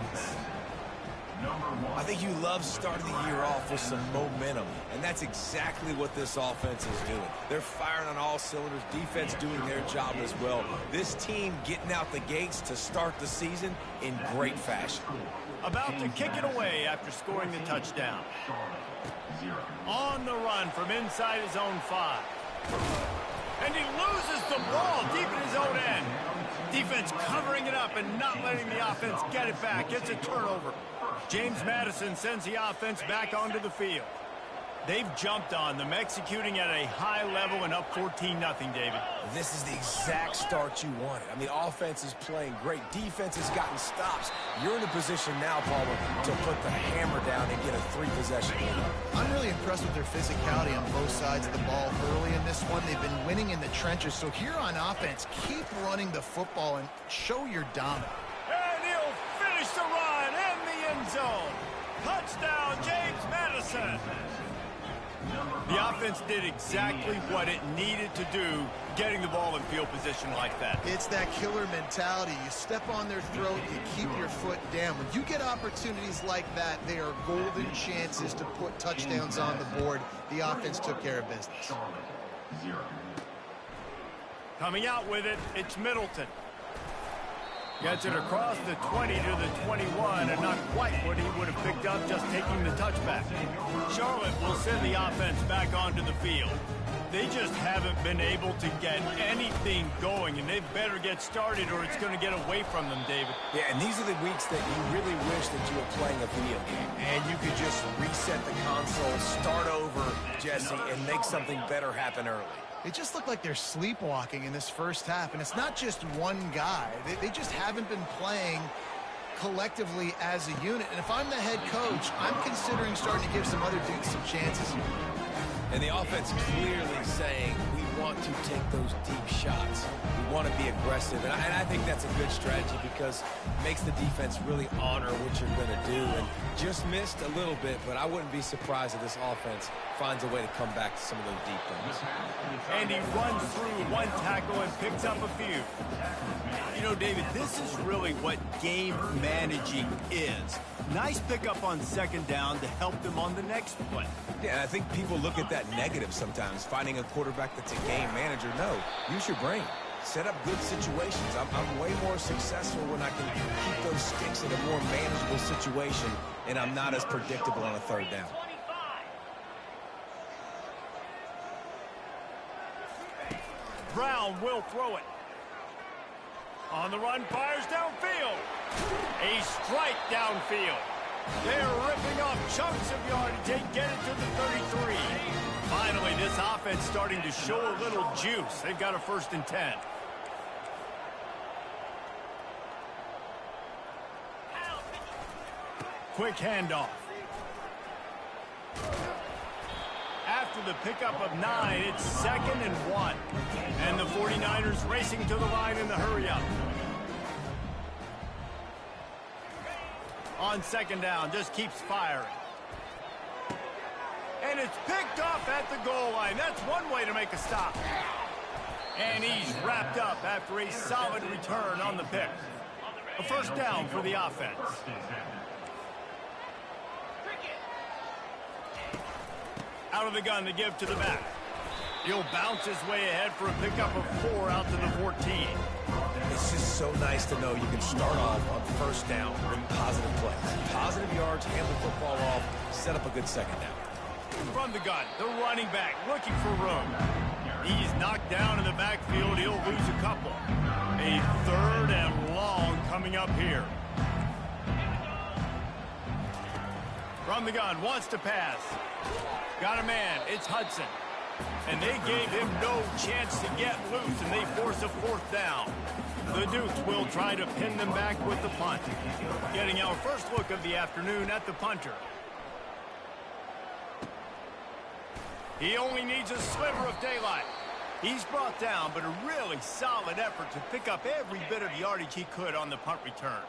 I think you love starting the year off with some momentum, and that's exactly what this offense is doing. They're firing on all cylinders, defense doing their job as well. This team getting out the gates to start the season in great fashion. About to kick it away after scoring the touchdown. On the run from inside his own 5. And he loses the ball deep in his own end. Defense covering it up and not letting the offense get it back. It's a turnover. James Madison sends the offense back onto the field. They've jumped on them, executing at a high level and up 14-0, David. This is the exact start you wanted. I mean, offense is playing great. Defense has gotten stops. You're in a position now, Palmer, to put the hammer down and get a 3-possession lead. I'm really impressed with their physicality on both sides of the ball early in this one. They've been winning in the trenches. So here on offense, keep running the football and show your dominance. And he'll finish the run in the end zone. Touchdown, James Madison. The offense did exactly what it needed to do, getting the ball in field position like that. It's that killer mentality. You step on their throat, you keep your foot down. When you get opportunities like that, they are golden chances to put touchdowns on the board. The offense took care of business. Coming out with it, it's Middleton. Gets it across the 20 to the 21, and not quite what he would have picked up just taking the touchback. Charlotte will send the offense back onto the field. They just haven't been able to get anything going, and they better get started or it's going to get away from them, David. Yeah, and these are the weeks that you really wish that you were playing a video game, and you could just reset the console, start over, Jesse, and make something better happen early. It just looked like they're sleepwalking in this first half, and it's not just one guy. They just haven't been playing collectively as a unit. And if I'm the head coach, I'm considering starting to give some other dudes some chances. And the offense clearly saying, we want to take those deep shots. We want to be aggressive. And I think that's a good strategy because it makes the defense really honor what you're going to do. And just missed a little bit, but I wouldn't be surprised if this offense finds a way to come back to some of those deep ones. And he runs through one tackle and picks up a few. You know, David, this is really what game managing is. Nice pickup on second down to help them on the next play. Yeah, and I think people look at that negative sometimes, finding a quarterback that's a game manager. No, use your brain. Set up good situations. I'm way more successful when I can keep those sticks in a more manageable situation, and I'm not as predictable on a third down. Brown will throw it. On the run, fires downfield. A strike downfield. They're ripping off chunks of yardage and get it to the 33. Finally, this offense starting to show a little juice. They've got a 1st and 10. Quick handoff. After the pickup of 9, it's 2nd and 1. And the 49ers racing to the line in the hurry-up. On 2nd down, just keeps firing. And it's picked off at the goal line. That's one way to make a stop. And he's wrapped up after a solid return on the pick. A first down for the offense. Out of the gun to give to the back. He'll bounce his way ahead for a pickup of 4 out to the 14. It's just so nice to know you can start off on first down with positive plays. Positive yards, hand the football off, set up a good second down. From the gun, the running back looking for room. He's knocked down in the backfield. He'll lose a couple. A 3rd and long coming up here. From the gun, wants to pass. Got a man, it's Hudson. And they gave him no chance to get loose, and they force a 4th down. The Dukes will try to pin them back with the punt. Getting our first look of the afternoon at the punter. He only needs a sliver of daylight. He's brought down, but a really solid effort to pick up every bit of yardage he could on the punt return.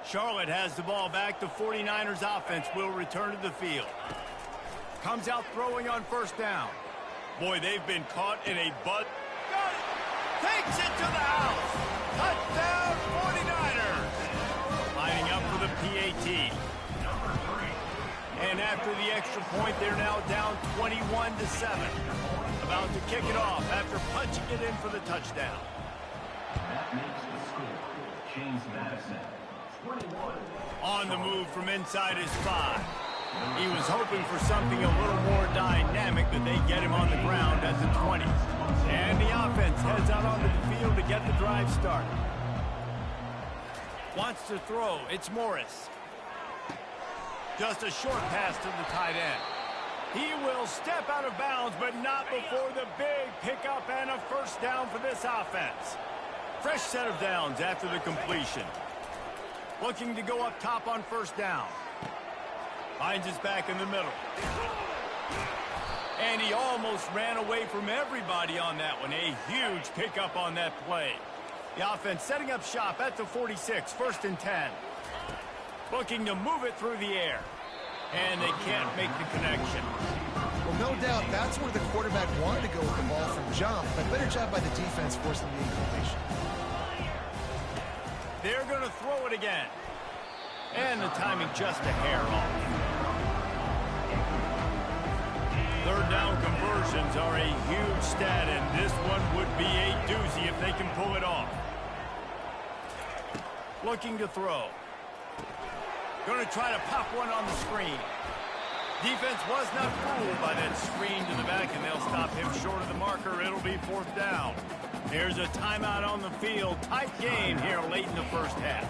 Charlotte has the ball back. The 49ers offense will return to the field. Comes out throwing on first down. Boy, they've been caught in a bud. Got it! Takes it to the house! Touchdown 49ers! Lining up for the PAT. And after the extra point, they're now down 21-7. About to kick it off after punching it in for the touchdown. That makes the score. James Madison, 21. On the move from inside his 5. He was hoping for something a little more dynamic, but they get him on the ground at the 20. And the offense heads out onto the field to get the drive started. Wants to throw. It's Morris. Just a short pass to the tight end. He will step out of bounds, but not before the big pickup and a first down for this offense. Fresh set of downs after the completion. Looking to go up top on first down. Finds his back in the middle. And he almost ran away from everybody on that one. A huge pickup on that play. The offense setting up shop at the 46, 1st and 10. Looking to move it through the air. And they can't make the connection. Well, no doubt that's where the quarterback wanted to go with the ball from jump, but better job by the defense forcing the incompletion. They're going to throw it again. And the timing just a hair off. 3rd down conversions are a huge stat, and this one would be a doozy if they can pull it off. Looking to throw. Going to try to pop one on the screen. Defense was not fooled by that screen to the back, and they'll stop him short of the marker. It'll be 4th down. Here's a timeout on the field. Tight game here late in the first half.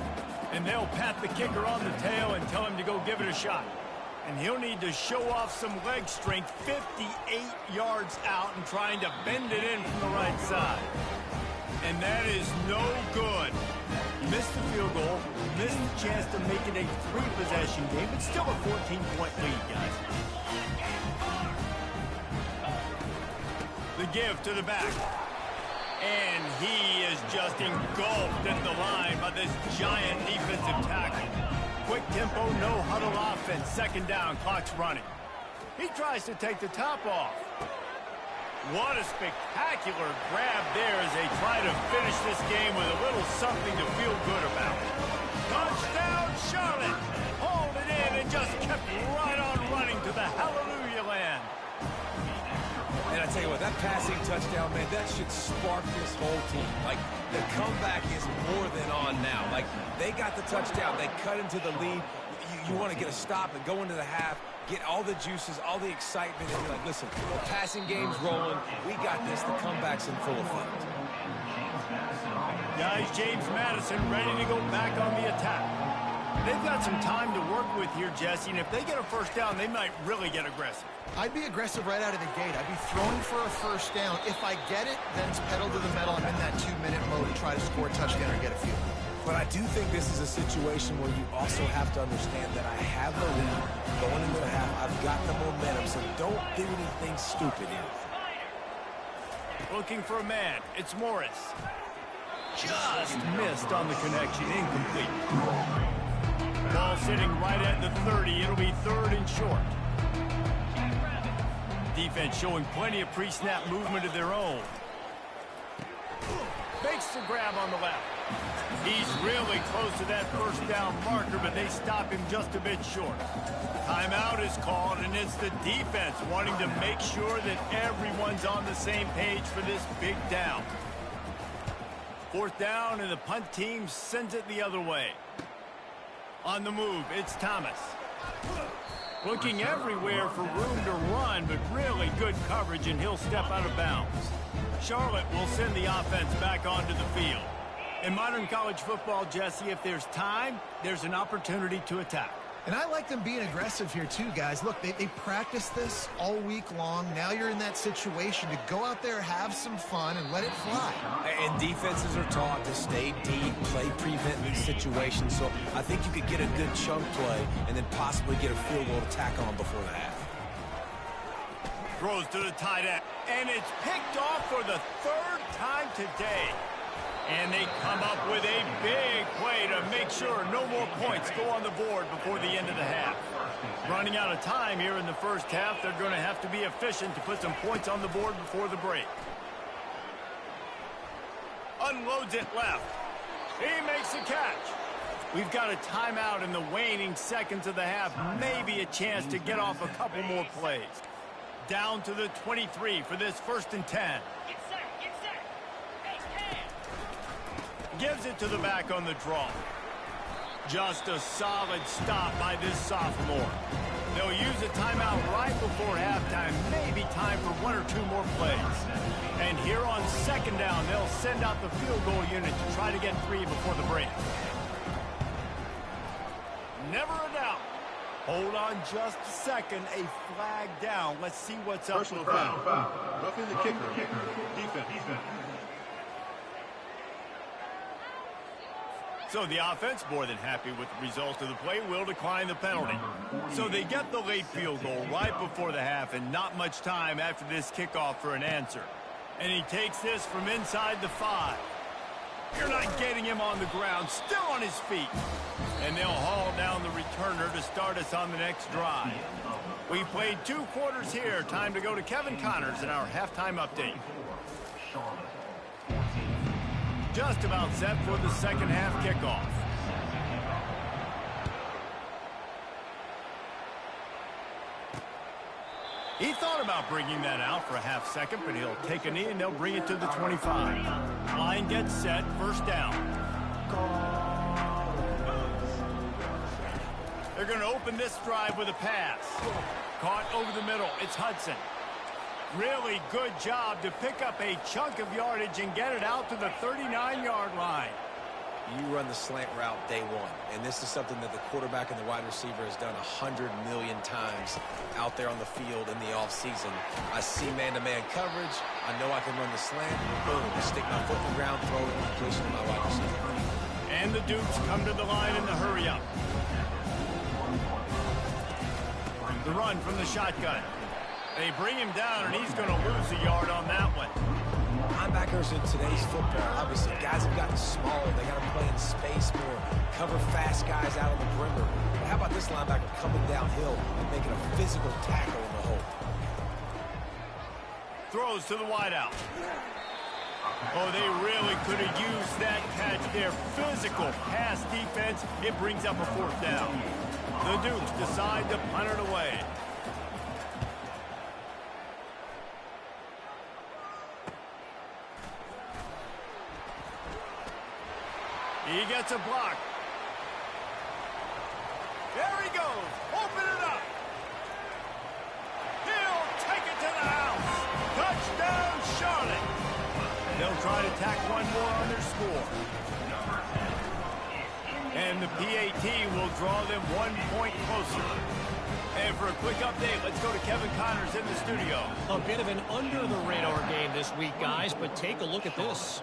And they'll pat the kicker on the tail and tell him to go give it a shot. And he'll need to show off some leg strength 58 yards out and trying to bend it in from the right side. And that is no good. Missed the field goal, missed the chance to make it a 3-possession game, but still a 14-point lead, guys. The give to the back. And he is just engulfed at the line by this giant defensive tackle. Quick tempo, no huddle offense. 2nd down, clock's running. He tries to take the top off. What a spectacular grab there as they try to finish this game with a little something to feel good about. Touchdown, Charlotte! Hauled it in and just kept right on running to the hallelujah land. And I tell you what, that passing touchdown, man, that should spark this whole team. Like, the comeback is more than on now. Like, they got the touchdown. They cut into the lead. You want to get a stop and go into the half, get all the juices, all the excitement, and you're like, listen, the passing game's rolling. We got this. The comeback's in full effect. Guys, James Madison ready to go back on the attack. They've got some time to work with here, Jesse, and if they get a first down, they might really get aggressive. I'd be aggressive right out of the gate. I'd be throwing for a first down. If I get it, then it's pedal to the metal. I'm in that 2-minute mode to try to score a touchdown or get a field goal. But I do think this is a situation where you also have to understand that I have the lead going into the half. I've got the momentum, so don't do anything stupid here. Looking for a man. It's Morris. Just missed on the connection. Incomplete. Ball sitting right at the 30. It'll be 3rd and short. Defense showing plenty of pre-snap movement of their own. Makes the grab on the left. He's really close to that first down marker, but they stop him just a bit short. Timeout is called, and it's the defense wanting to make sure that everyone's on the same page for this big down. 4th down, and the punt team sends it the other way. On the move, it's Thomas. Looking everywhere for room to run, but really good coverage, and he'll step out of bounds. Charlotte will send the offense back onto the field. In modern college football, Jesse, if there's time, there's an opportunity to attack. And I like them being aggressive here too, guys. Look, they practice this all week long. Now you're in that situation to go out there, have some fun, and let it fly. And defenses are taught to stay deep, play prevent these situations. So I think you could get a good chunk play and then possibly get a field goal to tack on before the half. Throws to the tight end, and it's picked off for the 3rd time today. And they come up with a big play to make sure no more points go on the board before the end of the half. Running out of time here in the first half, they're going to have to be efficient to put some points on the board before the break. Unloads it left. He makes the catch. We've got a timeout in the waning seconds of the half. Maybe a chance to get off a couple more plays. Down to the 23 for this 1st and 10. Gives it to the back on the draw. Just a solid stop by this sophomore. They'll use a timeout right before halftime. Maybe time for 1 or 2 more plays. And here on 2nd down, they'll send out the field goal unit to try to get 3 before the break. Never a doubt. Hold on just a second. A flag down. Let's see what's up. Personal foul. Roughing the kicker. Defense. So the offense, more than happy with the result of the play, will decline the penalty. So they get the late field goal right before the half, and not much time after this kickoff for an answer. And he takes this from inside the 5. You're not getting him on the ground, still on his feet. And they'll haul down the returner to start us on the next drive. We played 2 quarters here. Time to go to Kevin Connors in our halftime update. Just about set for the 2nd half kickoff. He thought about bringing that out for a half second, but he'll take a knee and they'll bring it to the 25. Line gets set, 1st down. They're going to open this drive with a pass. Caught over the middle. It's Hudson. Really good job to pick up a chunk of yardage and get it out to the 39-yard line. You run the slant route day 1, and this is something that the quarterback and the wide receiver has done 100 million times out there on the field in the offseason. I see man-to-man coverage. I know I can run the slant. Boom, stick my foot in the ground, throw it, completion to my wide receiver. And the Dukes come to the line in the hurry-up. The run from the shotgun. They bring him down, and he's going to lose a yard on that one. Linebackers in today's football, obviously, guys have gotten smaller. They got to play in space more, cover fast guys out on the perimeter. But how about this linebacker coming downhill and making a physical tackle in the hole? Throws to the wideout. Oh, they really could have used that catch there. Physical pass defense. It brings up a 4th down. The Dukes decide to punt it away. He gets a block. There he goes. Open it up. He'll take it to the house. Touchdown, Charlotte. They'll try to tack one more on their score. And the PAT will draw them 1 point closer. And for a quick update, let's go to Kevin Connors in the studio. A bit of an under-the-radar game this week, guys, but take a look at this.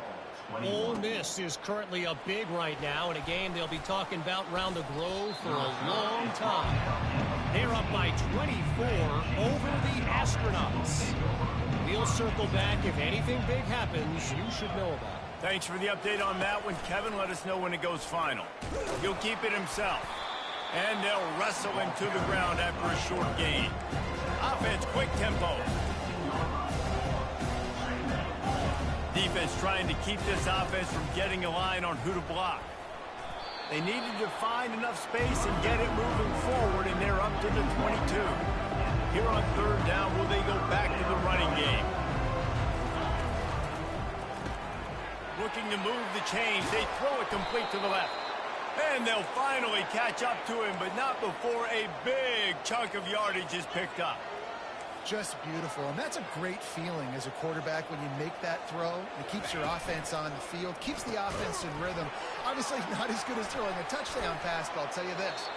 Ole Miss is currently up big right now in a game they'll be talking about round the Grove for a long time. They're up by 24 over the Astronauts. We'll circle back. If anything big happens, you should know about it. Thanks for the update on that one, Kevin. Let us know when it goes final. He'll keep it himself. And they'll wrestle him to the ground after a short gain. Offense, quick tempo. Defense trying to keep this offense from getting a line on who to block. They needed to find enough space and get it moving forward, and they're up to the 22. Here on third down, will they go back to the running game? Looking to move the chains. They throw it complete to the left. And they'll finally catch up to him, but not before a big chunk of yardage is picked up. Just beautiful, and that's a great feeling as a quarterback when you make that throw. It keeps your offense on the field, keeps the offense in rhythm. Obviously not as good as throwing a touchdown pass, but I'll tell you this,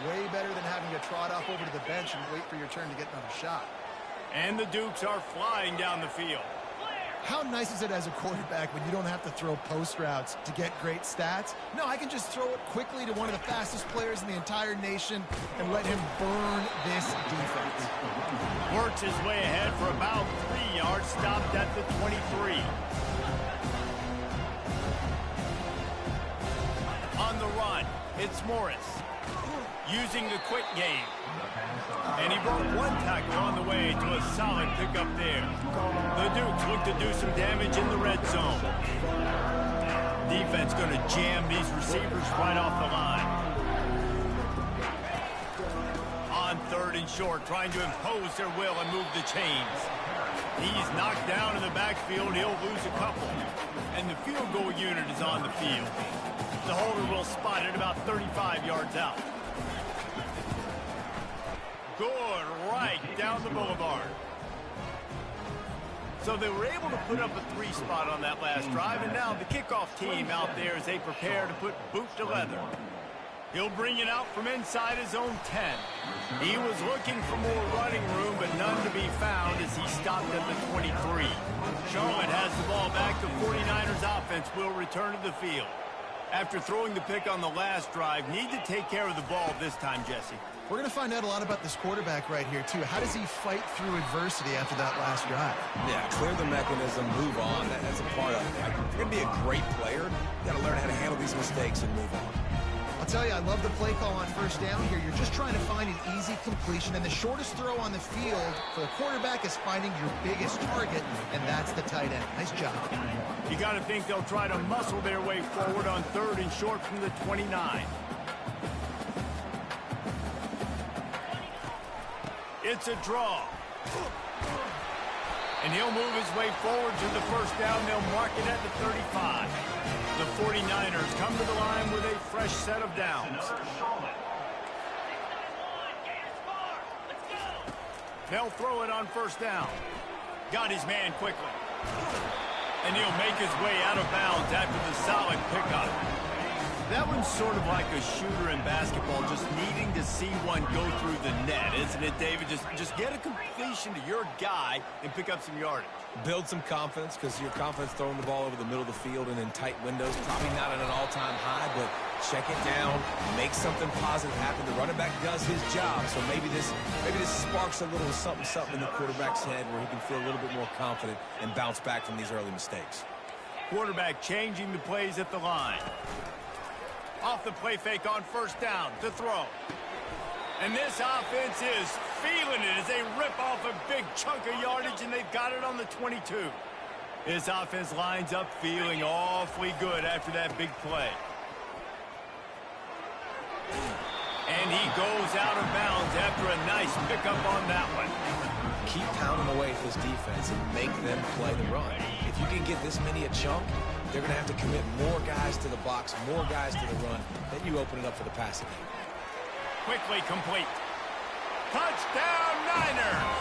way better than having to trot off over to the bench and wait for your turn to get another shot. And the Dukes are flying down the field. How nice is it as a quarterback when you don't have to throw post routes to get great stats? No, I can just throw it quickly to one of the fastest players in the entire nation and let him burn this defense. Works his way ahead for about 3 yards, stopped at the 23. On the run, it's Morris. Using the quick game. And he broke one tackle on the way to a solid pickup there. The Dukes look to do some damage in the red zone. Defense going to jam these receivers right off the line. On third and short, trying to impose their will and move the chains. He's knocked down in the backfield. He'll lose a couple. And the field goal unit is on the field. The holder will spot it about 35 yards out. Good, right down the boulevard. So they were able to put up a 3 spot on that last drive, and now the kickoff team out there as they prepare to put boot to leather. He'll bring it out from inside his own 10. He was looking for more running room, but none to be found as he stopped at the 23. Charlotte has the ball back. The 49ers offense will return to the field. After throwing the pick on the last drive, need to take care of the ball this time, Jesse. We're going to find out a lot about this quarterback right here, too. How does he fight through adversity after that last drive? Yeah, clear the mechanism, move on. That's a part of it. If you're going to be a great player, you got to learn how to handle these mistakes and move on. I'll tell you, I love the play call on first down here. You're just trying to find an easy completion, and the shortest throw on the field for the quarterback is finding your biggest target, and that's the tight end. Nice job. You got to think they'll try to muscle their way forward on third and short from the 29. It's a draw. And he'll move his way forward to the first down. They'll mark it at the 35. The 49ers come to the line with a fresh set of downs. They'll throw it on first down. Got his man quickly. And he'll make his way out of bounds after the solid pickup. That one's sort of like a shooter in basketball, just needing to see one go through the net, isn't it, David? Just get a completion to your guy and pick up some yardage. Build some confidence, because your confidence throwing the ball over the middle of the field and in tight windows, probably not at an all-time high, but check it down, make something positive happen. The running back does his job, so maybe this sparks a little something in the quarterback's head where he can feel a little bit more confident and bounce back from these early mistakes. Quarterback changing the plays at the line. Off the play fake on first down to throw. And this offense is feeling it as they rip off a big chunk of yardage, and they've got it on the 22. This offense lines up feeling awfully good after that big play. And he goes out of bounds after a nice pickup on that one. Keep pounding away at this defense and make them play the run. If you can get this many a chunk, they're going to have to commit more guys to the box, more guys to the run. Then you open it up for the passing game. Quickly complete. Touchdown Niners!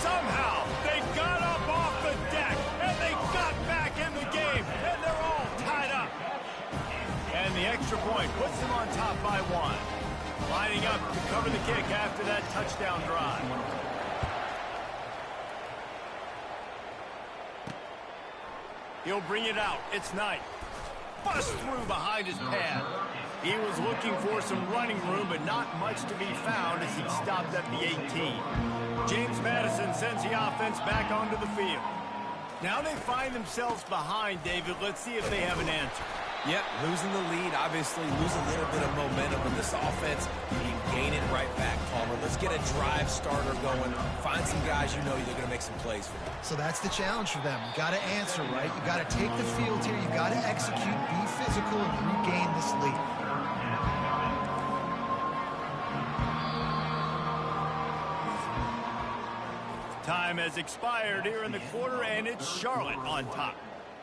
Somehow they got up off the deck and they got back in the game, and they're all tied up. And the extra point puts them on top by 1. Lining up to cover the kick after that touchdown drive. He'll bring it out. It's Knight. busts through behind his pad. He was looking for some running room, but not much to be found as he stopped at the 18. James Madison sends the offense back onto the field. Now they find themselves behind, David. Let's see if they have an answer. Yep, losing the lead, obviously lose a little bit of momentum in this offense. You can gain it right back, Palmer. Let's get a drive starter going. Find some guys you know they're going to make some plays for them. So that's the challenge for them. You got to answer, right? You got to take the field here. You got to execute, be physical, and regain this lead. Time has expired here in the quarter, and it's Charlotte on top.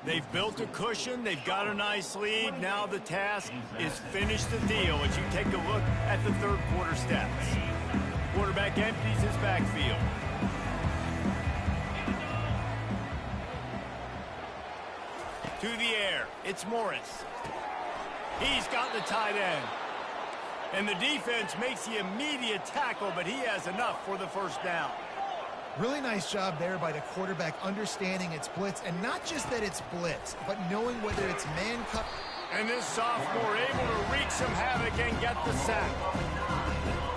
They've built a cushion. They've got a nice lead. Now the task is finish the deal as you take a look at the third quarter stats. Quarterback empties his backfield. To the air. It's Morris. He's got the tight end. And the defense makes the immediate tackle, but he has enough for the first down. Really nice job there by the quarterback understanding it's blitz, and not just that it's blitz, but knowing whether it's man cut. And this sophomore able to wreak some havoc and get the sack.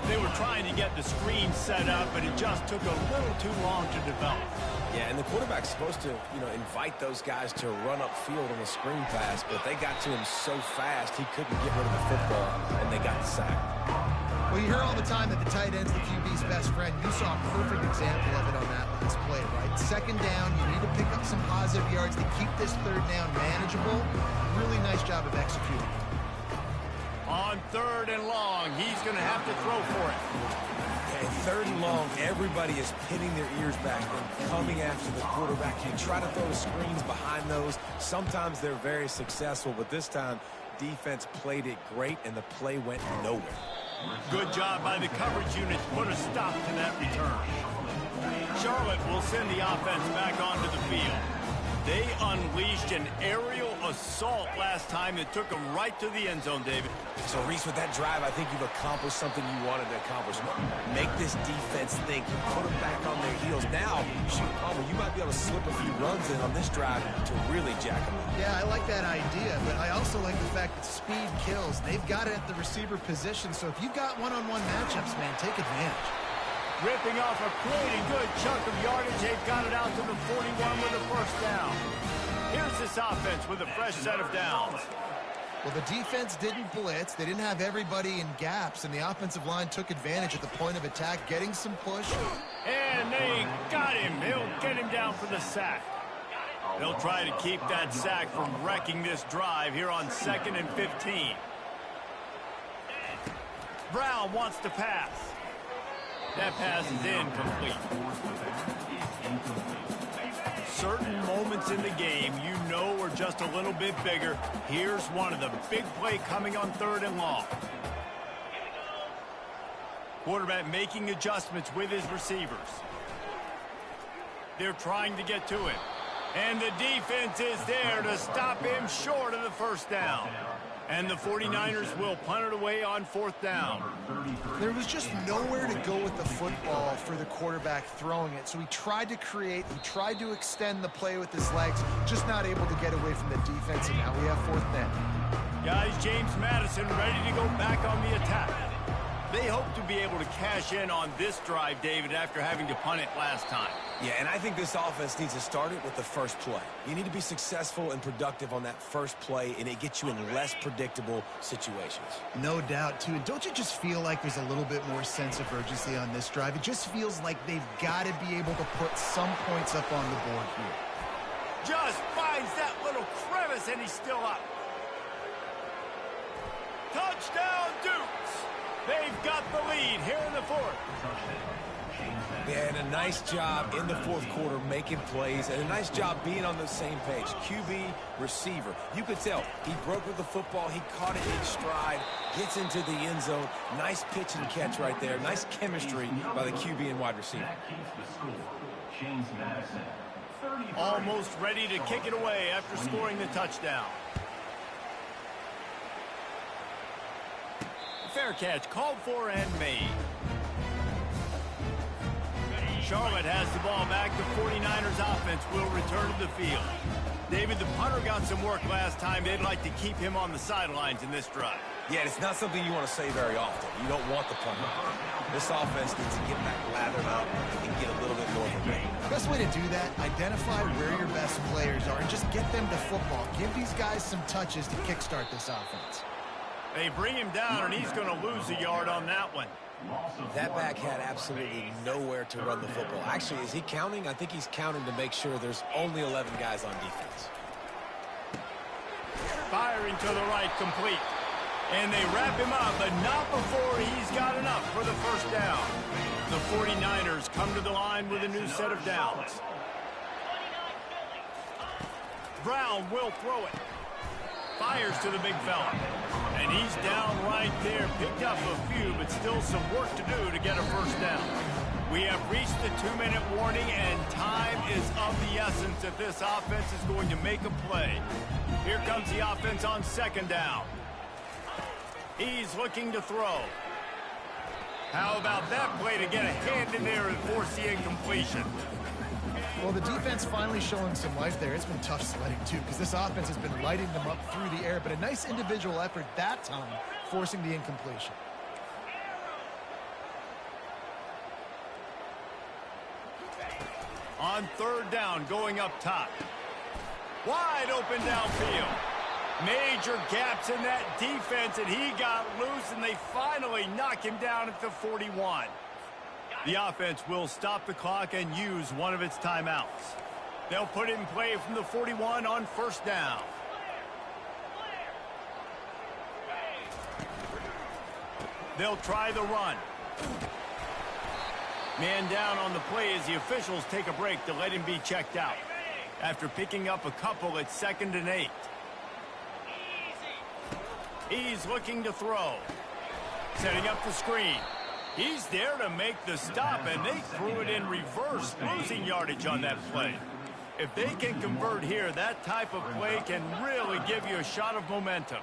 They were trying to get the screen set up, but it just took a little too long to develop. Yeah, and the quarterback's supposed to, invite those guys to run upfield on a screen pass, but they got to him so fast he couldn't get rid of the football, and they got the sack. Well, you hear all the time that the tight end's the QB's best friend. You saw a perfect example of it on that last play, right? Second down, you need to pick up some positive yards to keep this third down manageable. Really nice job of executing. On third and long, he's going to have to throw for it. And third and long, everybody is pinning their ears back and coming after the quarterback. You try to throw screens behind those. Sometimes they're very successful, but this time, defense played it great, and the play went nowhere. Good job by the coverage unit to put a stop to that return. Charlotte will send the offense back onto the field. They unleashed an aerial assault last time that took them right to the end zone, David. So, Reese, with that drive, I think you've accomplished something you wanted to accomplish. Make this defense think. Put them back on their heels. Now, Palmer, you might be able to slip a few runs in on this drive to really jack them up. Yeah, I like that idea, but I also like the fact that speed kills. They've got it at the receiver position, so if you've got one-on-one matchups, man, take advantage. Ripping off a pretty good chunk of yardage. They've got it out to the 41 with a first down. Here's this offense with a fresh set of downs. Well, the defense didn't blitz. They didn't have everybody in gaps, and the offensive line took advantage at the point of attack, getting some push. And they got him. They'll get him down for the sack. They'll try to keep that sack from wrecking this drive here on 2nd and 15. Brown wants to pass. That pass is incomplete. Certain moments in the game you know are just a little bit bigger. Here's one of them. Big play coming on third and long. Quarterback making adjustments with his receivers. They're trying to get to him. And the defense is there to stop him short of the first down. And the 49ers will punt it away on 4th down. There was just nowhere to go with the football for the quarterback throwing it. So he tried to create, he tried to extend the play with his legs, just not able to get away from the defense, and now we have 4th down. Guys, James Madison ready to go back on the attack. They hope to be able to cash in on this drive, David, after having to punt it last time. Yeah, and I think this offense needs to start it with the first play. You need to be successful and productive on that first play, and it gets you in less predictable situations. No doubt, too. And don't you just feel like there's a little bit more sense of urgency on this drive? It just feels like they've got to be able to put some points up on the board here. Just finds that little crevice, and he's still up. Touchdown, Dukes! They've got the lead here in the 4th. Yeah, and a nice job in the 4th quarter making plays, and a nice job being on the same page. QB, receiver. You could tell he broke with the football. He caught it in stride, gets into the end zone. Nice pitch and catch right there. Nice chemistry by the QB and wide receiver. James Madison. Almost ready to kick it away after scoring the touchdown. Fair catch called for and made. Charlotte has the ball back. The 49ers offense will return to the field. David, the punter got some work last time. They'd like to keep him on the sidelines in this drive. Yeah, it's not something you want to say very often. You don't want the punter. This offense needs to get back lathered up and get a little bit more of a rate. The best way to do that, identify where your best players are and just get them to football. Give these guys some touches to kickstart this offense. They bring him down, and he's going to lose a yard on that one. That back had absolutely nowhere to run the football. Actually, is he counting? I think he's counting to make sure there's only 11 guys on defense. Firing to the right, complete. And they wrap him up, but not before he's got enough for the first down. The 49ers come to the line with a new set of downs. Brown will throw it. Fires to the big fella. And he's down right there. Picked up a few, but still some work to do to get a first down. We have reached the 2-minute warning, and time is of the essence if this offense is going to make a play. Here comes the offense on second down. He's looking to throw. How about that play to get a hand in there and force the incompletion? Well, the defense finally showing some life there. It's been tough sledding, too, because this offense has been lighting them up through the air, but a nice individual effort that time, forcing the incompletion. On third down, going up top. Wide open downfield. Major gaps in that defense, and he got loose, and they finally knock him down at the 41. The offense will stop the clock and use one of its timeouts. They'll put it in play from the 41 on first down. They'll try the run. Man down on the play as the officials take a break to let him be checked out. After picking up a couple, it's 2nd and 8. He's looking to throw. Setting up the screen. He's there to make the stop, and they threw it in reverse, losing yardage on that play. If they can convert here, that type of play can really give you a shot of momentum.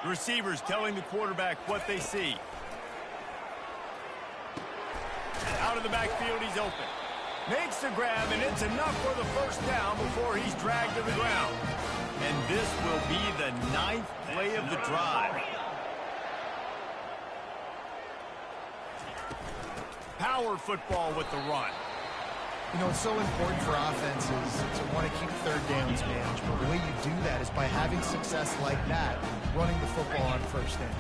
Receivers telling the quarterback what they see. Out of the backfield, he's open. Makes the grab, and it's enough for the first down before he's dragged to the ground. And this will be the 9th play of the drive. Power football with the run. You know, it's so important for offenses to want to keep third downs manageable. The way you do that is by having success like that, running the football on first down.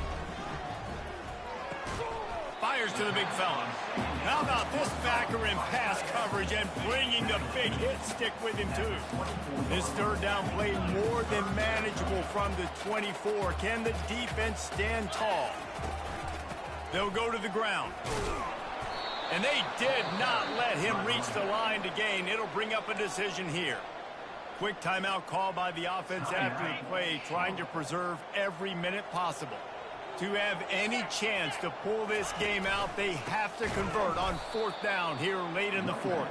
Fires to the big fella. How about this backer in pass coverage and bringing the big hit stick with him, too? This third down play more than manageable from the 24. Can the defense stand tall? They'll go to the ground. And they did not let him reach the line to gain. It'll bring up a decision here. Quick timeout call by the offense after the play, trying to preserve every minute possible. To have any chance to pull this game out, they have to convert on fourth down here late in the fourth.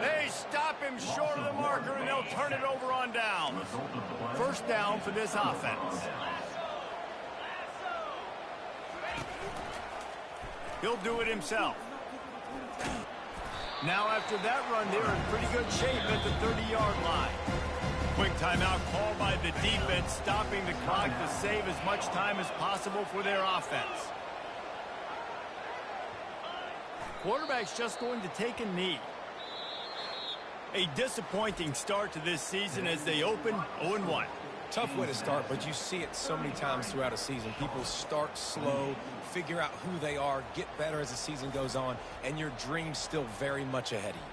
They stop him short of the marker, and they'll turn it over on down. First down for this offense. He'll do it himself. Now after that run, they're in pretty good shape at the 30-yard line. Quick timeout called by the defense, stopping the clock to save as much time as possible for their offense. Quarterback's just going to take a knee. A disappointing start to this season as they open 0-1. Tough way to start, but you see it so many times throughout a season. People start slow, figure out who they are, get better as the season goes on, and your dream's still very much ahead of you.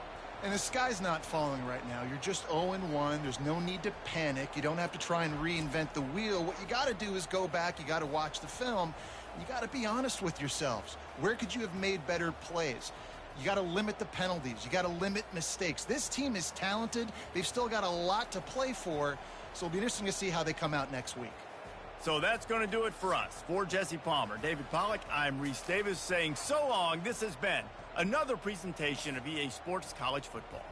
And the sky's not falling right now. You're just 0-1. There's no need to panic. You don't have to try and reinvent the wheel. What you got to do is go back. You got to watch the film. You got to be honest with yourselves. Where could you have made better plays? You got to limit the penalties. You got to limit mistakes. This team is talented. They've still got a lot to play for. So it'll be interesting to see how they come out next week. So that's going to do it for us. For Jesse Palmer, David Pollack, I'm Reese Davis saying so long. This has been another presentation of EA Sports College Football.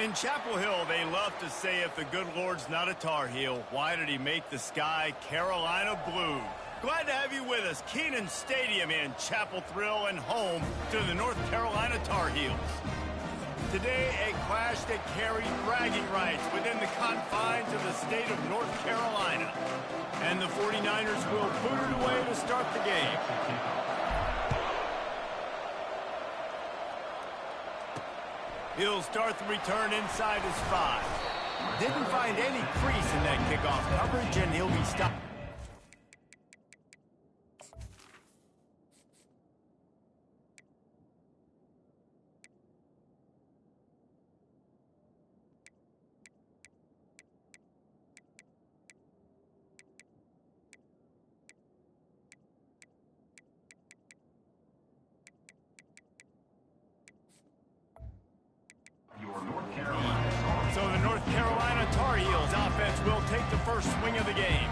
In Chapel Hill, they love to say if the good Lord's not a Tar Heel, why did he make the sky Carolina blue? Glad to have you with us. Kenan Stadium in Chapel Thrill and home to the North Carolina Tar Heels. Today, a clash that carries bragging rights within the confines of the state of North Carolina. And the 49ers will boot it away to start the game. He'll start the return inside his 5. Didn't find any crease in that kickoff coverage, and he'll be stopped. So the North Carolina Tar Heels offense will take the first swing of the game.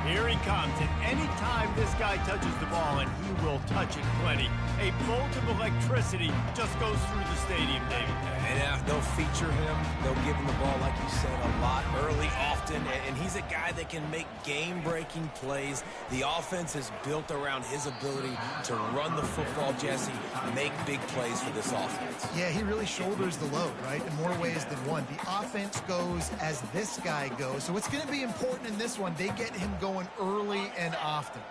Here he comes, and anytime this guy touches the ball, and he will touch it plenty, a bolt of electricity just goes through the stadium, David. And they'll feature him. They'll give him the ball, like you said, a lot, early, often. And he's a guy that can make game-breaking plays. The offense is built around his ability to run the football, Jesse, make big plays for this offense. Yeah, he really shoulders the load, right, in more ways than one. The offense goes as this guy goes. So it's going to be important in this one. They get him going early and often.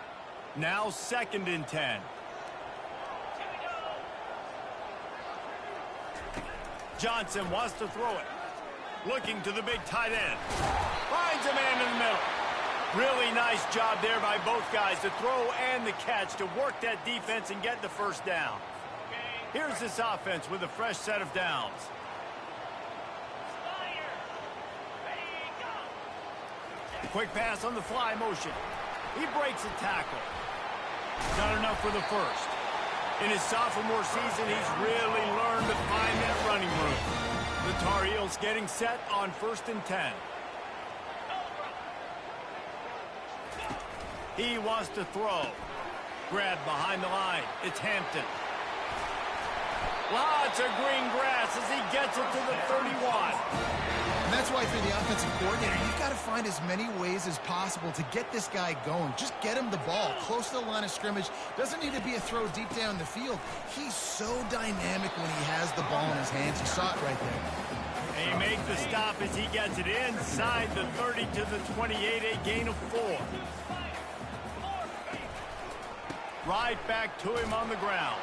Now 2nd and 10. Johnson wants to throw it. Looking to the big tight end. Finds a man in the middle. Really nice job there by both guys, the throw and the catch, to work that defense and get the first down. Here's this offense with a fresh set of downs. Quick pass on the fly motion. He breaks a tackle. Not enough for the first. In his sophomore season, he's really learned to find that running room. The Tar Heels getting set on 1st and 10. He wants to throw. Grab behind the line. It's Hampton. Lots of green grass as he gets it to the 31. And that's why, for the offensive coordinator, you've got to find as many ways as possible to get this guy going. Just get him the ball close to the line of scrimmage. Doesn't need to be a throw deep down the field. He's so dynamic when he has the ball in his hands. You saw it right there. He makes the stop as he gets it inside the 30 to the 28, a gain of 4. Right back to him on the ground.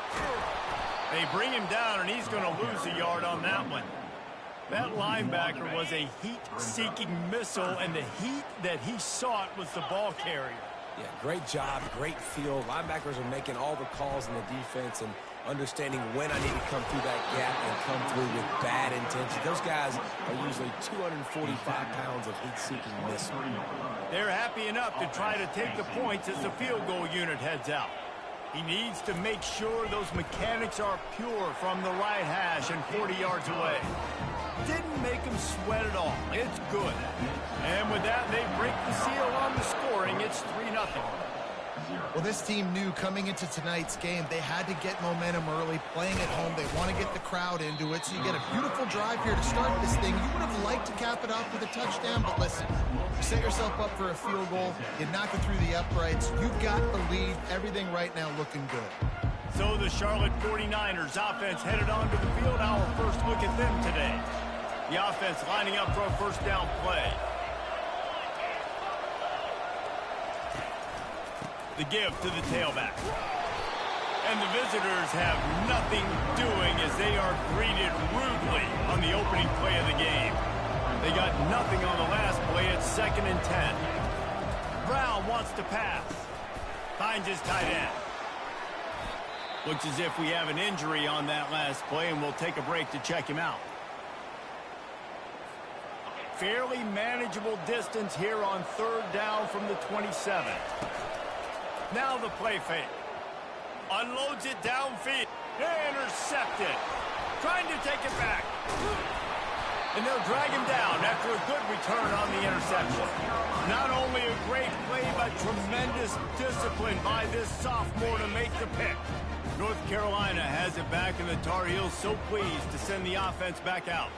They bring him down, and he's going to lose a yard on that one. That linebacker was a heat-seeking missile, and the heat that he sought was the ball carrier. Yeah, great job, great feel. Linebackers are making all the calls in the defense and understanding when I need to come through that gap and come through with bad intention. Those guys are usually 245 pounds of heat-seeking missile. They're happy enough to try to take the points as the field goal unit heads out. He needs to make sure those mechanics are pure from the right hash and 40 yards away. Didn't make him sweat at all. It's good. And with that, they break the seal on the scoring. It's 3-0. Well, this team knew coming into tonight's game they had to get momentum early, playing at home. They want to get the crowd into it, so you get a beautiful drive here to start this thing. You would have liked to cap it off with a touchdown, but listen, you set yourself up for a field goal, you knock it through the uprights, you've got the lead, everything right now looking good. So the Charlotte 49ers offense headed onto the field. Our first look at them today. The offense lining up for a first down play. The give to the tailback. And the visitors have nothing doing as they are greeted rudely on the opening play of the game. They got nothing on the last play. It's 2nd and 10. Brown wants to pass. Finds his tight end. Looks as if we have an injury on that last play, and we'll take a break to check him out. Fairly manageable distance here on 3rd down from the 27. Now the play fake. Unloads it downfield. Intercepted. Trying to take it back. And they'll drag him down after a good return on the interception. Not only a great play, but tremendous discipline by this sophomore to make the pick. North Carolina has it back, and the Tar Heels so pleased to send the offense back out.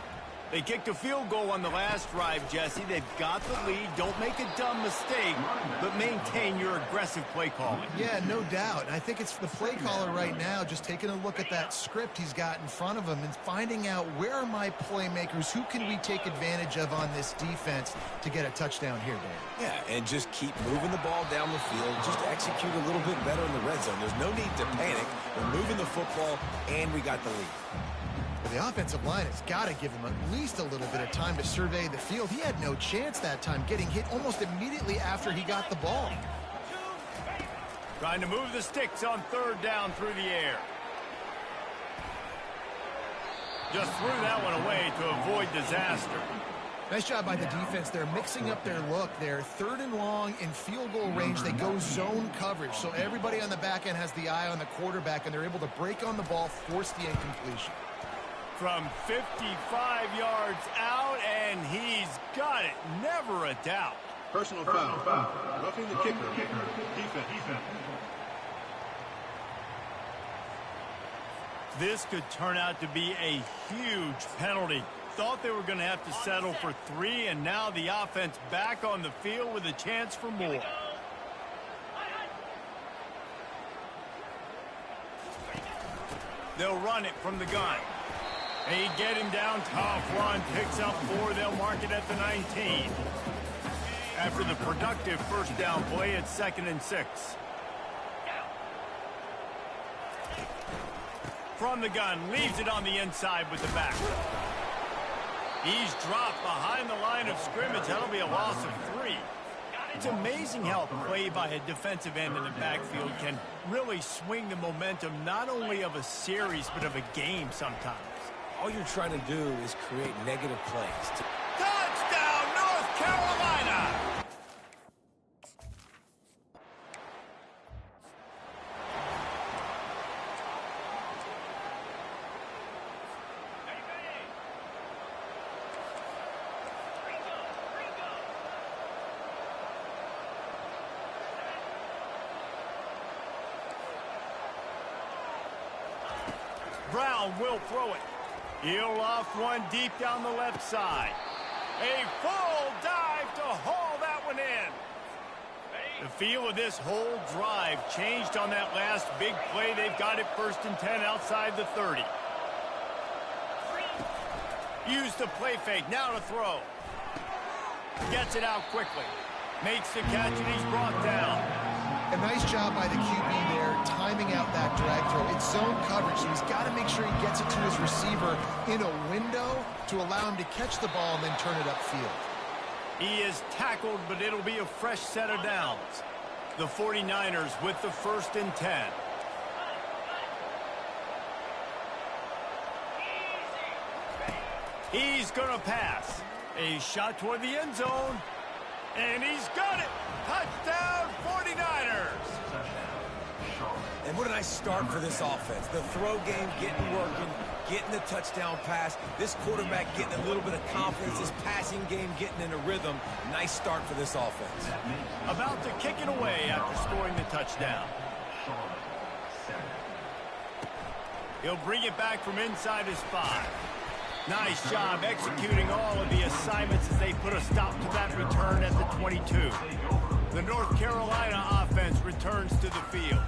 They kicked a field goal on the last drive, Jesse. They've got the lead. Don't make a dumb mistake, but maintain your aggressive play calling. Yeah, no doubt. I think it's the play caller right now just taking a look at that script he's got in front of him and finding out where are my playmakers, who can we take advantage of on this defense to get a touchdown here, Dan. Yeah, and just keep moving the ball down the field. Just execute a little bit better in the red zone. There's no need to panic. We're moving the football, and we got the lead. But the offensive line has got to give him at least a little bit of time to survey the field. He had no chance that time, getting hit almost immediately after he got the ball. Trying to move the sticks on third down through the air. Just threw that one away to avoid disaster. Nice job by the defense. They're mixing up their look. They're third and long in field goal range. They go zone coverage. So everybody on the back end has the eye on the quarterback, and they're able to break on the ball, force the incompletion. From 55 yards out, and he's got it. Never a doubt. Personal foul. Roughing the kicker. Defense. This could turn out to be a huge penalty. Thought they were going to have to settle for 3, and now the offense back on the field with a chance for more. They'll run it from the gun. They get him down, tough run, picks up 4, they'll mark it at the 19. After the productive first down play, it's 2nd and 6. From the gun, leaves it on the inside with the back. He's dropped behind the line of scrimmage. That'll be a loss of 3. It's amazing how a play by a defensive end in the backfield can really swing the momentum not only of a series but of a game sometimes. All you're trying to do is create negative plays. Touchdown, North Carolina! Brown will throw it. He'll off one deep down the left side. A full dive to haul that one in. The feel of this whole drive changed on that last big play. They've got it 1st and 10 outside the 30. Use the play fake. Now to throw. Gets it out quickly. Makes the catch, and he's brought down. A nice job by the QB there, timing out that drag throw. It's zone coverage, so he's got to make sure he gets it to his receiver in a window to allow him to catch the ball and then turn it upfield. He is tackled, but it'll be a fresh set of downs. The 49ers with the 1st and 10. He's going to pass. A shot toward the end zone. And he's got it. Touchdown, 49ers. And what a nice start for this offense. The throw game getting working, getting the touchdown pass. This quarterback getting a little bit of confidence. This passing game getting in a rhythm. Nice start for this offense. About to kick it away after scoring the touchdown. He'll bring it back from inside his 5. Nice job executing all of the assignments as they put a stop to that return at the 22. The North Carolina offense returns to the field.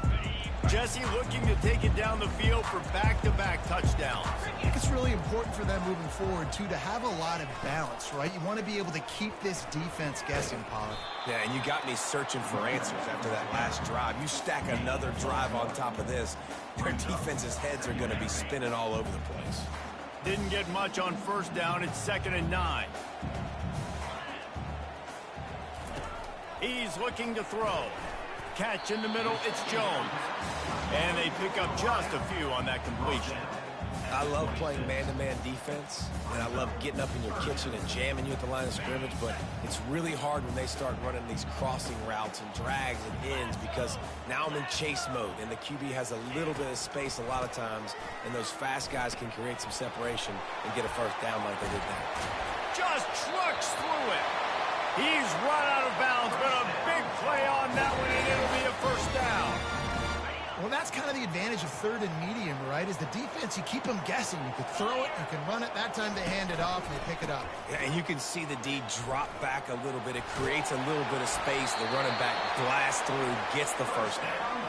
Jesse looking to take it down the field for back-to-back touchdowns. I think it's really important for them moving forward, too, to have a lot of balance, right? You want to be able to keep this defense guessing, Pollard. Yeah, and you got me searching for answers after that last drive. You stack another drive on top of this, their defense's heads are going to be spinning all over the place. Didn't get much on 1st down. It's 2nd and 9. He's looking to throw. Catch in the middle. It's Jones. And they pick up just a few on that completion. I love playing man-to-man defense, and I love getting up in your kitchen and jamming you at the line of scrimmage, but it's really hard when they start running these crossing routes and drags and ends because now I'm in chase mode, and the QB has a little bit of space a lot of times, and those fast guys can create some separation and get a 1st down like they did there. Just trucks through it. He's run out of bounds, but a big play on that one, and it'll be a 1st down. Well, that's kind of the advantage of third and medium, right? Is the defense, you keep them guessing. You can throw it, you can run it. That time they hand it off and they pick it up. Yeah, and you can see the D drop back a little bit. It creates a little bit of space. The running back blasts through, gets the first down.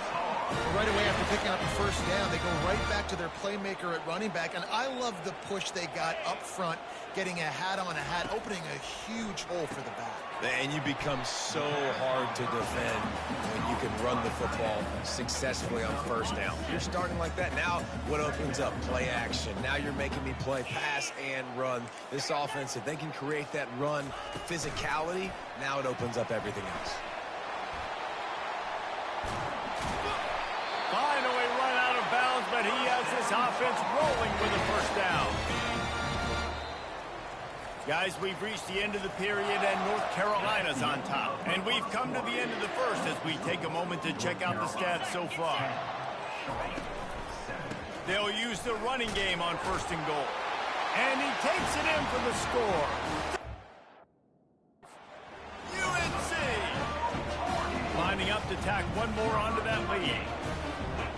Right away after picking up the first down, they go right back to their playmaker at running back. And I love the push they got up front, getting a hat on a hat, opening a huge hole for the back. And you become so hard to defend when you can run the football successfully on first down. You're starting like that. Now what opens up? Play action. Now you're making me play pass and run. This offense, if they can create that run physicality, now it opens up everything else. Finally run out of bounds, but he has this offense rolling with a first down. Guys, we've reached the end of the period, and North Carolina's on top. And we've come to the end of the first as we take a moment to check out the stats so far. They'll use the running game on first and goal. And he takes it in for the score. UNC! Lining up to tack one more onto that lead.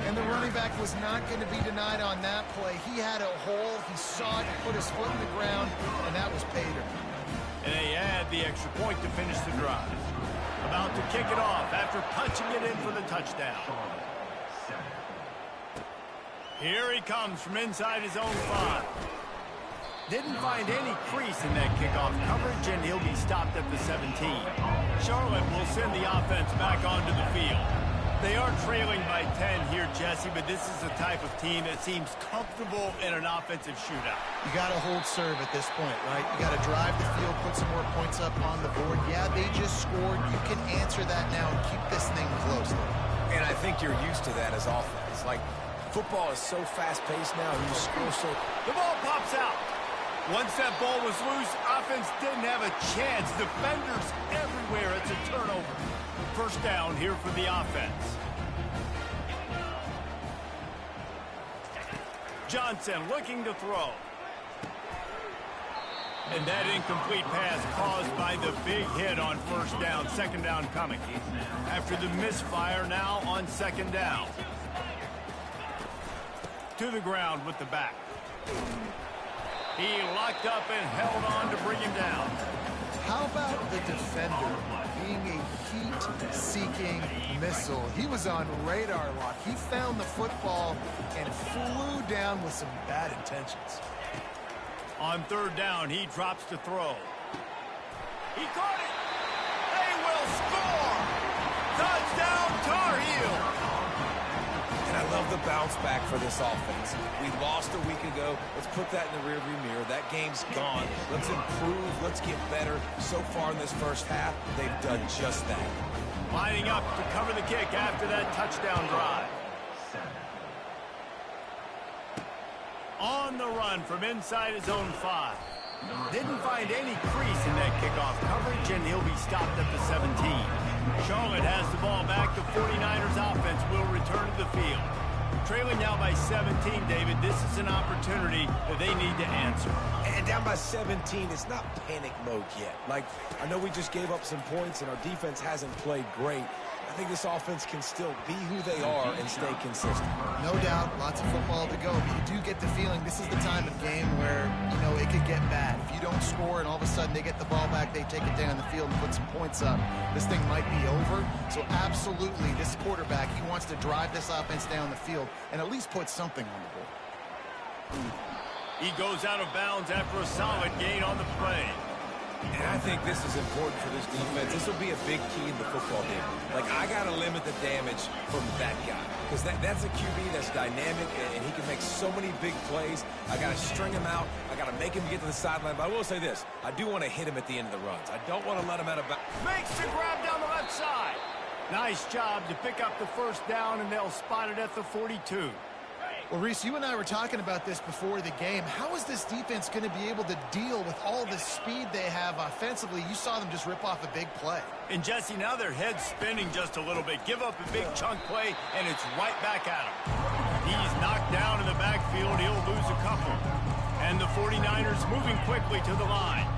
And the running back was not going to be denied on that play. He had a hole. He saw it, put his foot in the ground, and that was Pater. And they add the extra point to finish the drive. About to kick it off after punching it in for the touchdown. Here he comes from inside his own 5. Didn't find any crease in that kickoff coverage, and he'll be stopped at the 17. Charlotte will send the offense back onto the field. They are trailing by 10 here, Jesse, but this is the type of team that seems comfortable in an offensive shootout. You got to hold serve at this point, right? You got to drive the field, put some more points up on the board. Yeah, they just scored. You can answer that now and keep this thing close. And I think you're used to that as offense. Like, football is so fast-paced now, and you score so... The ball pops out. Once that ball was loose, offense didn't have a chance. Defenders everywhere. It's a turnover. First down here for the offense. Johnson looking to throw. And that incomplete pass caused by the big hit on first down. Second down coming. After the misfire, now on second down. To the ground with the back. He locked up and held on to bring him down. How about the defender being a heat-seeking missile? He was on radar lock. He found the football and flew down with some bad intentions. On third down, he drops to throw. He caught it. They will score. Touchdown, Tar Heels. And I love the bounce back for this offense. We lost a week ago. Let's put that in the rearview mirror. That game's gone. Let's improve. Let's get better. So far in this first half, they've done just that. Lining up to cover the kick after that touchdown drive. On the run from inside his own 5. Didn't find any crease in that kickoff coverage, and he'll be stopped at the 17. Charlotte has the ball back. The 49ers offense will return to the field. Trailing now by 17, David. This is an opportunity that they need to answer. And down by 17, it's not panic mode yet. Like, I know we just gave up some points and our defense hasn't played great. I think this offense can still be who they are and stay consistent. No doubt, lots of football to go, but you do get the feeling this is the time of game where, you know, it could get bad. If you don't score and all of a sudden they get the ball back, they take it down the field and put some points up, this thing might be over. So absolutely, this quarterback, he wants to drive this offense down the field and at least put something on the board. He goes out of bounds after a solid gain on the play. And I think this is important for this defense. This will be a big key in the football game. Like, I got to limit the damage from that guy. Because that's a QB that's dynamic, and he can make so many big plays. I got to string him out. I got to make him get to the sideline. But I will say this. I do want to hit him at the end of the runs. I don't want to let him out of bounds. Makes the grab down the left side. Nice job to pick up the first down, and they'll spot it at the 42. Well, Reese, you and I were talking about this before the game. How is this defense going to be able to deal with all the speed they have offensively? You saw them just rip off a big play. And, Jesse, now their head's spinning just a little bit. Give up a big chunk play, and it's right back at him. He's knocked down in the backfield. He'll lose a couple. And the 49ers moving quickly to the line.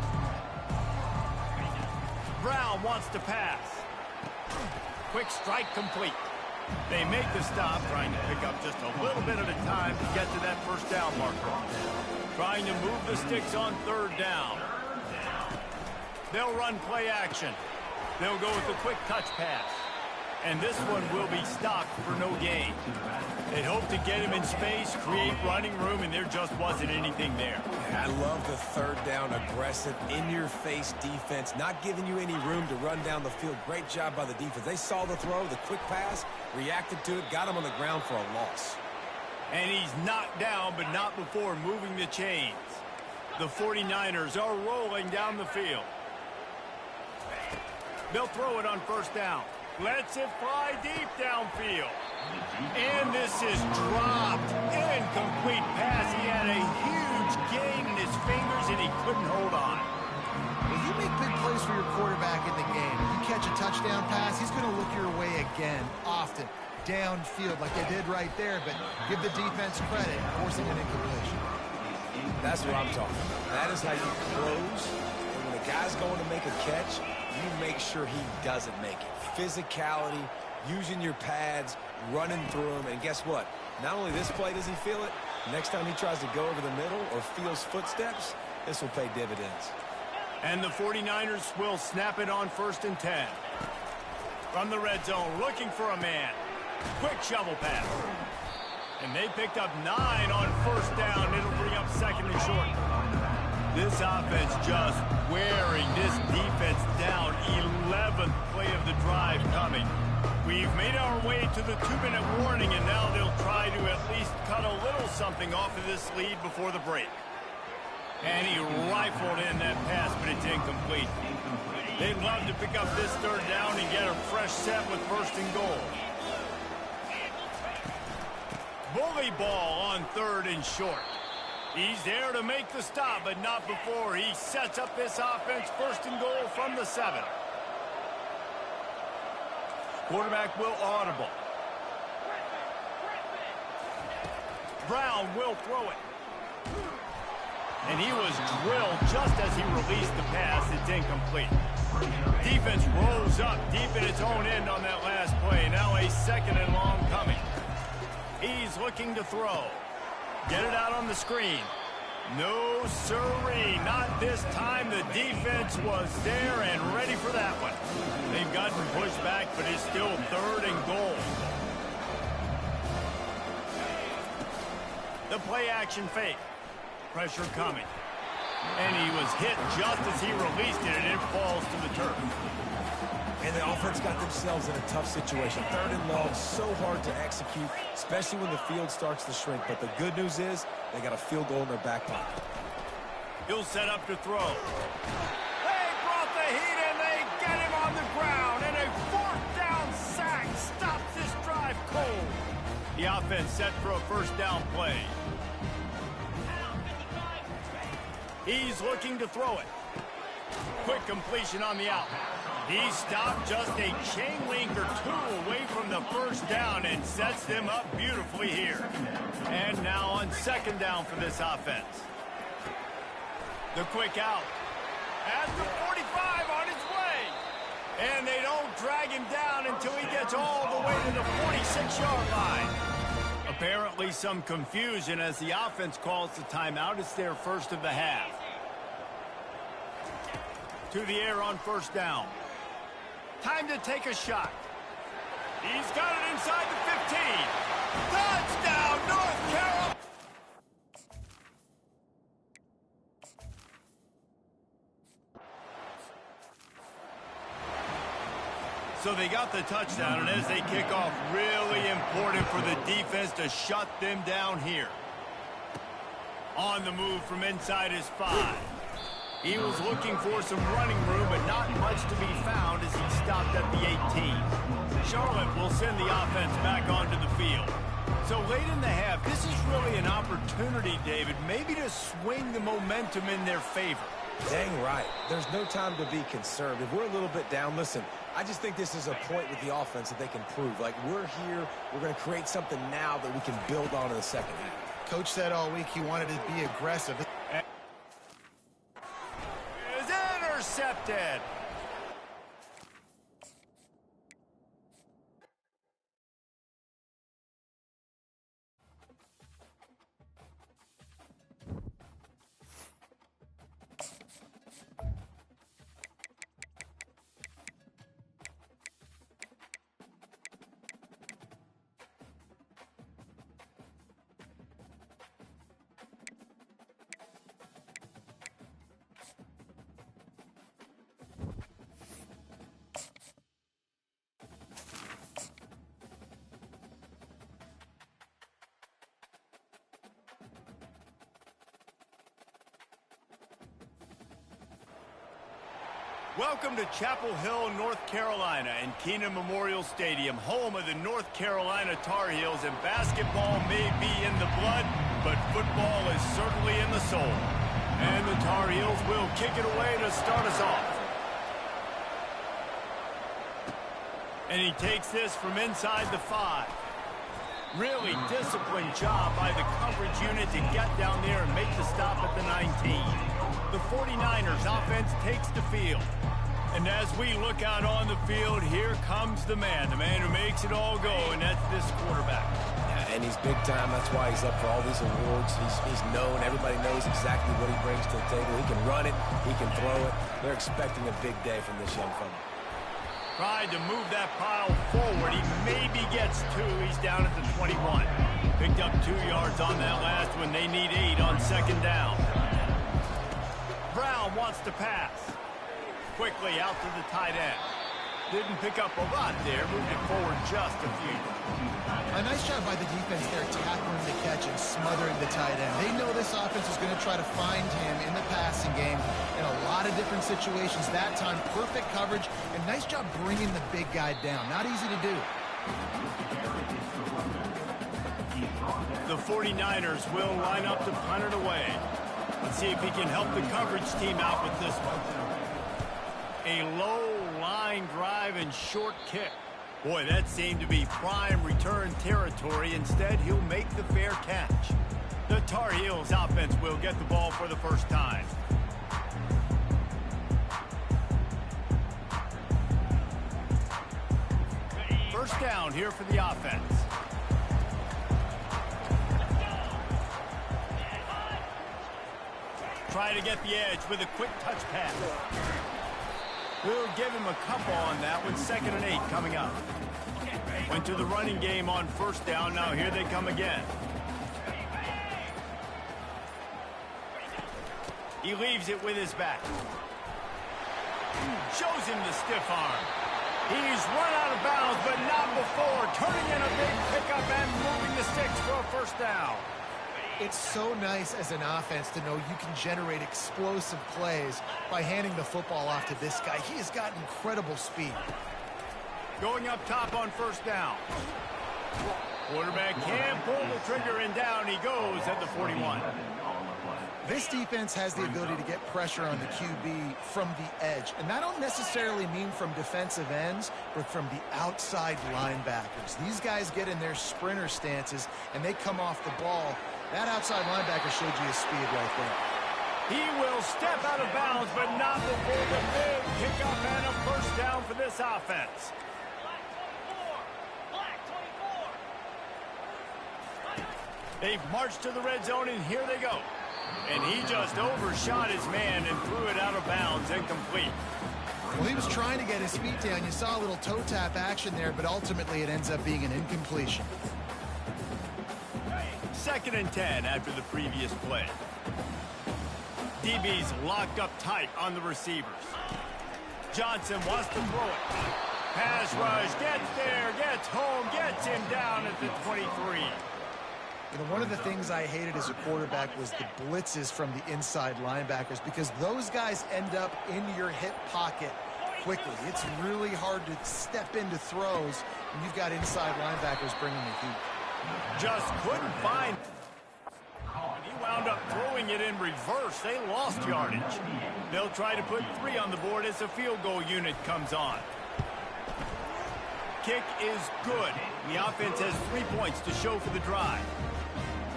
Brown wants to pass. Quick strike complete. They make the stop, trying to pick up just a little bit at a time to get to that first down marker. Trying to move the sticks on third down. They'll run play action. They'll go with a quick touch pass. And this one will be stopped for no gain. They hope to get him in space, create running room, and there just wasn't anything there. I love the third down, aggressive, in-your-face defense, not giving you any room to run down the field. Great job by the defense. They saw the throw, the quick pass, reacted to it, got him on the ground for a loss. And he's knocked down, but not before moving the chains. The 49ers are rolling down the field. They'll throw it on first down. Lets it fly deep downfield. And this is dropped. Incomplete pass. He had a huge gain in his fingers, and he couldn't hold on. Well, you make big plays for your quarterback in the game. If you catch a touchdown pass, he's going to look your way again, often, downfield like they did right there. But give the defense credit, forcing an incompletion. That's what I'm talking about. That is how you close. And when a guy's going to make a catch, you make sure he doesn't make it. Physicality, using your pads, running through them, and guess what? Not only this play does he feel it, next time he tries to go over the middle or feels footsteps, this will pay dividends. And the 49ers will snap it on 1st and 10. From the red zone, looking for a man. Quick shovel pass. And they picked up 9 on first down. It'll bring up 2nd and short. This offense just wearing this defense down. 11th play of the drive coming. We've made our way to the 2-minute warning, and now they'll try to at least cut a little something off of this lead before the break. And he rifled in that pass, but it's incomplete. They'd love to pick up this third down and get a fresh set with 1st and goal. Bully ball on 3rd and short. He's there to make the stop, but not before he sets up this offense. 1st and goal from the 7. Quarterback will audible. Brown will throw it. And he was drilled just as he released the pass. It's incomplete. Defense rolls up deep in its own end on that last play. Now a 2nd and long coming. He's looking to throw. Get it out on the screen. No sirree, not this time. The defense was there and ready for that one. They've gotten pushed back, but it's still 3rd and goal. The play action fake. Pressure coming. And he was hit just as he released it, and it falls to the turf. And the offense got themselves in a tough situation. 3rd and long, so hard to execute, especially when the field starts to shrink. But the good news is they got a field goal in their back pocket. He'll set up to throw. They brought the heat, and they get him on the ground. And a 4th down sack stops this drive cold. The offense set for a 1st down play. He's looking to throw it. Quick completion on the out. He stopped just a chain link or 2 away from the 1st down and sets them up beautifully here. And now on 2nd down for this offense. The quick out. At the 45 on his way. And they don't drag him down until he gets all the way to the 46-yard line. Apparently some confusion as the offense calls the timeout. It's their first of the half. To the air on 1st down. Time to take a shot. He's got it inside the 15. Touchdown, North Carolina! So they got the touchdown, and as they kick off, really important for the defense to shut them down here. On the move from inside his 5. He was looking for some running room, but not much to be found as he stopped at the 18. Charlotte will send the offense back onto the field. So late in the half, this is really an opportunity, David, maybe to swing the momentum in their favor. Dang right. There's no time to be conservative. We're a little bit down. Listen, I just think this is a point with the offense that they can prove. Like, we're here. We're going to create something now that we can build on in the 2nd half. Coach said all week he wanted to be aggressive. Is intercepted. Welcome to Chapel Hill, North Carolina, and Kenan Memorial Stadium, home of the North Carolina Tar Heels, and basketball may be in the blood, but football is certainly in the soul. And the Tar Heels will kick it away to start us off. And he takes this from inside the 5. Really disciplined job by the coverage unit to get down there and make the stop at the 19. The 49ers offense takes the field. And as we look out on the field, here comes the man who makes it all go, and that's this quarterback. Yeah, and he's big time. That's why he's up for all these awards. He's known. Everybody knows exactly what he brings to the table. He can run it. He can throw it. They're expecting a big day from this young fella. Tried to move that pile forward. He maybe gets 2. He's down at the 21. Picked up 2 yards on that last one. They need 8 on second down. Brown wants to pass. Quickly out to the tight end. Didn't pick up a lot there. Moved it forward just a few. A nice job by the defense there, tackling the catch and smothering the tight end. They know this offense is going to try to find him in the passing game in a lot of different situations. That time, perfect coverage, and nice job bringing the big guy down. Not easy to do. The 49ers will line up to punt it away. Let's see if he can help the coverage team out with this one. A low line drive and short kick. Boy, that seemed to be prime return territory. Instead, he'll make the fair catch. The Tar Heels offense will get the ball for the first time. First down here for the offense. Try to get the edge with a quick touch pass. We'll give him a couple on that one. 2nd and 8 coming up. Went to the running game on first down. Now here they come again. He leaves it with his back. Shows him the stiff arm. He's run out of bounds, but not before. Turning in a big pickup and moving the sticks for a first down. It's so nice as an offense to know you can generate explosive plays by handing the football off to this guy. He has got incredible speed. Going up top on first down. Quarterback can pull the trigger, and down he goes at the 41. This defense has the ability to get pressure on the QB from the edge. And that don't necessarily mean from defensive ends, but from the outside linebackers. These guys get in their sprinter stances, and they come off the ball. That outside linebacker showed you his speed right there. He will step out of bounds, but not before the big pickup and a first down for this offense. They've marched to the red zone, and here they go. And he just overshot his man and threw it out of bounds, incomplete. Well, he was trying to get his feet down. You saw a little toe tap action there, but ultimately it ends up being an incompletion. 2nd and 10 after the previous play. DB's locked up tight on the receivers. Johnson wants to throw it. Pass rush, gets there, gets home, gets him down at the 23. You know, one of the things I hated as a quarterback was the blitzes from the inside linebackers, because those guys end up in your hip pocket quickly. It's really hard to step into throws when you've got inside linebackers bringing the heat. Just couldn't find. He wound up throwing it in reverse. They lost yardage. They'll try to put 3 on the board as the field goal unit comes on. Kick is good. The offense has 3 points to show for the drive.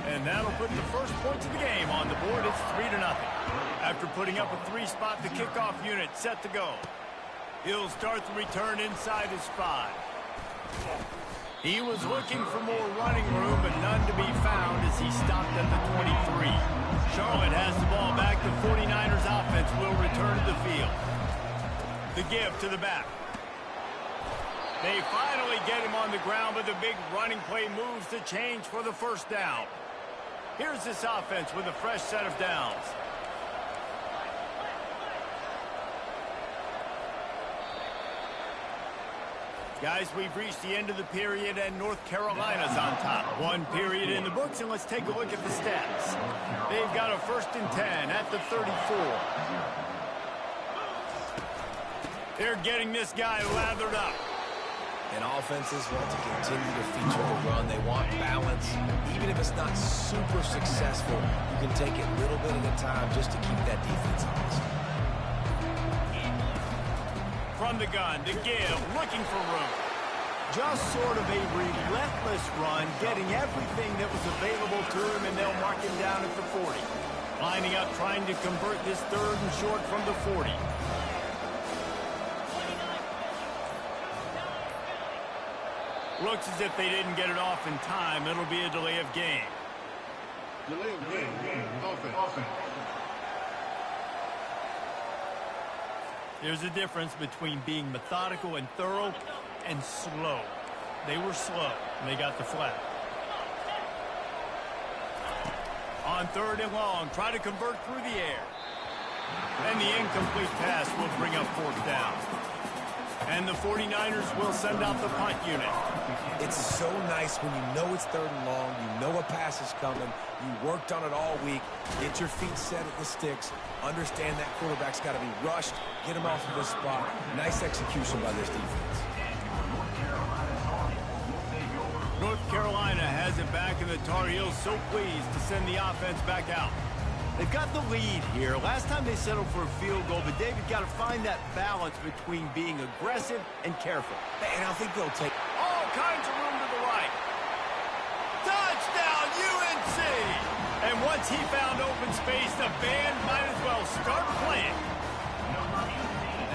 And that'll put the first points of the game on the board. It's 3-0. After putting up a 3-spot, the kickoff unit set to go. He'll start the return inside his 5. He was looking for more running room, but none to be found as he stopped at the 23. Charlotte has the ball back. The 49ers offense will return to the field. The give to the back. They finally get him on the ground, but the big running play moves the change for the first down. Here's this offense with a fresh set of downs. Guys, we've reached the end of the period, and North Carolina's on top. 1 period in the books, and let's take a look at the stats. They've got a 1st and 10 at the 34. They're getting this guy lathered up. And offenses want to continue to feature the run. They want balance. Even if it's not super successful, you can take it little bit at a time just to keep that defense honest. From the gun to give, looking for room. Just sort of a relentless run, getting everything that was available to him, and they'll mark him down at the 40. Lining up, trying to convert this 3rd and short from the 40. Looks as if they didn't get it off in time. It'll be a delay of game. Delay of game. Offense. There's a difference between being methodical and thorough and slow. They were slow, and they got the flag. On 3rd and long, try to convert through the air. And the incomplete pass will bring up 4th down. And the 49ers will send out the punt unit. It's so nice when you know it's 3rd and long, you know a pass is coming, you worked on it all week, get your feet set at the sticks, understand that quarterback's got to be rushed, get him off of his spot. Nice execution by this defense. North Carolina has it back, and the Tar Heels so pleased to send the offense back out. They've got the lead here. Last time they settled for a field goal, but David got to find that balance between being aggressive and careful. And I think they'll take all kinds of room to the right. Touchdown, UNC! And once he found open space, the band might as well start playing.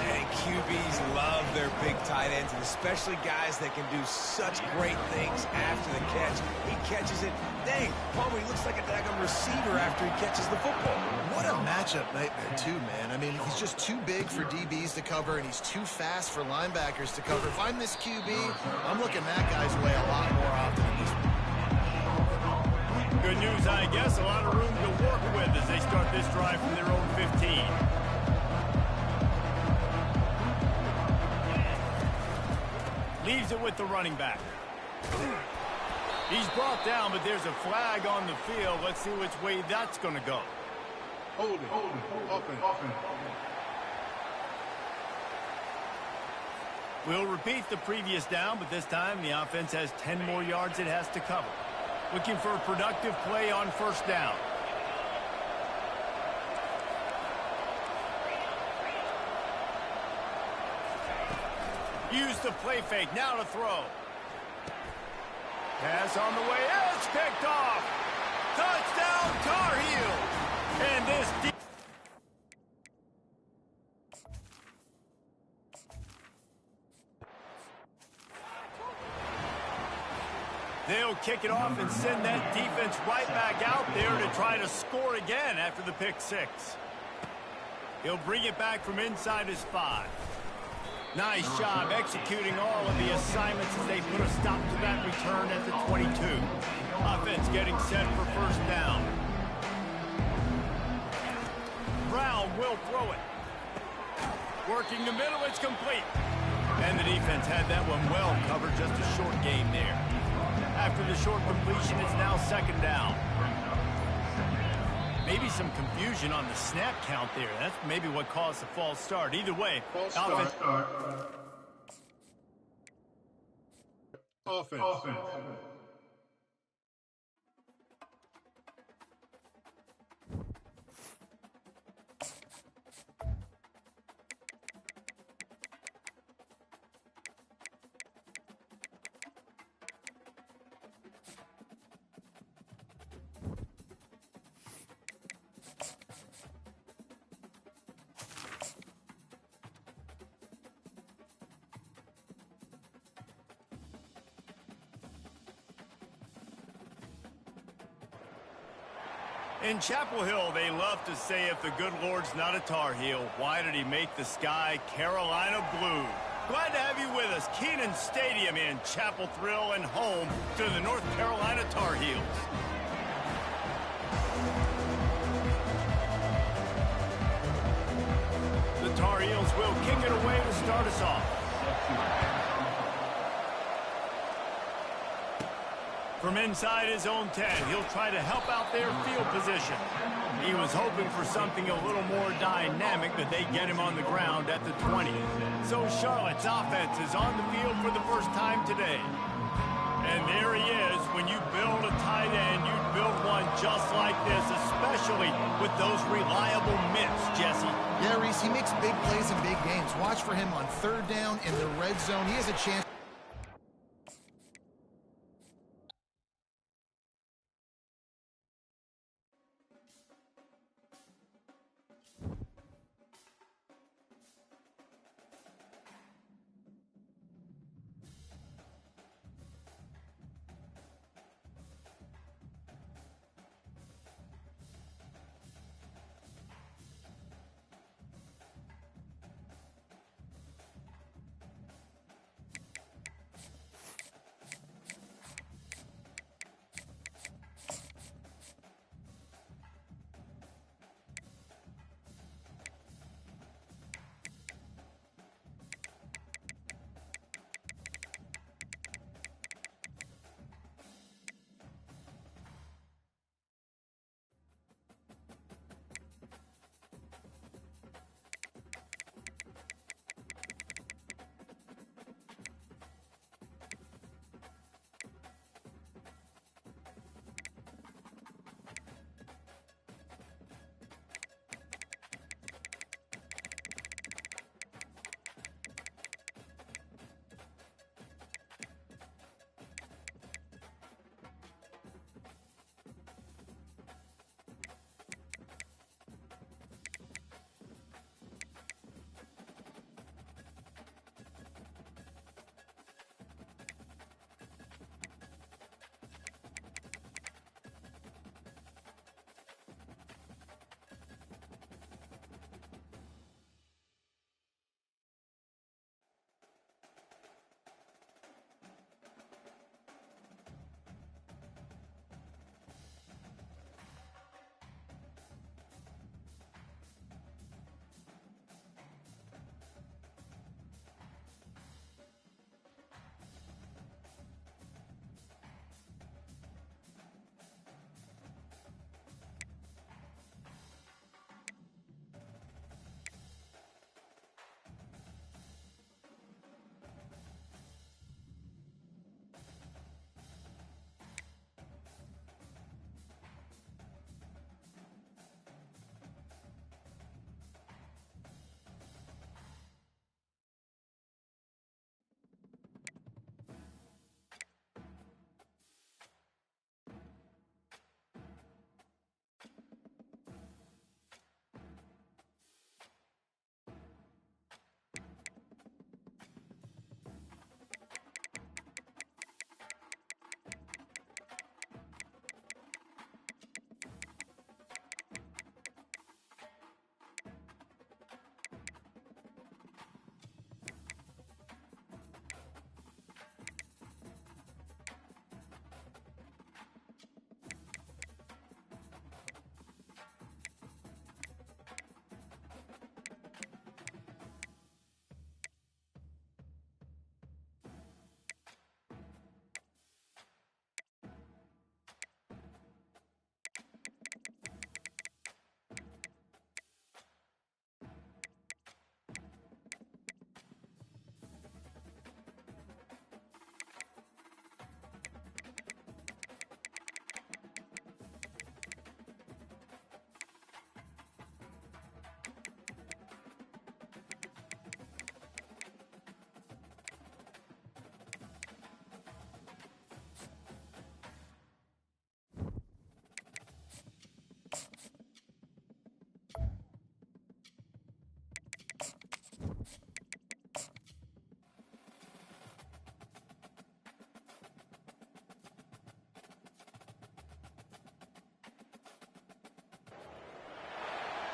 And QBs love their big tight ends, and especially guys that can do such great things after the catch. He catches it. Dang, Palmer, he looks like a daggone receiver after he catches the football. What a matchup nightmare, too, man. I mean, he's just too big for DBs to cover, and he's too fast for linebackers to cover. If I'm this QB, I'm looking that guy's way a lot more often than this one. Good news, I guess. A lot of room to work with as they start this drive from their own 15. Leaves it with the running back. He's brought down, but there's a flag on the field. Let's see which way that's going to go. Holding. Offense. We'll repeat the previous down, but this time the offense has 10 more yards it has to cover. Looking for a productive play on 1st down. Use the play fake, now to throw. Pass on the way, it's picked off. Touchdown, Tar Heels. And this they'll kick it off and send that defense right back out there to try to score again after the pick 6. He'll bring it back from inside his 5. Nice job executing all of the assignments as they put a stop to that return at the 22. Offense getting set for 1st down. Brown will throw it. Working the middle, it's complete. And the defense had that one well covered, just a short game there. After the short completion, it's now 2nd down. Maybe some confusion on the snap count there. That's maybe what caused the false start. Either way, Offense. In Chapel Hill, they love to say if the good Lord's not a Tar Heel, why did he make the sky Carolina blue? Glad to have you with us. Kenan Stadium in Chapel Thrill and home to the North Carolina Tar Heels. The Tar Heels will kick it away to start us off. From inside his own 10, he'll try to help out their field position. He was hoping for something a little more dynamic, but they get him on the ground at the 20. So Charlotte's offense is on the field for the first time today. And there he is. When you build a tight end, you build one just like this, especially with those reliable mitts, Jesse. Yeah, Reese, he makes big plays in big games. Watch for him on third down in the red zone. He has a chance.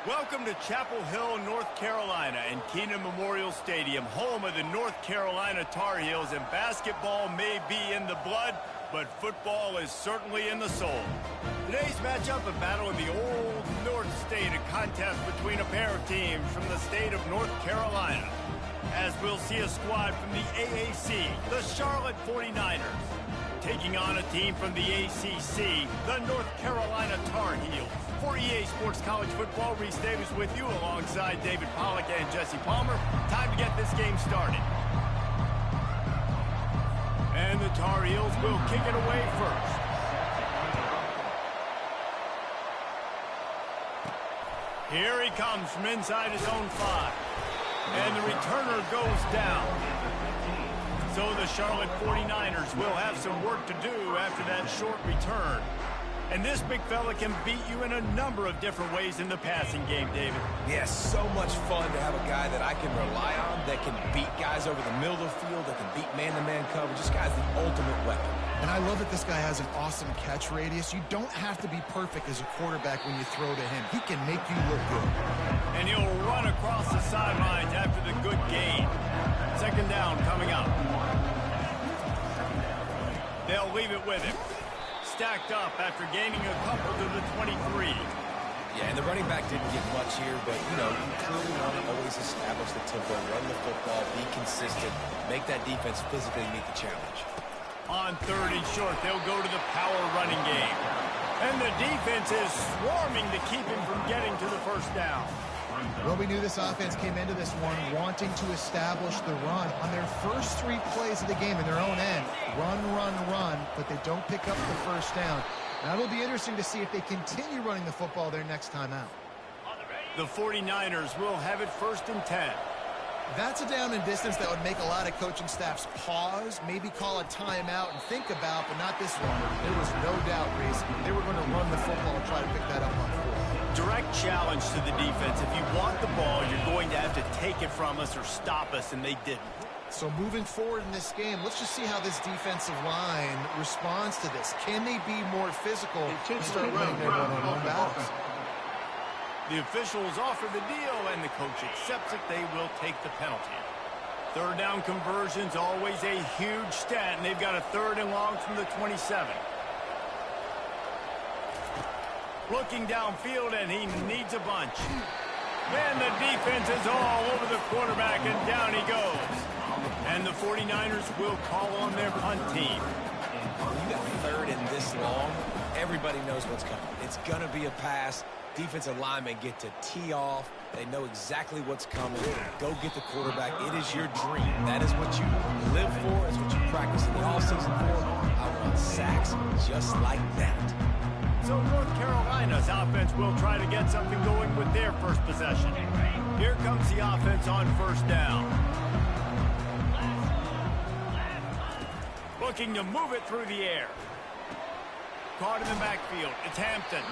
Welcome to Chapel Hill, North Carolina, and Kenan Memorial Stadium, home of the North Carolina Tar Heels, and basketball may be in the blood, but football is certainly in the soul. Today's matchup, a battle in the old North State, a contest between a pair of teams from the state of North Carolina, as we'll see a squad from the AAC, the Charlotte 49ers. taking on a team from the ACC, the North Carolina Tar Heels. For EA Sports College Football, Reese Davis with you alongside David Pollack and Jesse Palmer. Time to get this game started. And the Tar Heels will kick it away first. Here he comes from inside his own 5. And the returner goes down. So the Charlotte 49ers will have some work to do after that short return. And this big fella can beat you in a number of different ways in the passing game, David. Yeah, so much fun to have a guy that I can rely on, that can beat guys over the middle of the field, that can beat man-to-man coverage. This guy's the ultimate weapon. And I love that this guy has an awesome catch radius. You don't have to be perfect as a quarterback when you throw to him. He can make you look good. And he'll run across the sidelines after the good gain. Second down coming up. They'll leave it with him. Stacked up after gaining a couple to the 23. Yeah, and the running back didn't get much here, but, you know, you clearly want to always establish the tempo, run the football, be consistent, make that defense physically meet the challenge. On 3rd and short, they'll go to the power running game. And the defense is swarming to keep him from getting to the first down. Well, we knew this offense came into this one wanting to establish the run. On their first 3 plays of the game in their own end, run, but they don't pick up the first down. Now it'll be interesting to see if they continue running the football their next time out. The 49ers will have it 1st and 10. That's a down and distance that would make a lot of coaching staffs pause, maybe call a timeout and think about, but not this one. There was no doubt, Reese, they were going to run the football and try to pick that up on 4th. Direct challenge to the defense. If you want the ball, you're going to have to take it from us or stop us, and they didn't. So moving forward in this game, let's just see how this defensive line responds to this. Can they be more physical and start winning their one-on-one battles? The officials offer the deal, and the coach accepts it. They will take the penalty. 3rd down conversion's always a huge stat, and they've got a 3rd and long from the 27. Looking downfield, and he needs a bunch. And the defense is all over the quarterback, and down he goes. And the 49ers will call on their punt team. When you got 3rd and this long, everybody knows what's coming. It's going to be a pass. Defensive linemen get to tee off. They know exactly what's coming. Go get the quarterback. It is your dream. That is what you live for. It's what you practice in the offseason for. I want sacks just like that. So North Carolina's offense will try to get something going with their first possession. Here comes the offense on 1st down. Looking to move it through the air. Caught in the backfield. It's Hampton.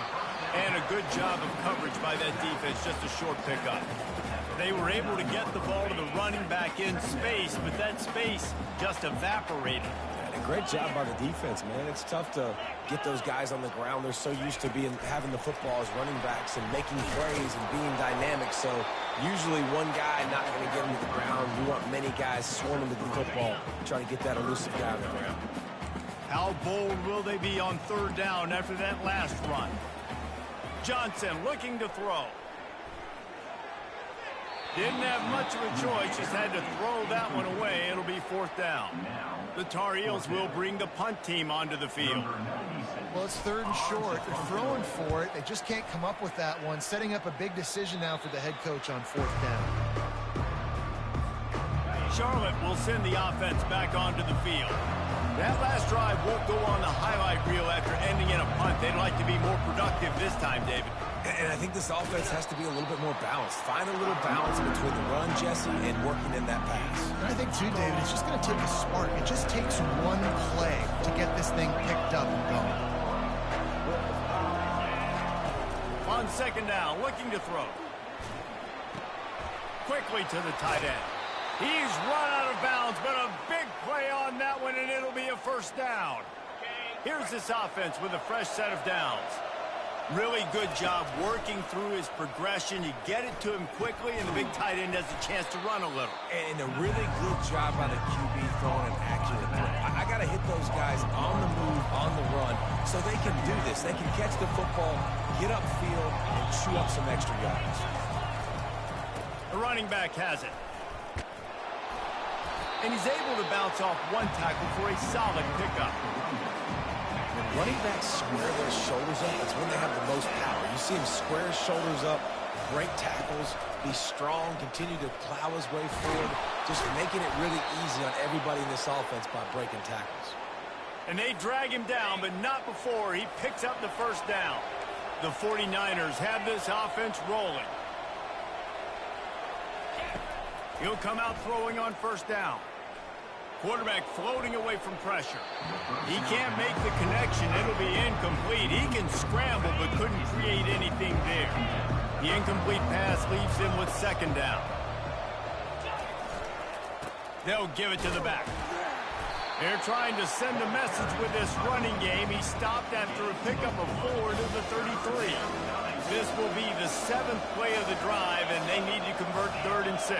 And a good job of coverage by that defense. Just a short pickup. They were able to get the ball to the running back in space, but that space just evaporated. And a great job by the defense, man. It's tough to get those guys on the ground. They're so used to having the football as running backs and making plays and being dynamic. So usually one guy not going to get them to the ground. You want many guys swarming to the football, trying to get that elusive guy on the ground. How bold will they be on 3rd down after that last run? Johnson looking to throw. Didn't have much of a choice, just had to throw that one away. It'll be 4th down. The Tar Heels will bring the punt team onto the field. Well, it's 3rd and short. They're throwing for it. They just can't come up with that one. Setting up a big decision now for the head coach on 4th down. Charlotte will send the offense back onto the field. That last drive won't go on the highlight reel after ending in a punt. They'd like to be more productive this time, David. And I think this offense has to be a little bit more balanced. Find a little balance between the run, Jesse, and working in that pass. And I think, too, David, it's just going to take a spark. It just takes one play to get this thing picked up and going. On 2nd down, looking to throw. Quickly to the tight end. He's run out of bounds, but a big play on that one, and it'll be a 1st down. Here's this offense with a fresh set of downs. Really good job working through his progression. You get it to him quickly, and the big tight end has a chance to run a little. And a really good job by the QB throwing an accurate throw. I got to hit those guys on the move, on the run, so they can do this. They can catch the football, get upfield, and chew up some extra yards. The running back has it. And he's able to bounce off one tackle for a solid pickup. When running backs square their shoulders up, that's when they have the most power. You see him square his shoulders up, break tackles, be strong, continue to plow his way forward, just making it really easy on everybody in this offense by breaking tackles. And they drag him down, but not before he picks up the first down. The 49ers have this offense rolling. He'll come out throwing on first down. Quarterback floating away from pressure. He can't make the connection. It'll be incomplete. He can scramble, but couldn't create anything there. The incomplete pass leaves him with second down. They'll give it to the back. They're trying to send a message with this running game. He stopped after a pickup of 4 to the 33. This will be the 7th play of the drive, and they need to convert 3rd and 6.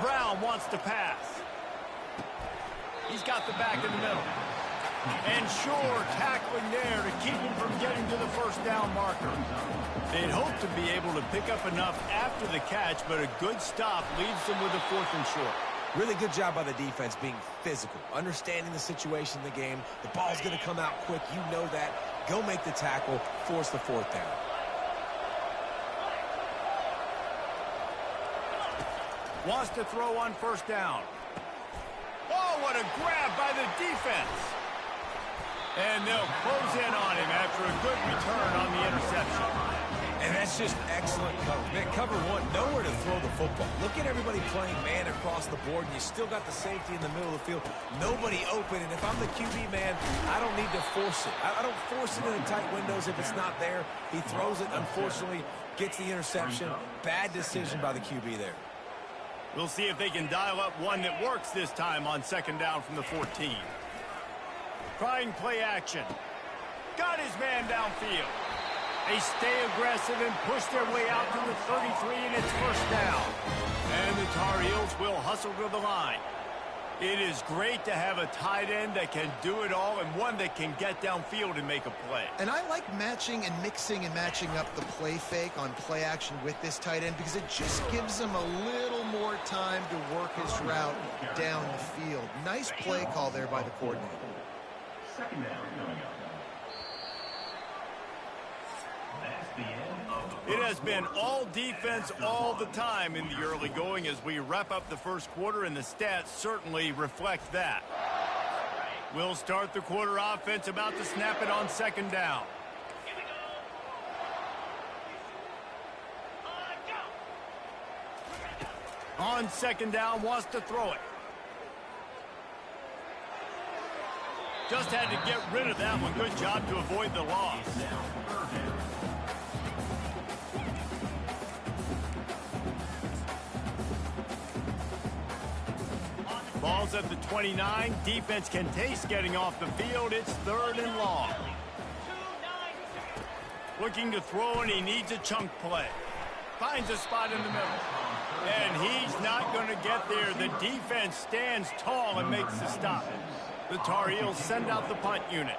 Brown wants to pass. He's got the back in the middle. And Shore tackling there to keep him from getting to the first down marker. They'd hoped to be able to pick up enough after the catch, but a good stop leaves them with a 4th and short. Really good job by the defense being physical, understanding the situation in the game. The ball's going to come out quick. You know that. Go make the tackle, force the 4th down. Wants to throw on first down. Oh, what a grab by the defense. And they'll close in on him after a good return on the interception. And that's just excellent coverage. Man, cover one, nowhere to throw the football. Look at everybody playing man across the board, and you still got the safety in the middle of the field. Nobody open, and if I'm the QB man, I don't need to force it. I don't force it in the tight windows if it's not there. He throws it, unfortunately, gets the interception. Bad decision by the QB there. We'll see if they can dial up one that works this time on second down from the 14. Trying play action. Got his man downfield. They stay aggressive and push their way out to the 33, and it's first down. And the Tar Heels will hustle to the line. It is great to have a tight end that can do it all and one that can get downfield and make a play. And I like matching and mixing and matching up the play fake on play action with this tight end because it just gives him a little more time to work his route down the field. Nice play call there by the coordinator. Second down coming up. That's the end of the It has been all defense all the time in the early going as we wrap up the first quarter, and the stats certainly reflect that. We'll start the quarter offense about to snap it on second down. On second down, wants to throw it. Just had to get rid of that one. Good job to avoid the loss. Ball's at the 29. Defense can taste getting off the field. It's 3rd and long. Looking to throw, and he needs a chunk play. Finds a spot in the middle. And he's not going to get there. The defense stands tall and makes the stop. The Tar Heels send out the punt unit.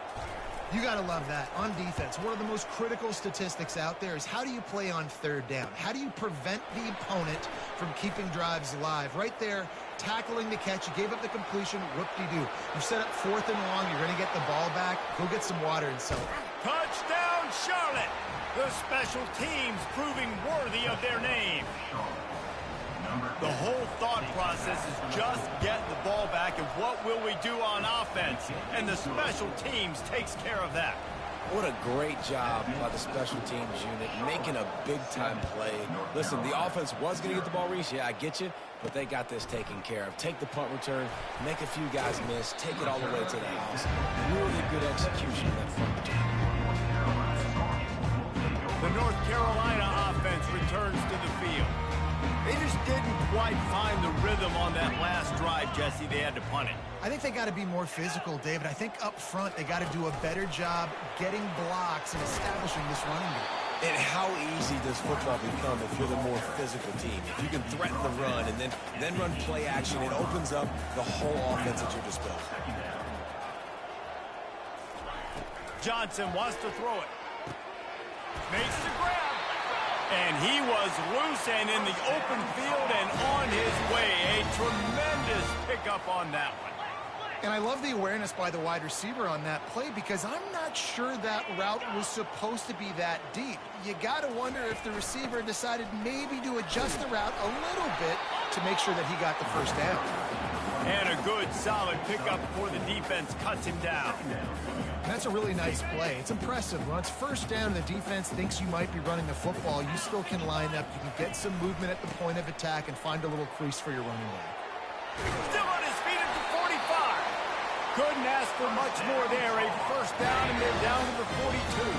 You got to love that. On defense, one of the most critical statistics out there is how do you play on 3rd down? How do you prevent the opponent from keeping drives alive? Right there, tackling the catch. You gave up the completion. Whoop-de-doo. You set up 4th and long. You're going to get the ball back. Go get some water and celebrate. Touchdown, Charlotte! The special teams proving worthy of their name. The whole thought process is just get the ball back, and what will we do on offense? And the special teams takes care of that. What a great job by the special teams unit, making a big-time play. Listen, the offense was going to get the ball, Reese. Yeah, I get you, but they got this taken care of. Take the punt return, make a few guys miss, take it all the way to the house. Really good execution in that punt return. The North Carolina offense returns to the field. They just didn't quite find the rhythm on that last drive, Jesse. They had to punt it. I think they got to be more physical, David. I think up front they got to do a better job getting blocks and establishing this running game. And how easy does football become if you're the more physical team? If you can threaten the run and then run play action, it opens up the whole offense at your disposal. Johnson wants to throw it. Makes the grab. And he was loose and in the open field and on his way. A tremendous pickup on that one. And I love the awareness by the wide receiver on that play because I'm not sure that route was supposed to be that deep. You got to wonder if the receiver decided maybe to adjust the route a little bit to make sure that he got the first down. And a good, solid pickup before the defense cuts him down. That's a really nice play. It's impressive. When it's first down and the defense thinks you might be running the football, you still can line up. You can get some movement at the point of attack and find a little crease for your running back. Still on his feet at the 45. Couldn't ask for much more there. A first down, and they're down to the 42.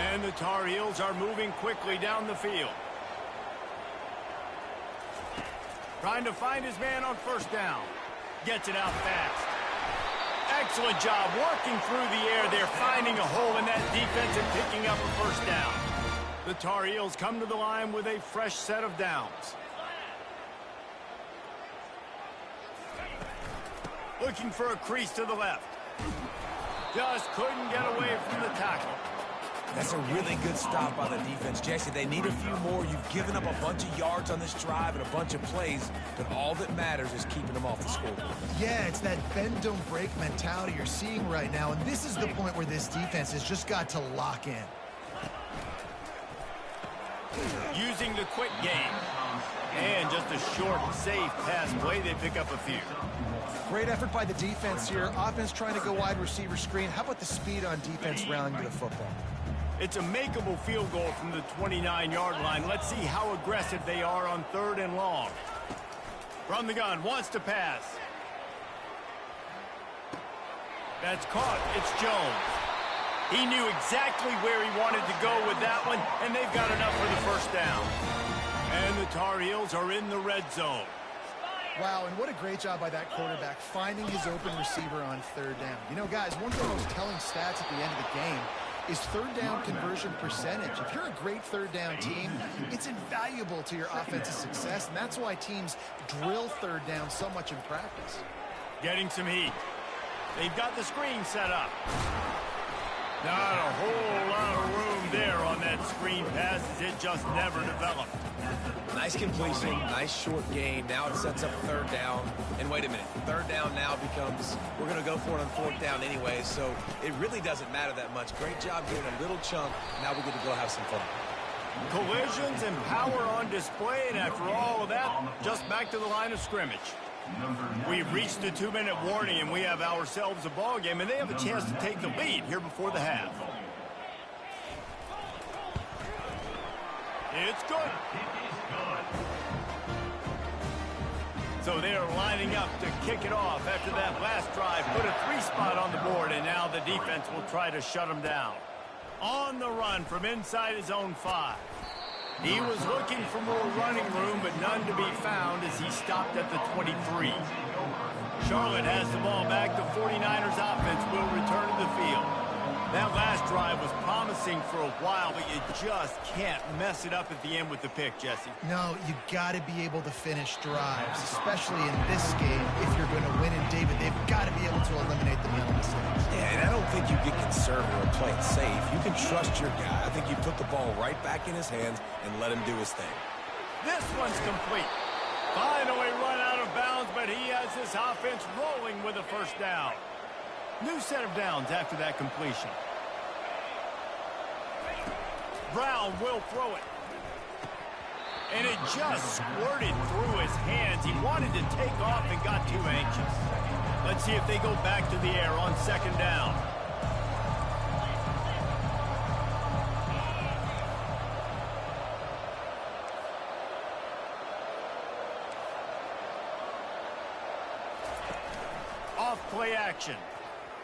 And the Tar Heels are moving quickly down the field. Trying to find his man on first down. Gets it out fast. Excellent job working through the air. They're finding a hole in that defense and picking up a first down. The Tar Heels come to the line with a fresh set of downs. Looking for a crease to the left. Just couldn't get away from the tackle. That's a really good stop by the defense, Jesse. They need a few more. You've given up a bunch of yards on this drive and a bunch of plays, but all that matters is keeping them off the scoreboard. Yeah, it's that bend, don't break mentality you're seeing right now, and this is the point where this defense has just got to lock in. Using the quick game. And just a short, safe pass play. They pick up a few. Great effort by the defense here. Offense trying to go wide receiver screen. How about the speed on defense rallying to the football? It's a makeable field goal from the 29-yard line. Let's see how aggressive they are on 3rd and long. From the gun, wants to pass. That's caught. It's Jones. He knew exactly where he wanted to go with that one, and they've got enough for the first down. And the Tar Heels are in the red zone. Wow, and what a great job by that quarterback finding his open receiver on 3rd down. You know, guys, one of the most telling stats at the end of the game is 3rd down conversion percentage. If you're a great 3rd down team, it's invaluable to your offensive success, and that's why teams drill 3rd down so much in practice. Getting some heat. They've got the screen set up. Not a whole lot of room there on that screen pass as it just never developed. Nice completion, nice short gain. Now it sets up 3rd down. And wait a minute, 3rd down now becomes, we're going to go for it on 4th down anyway, so it really doesn't matter that much. Great job getting a little chunk. Now we get to go have some fun. Collisions and power on display, and after all of that, just back to the line of scrimmage. We've reached the 2-minute warning, and we have ourselves a ball game, and they have a chance to take the lead here before the half. It's good. So they are lining up to kick it off after that last drive. Put a 3-spot on the board, and now the defense will try to shut them down. On the run from inside his own 5. He was looking for more running room, but none to be found as he stopped at the 23. Charlotte has the ball back. The 49ers offense will return to the field. That last drive was promising for a while, but you just can't mess it up at the end with the pick, Jesse. No, you got to be able to finish drives, especially in this game. If you're going to win in David, they've got to be able to eliminate the mental mistakes. Yeah, and I don't think you get conservative or play it safe. You can trust your guy. I think you put the ball right back in his hands and let him do his thing. This one's complete. Finally run out of bounds, but he has this offense rolling with a first down. New set of downs after that completion. Brown will throw it. And it just squirted through his hands. He wanted to take off and got too anxious. Let's see if they go back to the air on 2nd down. Off play action.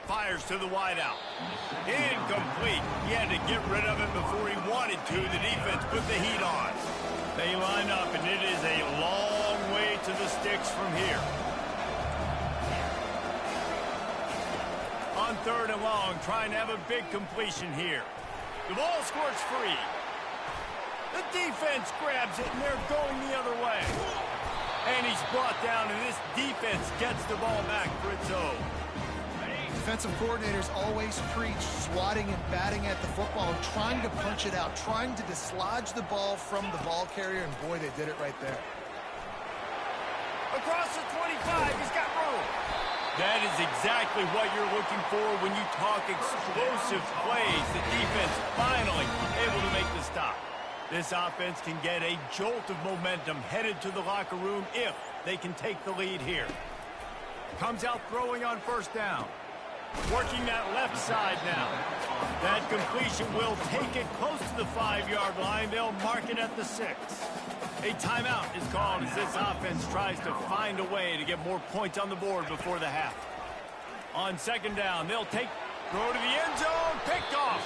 Fires to the wideout. Incomplete. He had to get rid of it before he wanted to. The defense put the heat on. They line up, and it is a long way to the sticks from here. On 3rd and long, trying to have a big completion here. The ball squirts free. The defense grabs it, and they're going the other way. And he's brought down, and this defense gets the ball back for its own. Defensive coordinators always preach swatting and batting at the football, trying to punch it out, trying to dislodge the ball from the ball carrier, and boy, they did it right there. Across the 25, he's got room. That is exactly what you're looking for when you talk explosive plays. The defense finally able to make the stop. This offense can get a jolt of momentum headed to the locker room if they can take the lead here. Comes out throwing on first down. Working that left side now. That completion will take it close to the 5-yard line. They'll mark it at the 6. A timeout is called as this offense tries to find a way to get more points on the board before the half. On second down, they'll throw to the end zone, picked off.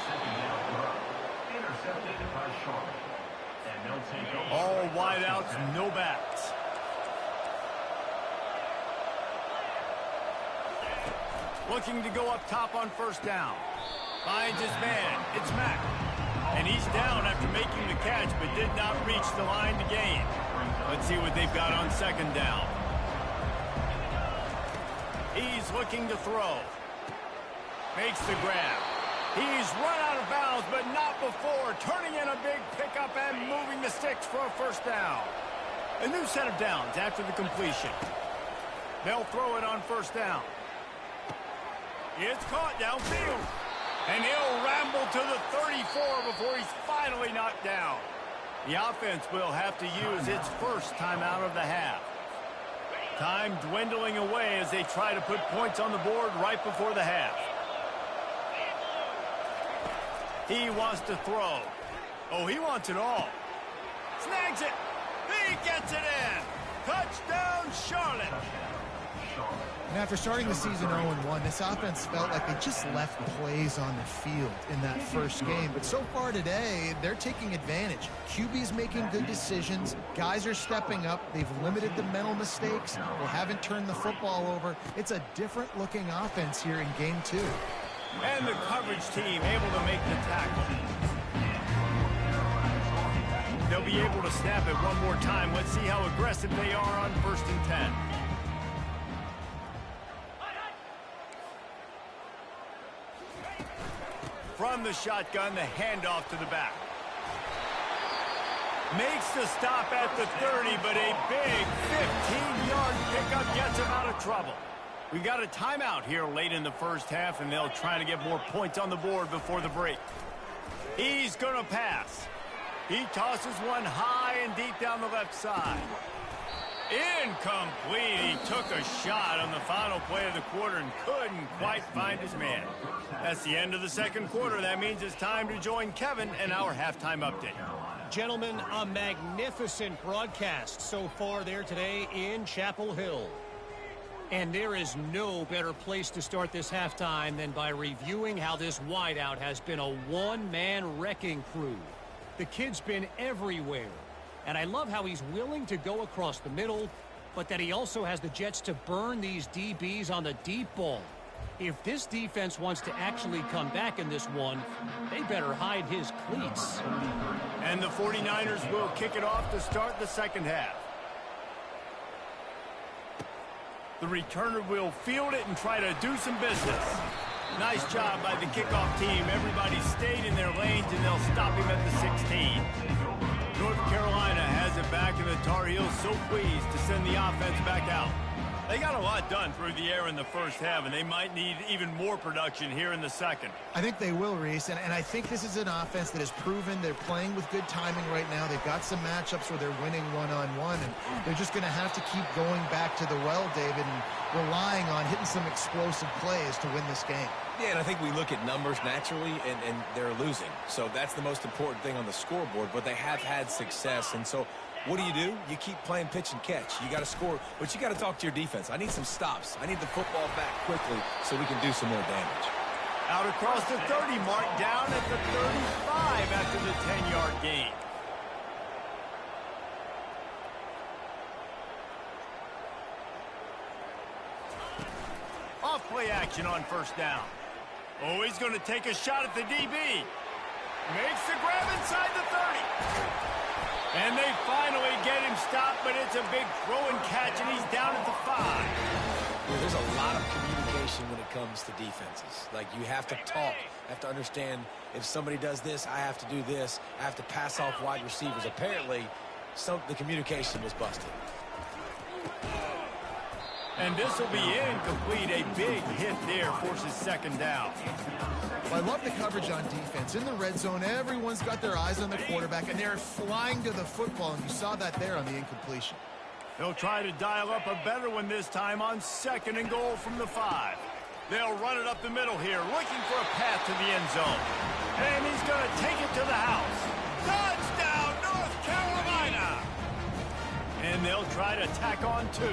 Intercepted by Charlotte. And they'll take over. All wideouts, no backs. Looking to go up top on first down. Finds his man. It's Mack. And he's down after making the catch, but did not reach the line to gain. Let's see what they've got on second down. He's looking to throw. Makes the grab. He's run out of bounds, but not before. Turning in a big pickup and moving the sticks for a first down. A new set of downs after the completion. They'll throw it on first down. It's caught downfield. And he'll ramble to the 34 before he's finally knocked down. The offense will have to use its first timeout of the half. Time dwindling away as they try to put points on the board right before the half. He wants to throw. Oh, he wants it all. Snags it. He gets it in. Touchdown, Charlotte. And after starting the season 0-1, this offense felt like they just left plays on the field in that first game. But so far today, they're taking advantage. QB's making good decisions. Guys are stepping up. They've limited the mental mistakes. They haven't turned the football over. It's a different-looking offense here in Game 2. And the coverage team able to make the tackle. They'll be able to snap it one more time. Let's see how aggressive they are on 1st and 10. From the shotgun, the handoff to the back. Makes the stop at the 30, but a big 15-yard pickup gets him out of trouble. We got a timeout here late in the first half, and they'll try to get more points on the board before the break. He's going to pass. He tosses one high and deep down the left side. Incomplete. He took a shot on the final play of the quarter and couldn't quite find his man. That's the end of the second quarter. That means it's time to join Kevin and our halftime update. Gentlemen, a magnificent broadcast so far there today in Chapel Hill. And there is no better place to start this halftime than by reviewing how this wideout has been a one-man wrecking crew. The kid's been everywhere. And I love how he's willing to go across the middle, but that he also has the Jets to burn these DBs on the deep ball. If this defense wants to actually come back in this one, they better hide his cleats. And the 49ers will kick it off to start the second half. The returner will field it and try to do some business. Nice job by the kickoff team. Everybody stayed in their lanes, and they'll stop him at the 16. North Carolina has it back, and the Tar Heels so pleased to send the offense back out. They got a lot done through the air in the first half, and they might need even more production here in the second. I think they will, Reese, and I think this is an offense that has proven they're playing with good timing right now. They've got some matchups where they're winning one-on-one, and they're just going to have to keep going back to the well, David, and relying on hitting some explosive plays to win this game. Yeah, and I think we look at numbers naturally, and they're losing. So that's the most important thing on the scoreboard, but they have had success. And so what do? You keep playing pitch and catch. You got to score, but you got to talk to your defense. I need some stops. I need the football back quickly so we can do some more damage. Out across the 30 mark, down at the 35 after the 10-yard gain. Off play action on first down. Oh, he's going to take a shot at the DB. Makes the grab inside the 30. And they finally get him stopped, but it's a big throw and catch, and he's down at the 5. Well, there's a lot of communication when it comes to defenses. Like, you have to talk. You have to understand, if somebody does this, I have to do this. I have to pass off wide receivers. Apparently, the communication was busted. And this will be incomplete. A big hit there forces second down. Well, I love the coverage on defense. In the red zone, everyone's got their eyes on the quarterback, and they're flying to the football, and you saw that there on the incompletion. They'll try to dial up a better one this time on 2nd and goal from the 5. They'll run it up the middle here, looking for a path to the end zone. And he's going to take it to the house. Touchdown, North Carolina! And they'll try to tack on 2.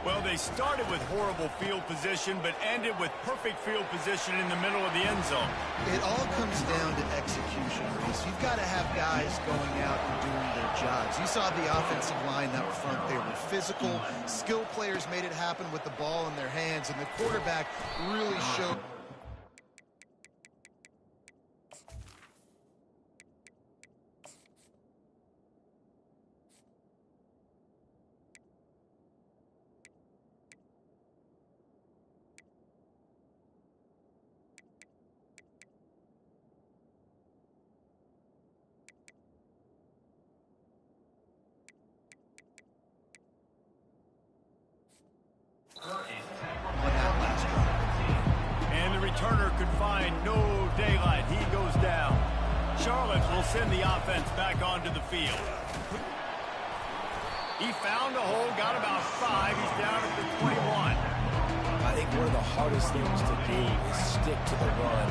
Well, they started with horrible field position, but ended with perfect field position in the middle of the end zone. It all comes down to execution, Reese. You've got to have guys going out and doing their jobs. You saw the offensive line up front. They were physical. Skilled players made it happen with the ball in their hands, and the quarterback really showed. And the returner could find no daylight. He goes down. Charlotte will send the offense back onto the field. He found a hole, got about 5. He's down at the 21. I think one of the hardest things to do is stick to the run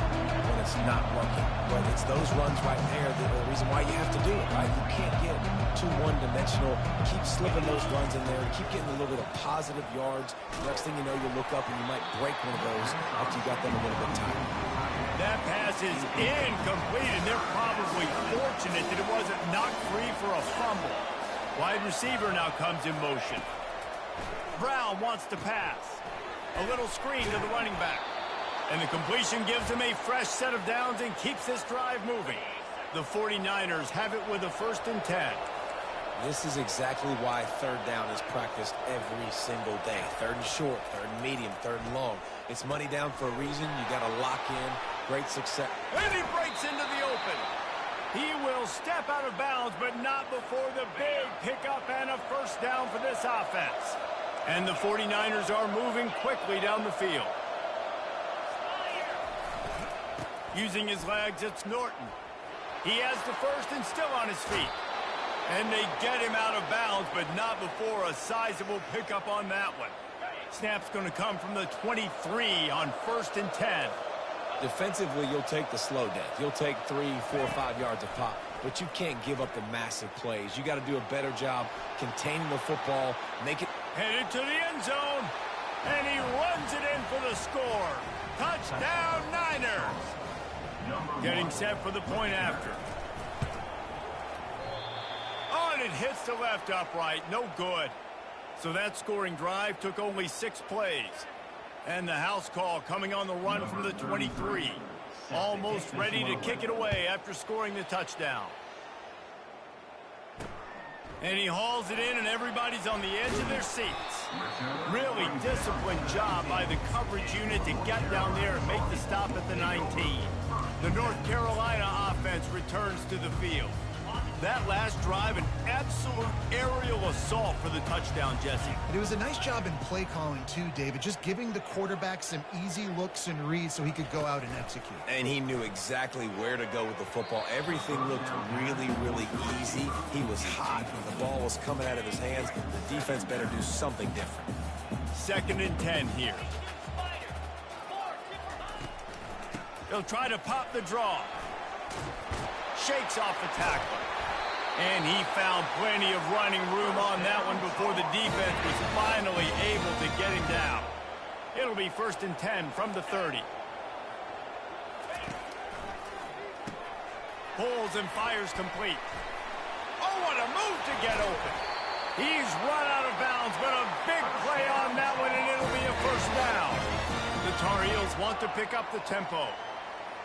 when it's not working. But it's those runs right there that are the reason why you have to do it, right? You can't get too one-dimensional. Keep slipping those runs in there. Keep getting a little bit of positive yards. Next thing you know, you look up and you might break one of those after you got them a little bit tired. That pass is incomplete, and they're probably fortunate that it wasn't knocked free for a fumble. Wide receiver now comes in motion. Brown wants to pass. A little screen to the running back. And the completion gives him a fresh set of downs and keeps this drive moving. The 49ers have it with a 1st and 10. This is exactly why 3rd down is practiced every single day. 3rd and short, 3rd and medium, 3rd and long. It's money down for a reason. You got to lock in. Great success. And he breaks into the open. He will step out of bounds, but not before the big pickup and a 1st down for this offense. And the 49ers are moving quickly down the field. Using his legs, it's Norton. He has the 1st and still on his feet. And they get him out of bounds, but not before a sizable pickup on that one. Snap's going to come from the 23 on 1st and 10. Defensively, you'll take the slow death. You'll take 3, 4, 5 yards a pop, but you can't give up the massive plays. You got to do a better job containing the football, make it. Headed to the end zone, and he runs it in for the score. Touchdown, Niners. Getting set for the point after. Oh, and it hits the left upright. No good. So that scoring drive took only 6 plays. And the house call coming on the run from the 23. Almost ready to kick it away after scoring the touchdown. And he hauls it in, and everybody's on the edge of their seats. Really disciplined job by the coverage unit to get down there and make the stop at the 19. The North Carolina offense returns to the field. That last drive, an absolute aerial assault for the touchdown, Jesse. It was a nice job in play calling, too, David, just giving the quarterback some easy looks and reads so he could go out and execute. And he knew exactly where to go with the football. Everything looked really, really easy. He was hot. The ball was coming out of his hands. The defense better do something different. 2nd and 10 here. He'll try to pop the draw. Shakes off the tackler. And he found plenty of running room on that one before the defense was finally able to get him down. It'll be 1st and 10 from the 30. Pulls and fires complete. Oh, what a move to get open. He's run out of bounds, but a big play on that one, and it'll be a 1st down. The Tar Heels want to pick up the tempo.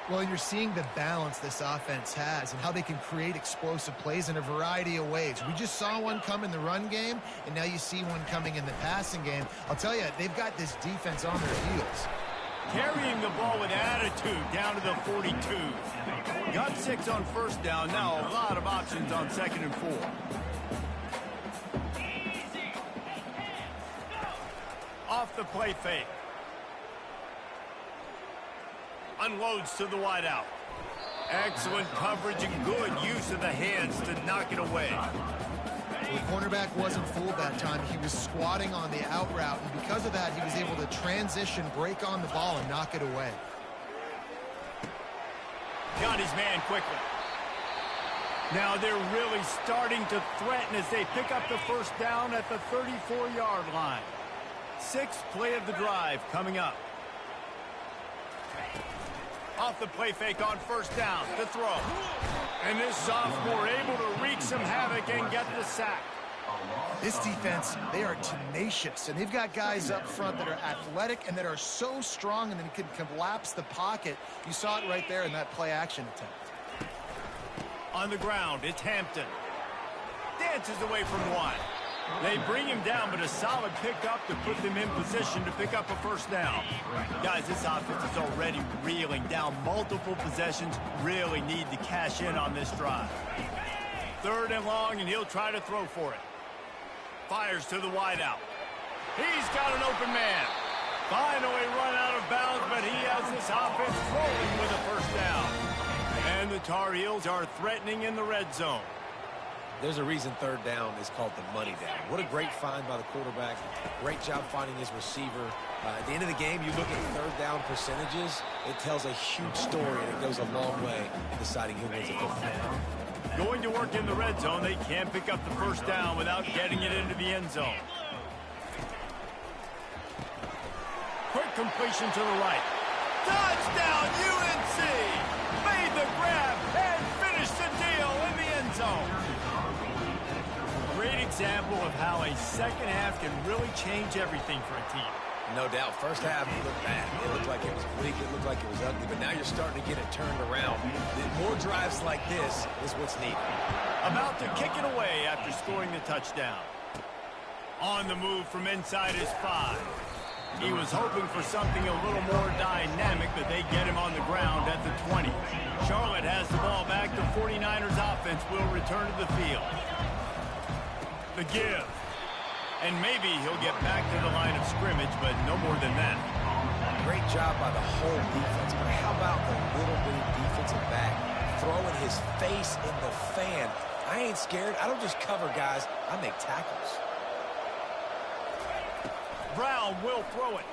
Well, and you're seeing the balance this offense has and how they can create explosive plays in a variety of ways. We just saw one come in the run game, and now you see one coming in the passing game. I'll tell you, they've got this defense on their heels. Carrying the ball with attitude down to the 42. Got 6 on first down. Now a lot of options on 2nd and 4. Off the play fake. Unloads to the wideout. Excellent coverage and good use of the hands to knock it away. The cornerback wasn't fooled that time. He was squatting on the out route, and because of that, he was able to transition, break on the ball, and knock it away. Got his man quickly. Now they're really starting to threaten as they pick up the first down at the 34-yard line. 6th play of the drive coming up. Off the play fake on first down to throw. And this sophomore able to wreak some havoc and get the sack. This defense, they are tenacious, and they've got guys up front that are athletic and that are so strong and then can collapse the pocket. You saw it right there in that play-action attempt. On the ground, it's Hampton. Dances away from one. They bring him down, but a solid pickup to put them in position to pick up a first down. Guys, this offense is already reeling down multiple possessions. Really need to cash in on this drive. 3rd and long, and he'll try to throw for it. Fires to the wideout. He's got an open man. Finally run out of bounds, but he has this offense rolling with a first down. And the Tar Heels are threatening in the red zone. There's a reason 3rd down is called the money down. What a great find by the quarterback. Great job finding his receiver. At the end of the game, you look at 3rd down percentages. It tells a huge story, and it goes a long way in deciding who wins a 3rd down. Going to work in the red zone, they can't pick up the first down without getting it into the end zone. Quick completion to the right. Touchdown, UNC! Made the grab and finished the deal in the end zone. Great example of how a second half can really change everything for a team. No doubt. First half, it looked bad. It looked like it was bleak. It looked like it was ugly. But now you're starting to get it turned around. More drives like this is what's needed. About to kick it away after scoring the touchdown. On the move from inside his 5. He was hoping for something a little more dynamic, but they get him on the ground at the 20. Charlotte has the ball back. The 49ers offense will return to the field. The give. And maybe he'll get back to the line of scrimmage, but no more than that. Great job by the whole defense. But how about the little bitty defensive back throwing his face in the fan? I ain't scared. I don't just cover guys. I make tackles. Brown will throw it.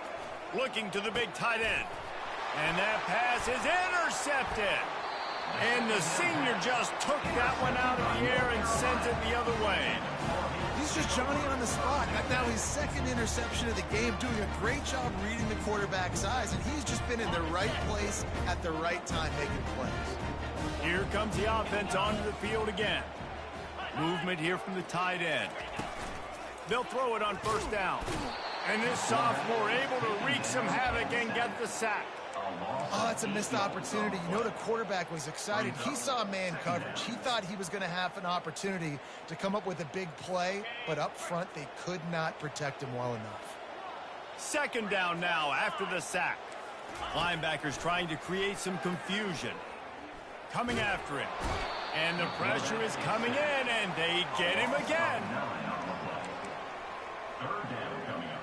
Looking to the big tight end. And that pass is intercepted. And the senior just took that one out of the air and sent it the other way. He's just Johnny on the spot. Now his 2nd interception of the game, doing a great job reading the quarterback's eyes, and he's just been in the right place at the right time making plays. Here comes the offense onto the field again. Movement here from the tight end. They'll throw it on first down. And this sophomore able to wreak some havoc and get the sack. Oh, that's a missed opportunity. You know the quarterback was excited. He saw man coverage. He thought he was going to have an opportunity to come up with a big play, but up front they could not protect him well enough. 2nd down now after the sack. Linebackers trying to create some confusion. Coming after him. And the pressure is coming in, and they get him again. 3rd down coming up.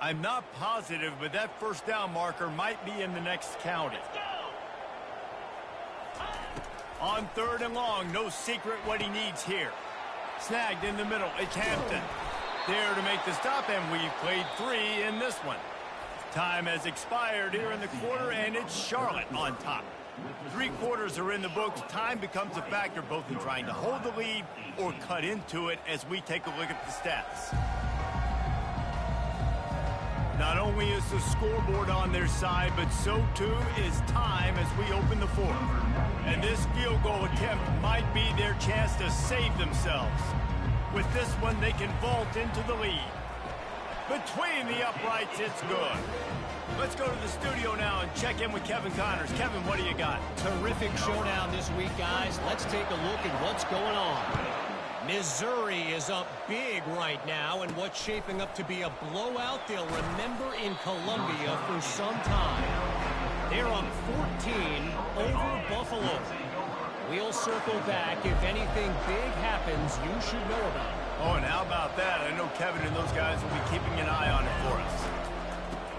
I'm not positive, but that first down marker might be in the next county. On 3rd and long, no secret what he needs here. Snagged in the middle, it's Hampton. There to make the stop, and we've played 3 in this one. Time has expired here in the quarter, and it's Charlotte on top. 3 quarters are in the books. Time becomes a factor both in trying to hold the lead or cut into it as we take a look at the stats. Not only is the scoreboard on their side, but so too is time as we open the 4th. And this field goal attempt might be their chance to save themselves. With this one, they can vault into the lead. Between the uprights, it's good. Let's go to the studio now and check in with Kevin Connors. Kevin, what do you got? Terrific showdown this week, guys. Let's take a look at what's going on. Missouri is up big right now in what's shaping up to be a blowout they'll remember in Columbia for some time. They're up 14 over Buffalo. We'll circle back. If anything big happens, you should know about it. Oh, and how about that? I know Kevin and those guys will be keeping an eye on it for us.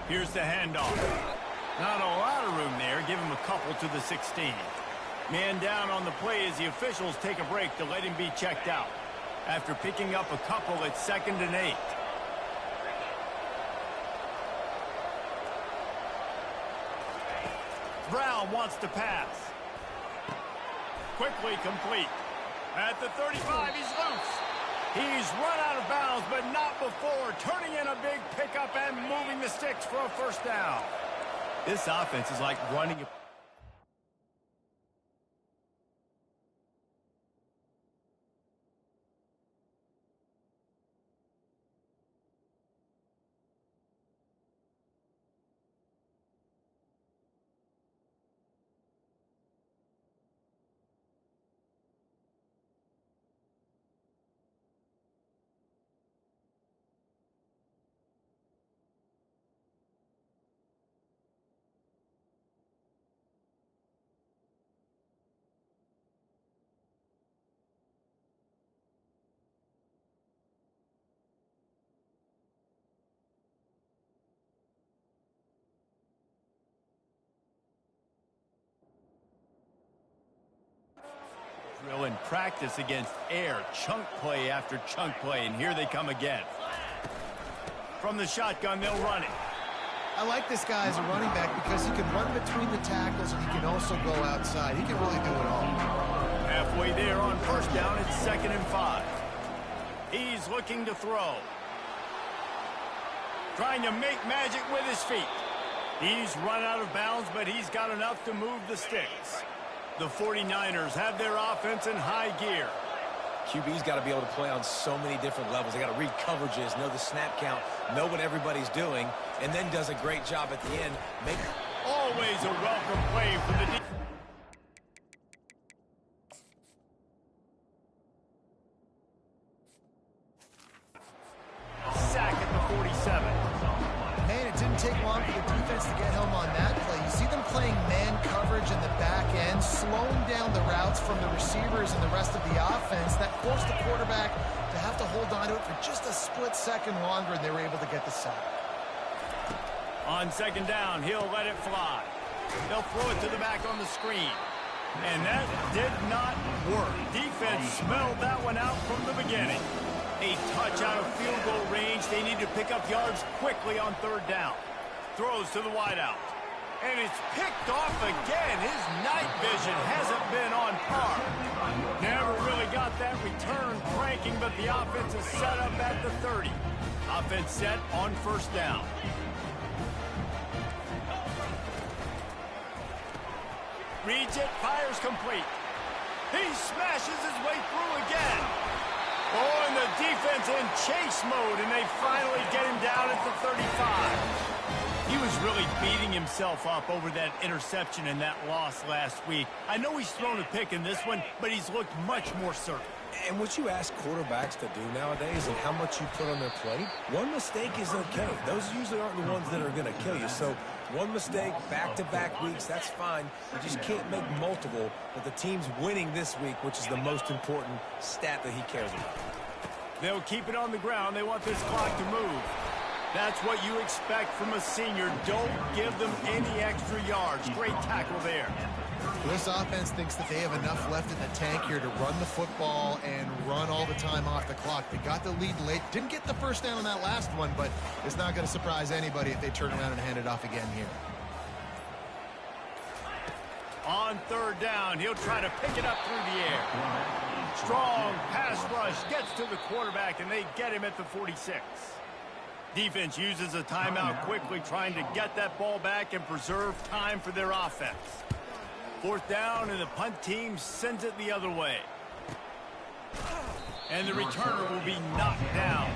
Here's the handoff. Not a lot of room there. Give him a couple to the 16. Man down on the play as the officials take a break to let him be checked out. After picking up a couple, it's 2nd and 8. Brown wants to pass. Quickly complete. At the 35, he's loose. He's run out of bounds, but not before turning in a big pickup and moving the sticks for a first down. This offense is like running a... drill in practice against air, chunk play after chunk play, and here they come again. From the shotgun, they'll run it. I like this guy as a running back because he can run between the tackles and he can also go outside. He can really do it all. Halfway there on first down, it's 2nd and 5. He's looking to throw. Trying to make magic with his feet. He's run out of bounds, but he's got enough to move the sticks. The 49ers have their offense in high gear. QB's got to be able to play on so many different levels. They got to read coverages, know the snap count, know what everybody's doing, and then does a great job at the end. Always a welcome play for the defense. Sack at the 47. Man, it didn't take long for the defense to get home on that play. You see them playing man coverage in the back end, slowing down the routes from the receivers and the rest of the offense. That forced the quarterback to have to hold on to it for just a split second longer, and they were able to get the sack. On 2nd down, he'll let it fly. They'll throw it to the back on the screen. And that did not work. Defense smelled that one out from the beginning. A touch out of field goal range. They need to pick up yards quickly on 3rd down. Throws to the wideout. And it's picked off again. His night vision hasn't been on par. Never really got that return cranking, but the offense is set up at the 30. Offense set on 1st down. Reads it, fires complete. He smashes his way through again. Oh, and the defense in chase mode, and they finally get him down at the 35. He was really beating himself up over that interception and that loss last week. I know he's thrown a pick in this one, but he's looked much more certain. And what you ask quarterbacks to do nowadays and how much you put on their plate, one mistake is okay. Those usually aren't the ones that are going to kill you. So one mistake, back-to-back weeks, that's fine. You just can't make multiple. But the team's winning this week, which is the most important stat that he cares about. They'll keep it on the ground. They want this clock to move. That's what you expect from a senior. Don't give them any extra yards. Great tackle there. This offense thinks that they have enough left in the tank here to run the football and run all the time off the clock. They got the lead late. Didn't get the first down on that last one, but it's not going to surprise anybody if they turn around and hand it off again here. On 3rd down, he'll try to pick it up through the air. Strong pass rush gets to the quarterback, and they get him at the 46. Defense uses a timeout quickly, trying to get that ball back and preserve time for their offense. 4th down, and the punt team sends it the other way. And the returner will be knocked down.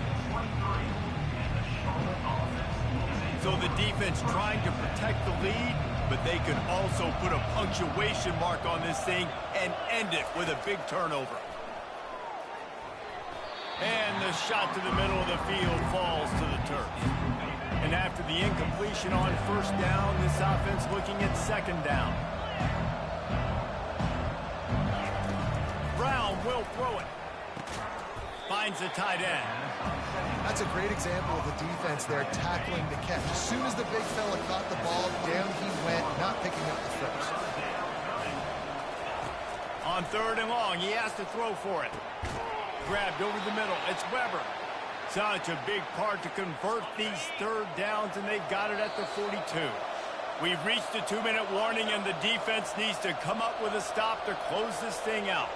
So the defense trying to protect the lead, but they could also put a punctuation mark on this thing and end it with a big turnover. And the shot to the middle of the field falls to the turf. And after the incompletion on first down, this offense looking at second down. Brown will throw it. Finds the tight end. That's a great example of the defense there tackling the catch. As soon as the big fella caught the ball, down he went, not picking up the first. On third and long, he has to throw for it. Grabbed over the middle. It's Weber. Such a big part to convert these third downs, and they got it at the 42. We've reached the 2-minute warning, and the defense needs to come up with a stop to close this thing out.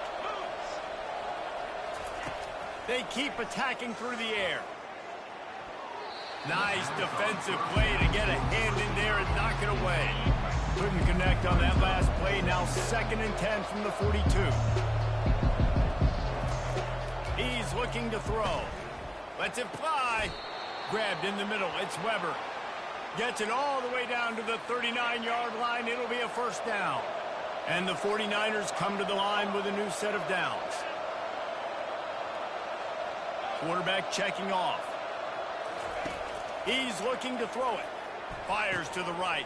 They keep attacking through the air. Nice defensive play to get a hand in there and knock it away. Couldn't connect on that last play. Now 2nd and 10 from the 42. He's looking to throw. Lets it fly. Grabbed in the middle. It's Weber. Gets it all the way down to the 39-yard line. It'll be a first down. And the 49ers come to the line with a new set of downs. Quarterback checking off. He's looking to throw it. Fires to the right.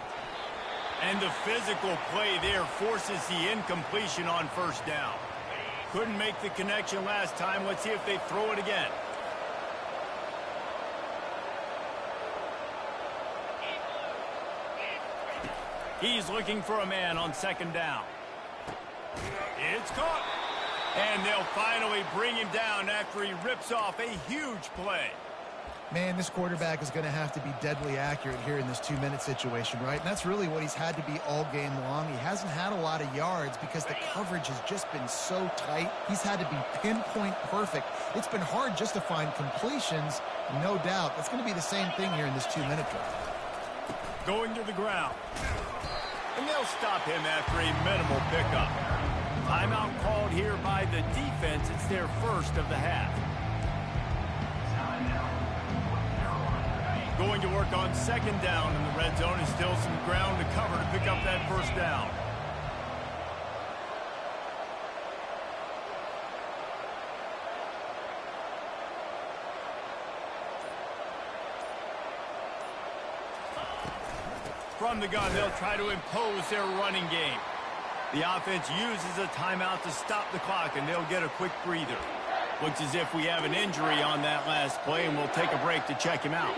And the physical play there forces the incompletion on first down. Couldn't make the connection last time. Let's see if they throw it again. He's looking for a man on second down. It's caught. And they'll finally bring him down after he rips off a huge play. Man, this quarterback is going to have to be deadly accurate here in this 2-minute situation, right? And that's really what he's had to be all game long. He hasn't had a lot of yards because the coverage has just been so tight. He's had to be pinpoint perfect. It's been hard just to find completions, no doubt. That's going to be the same thing here in this 2-minute drive. Going to the ground. And they'll stop him after a minimal pickup. Timeout called here by the defense. It's their first of the half. Going to work on second down in the red zone. Is still some ground to cover to pick up that first down. From the gun, they'll try to impose their running game. The offense uses a timeout to stop the clock, and they'll get a quick breather. Looks as if we have an injury on that last play, and we'll take a break to check him out.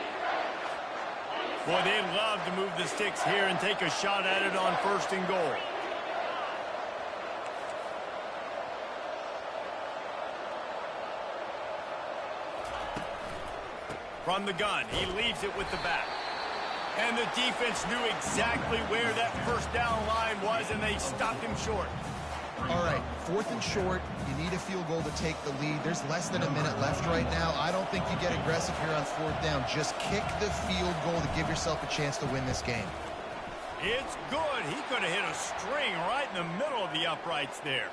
Boy, they'd love to move the sticks here and take a shot at it on first and goal. From the gun, he leaves it with the back. And the defense knew exactly where that first down line was, and they stopped him short. All right, 4th and short. You need a field goal to take the lead. There's less than a minute left right now. I don't think you get aggressive here on 4th down. Just kick the field goal to give yourself a chance to win this game. It's good. He could have hit a string right in the middle of the uprights there.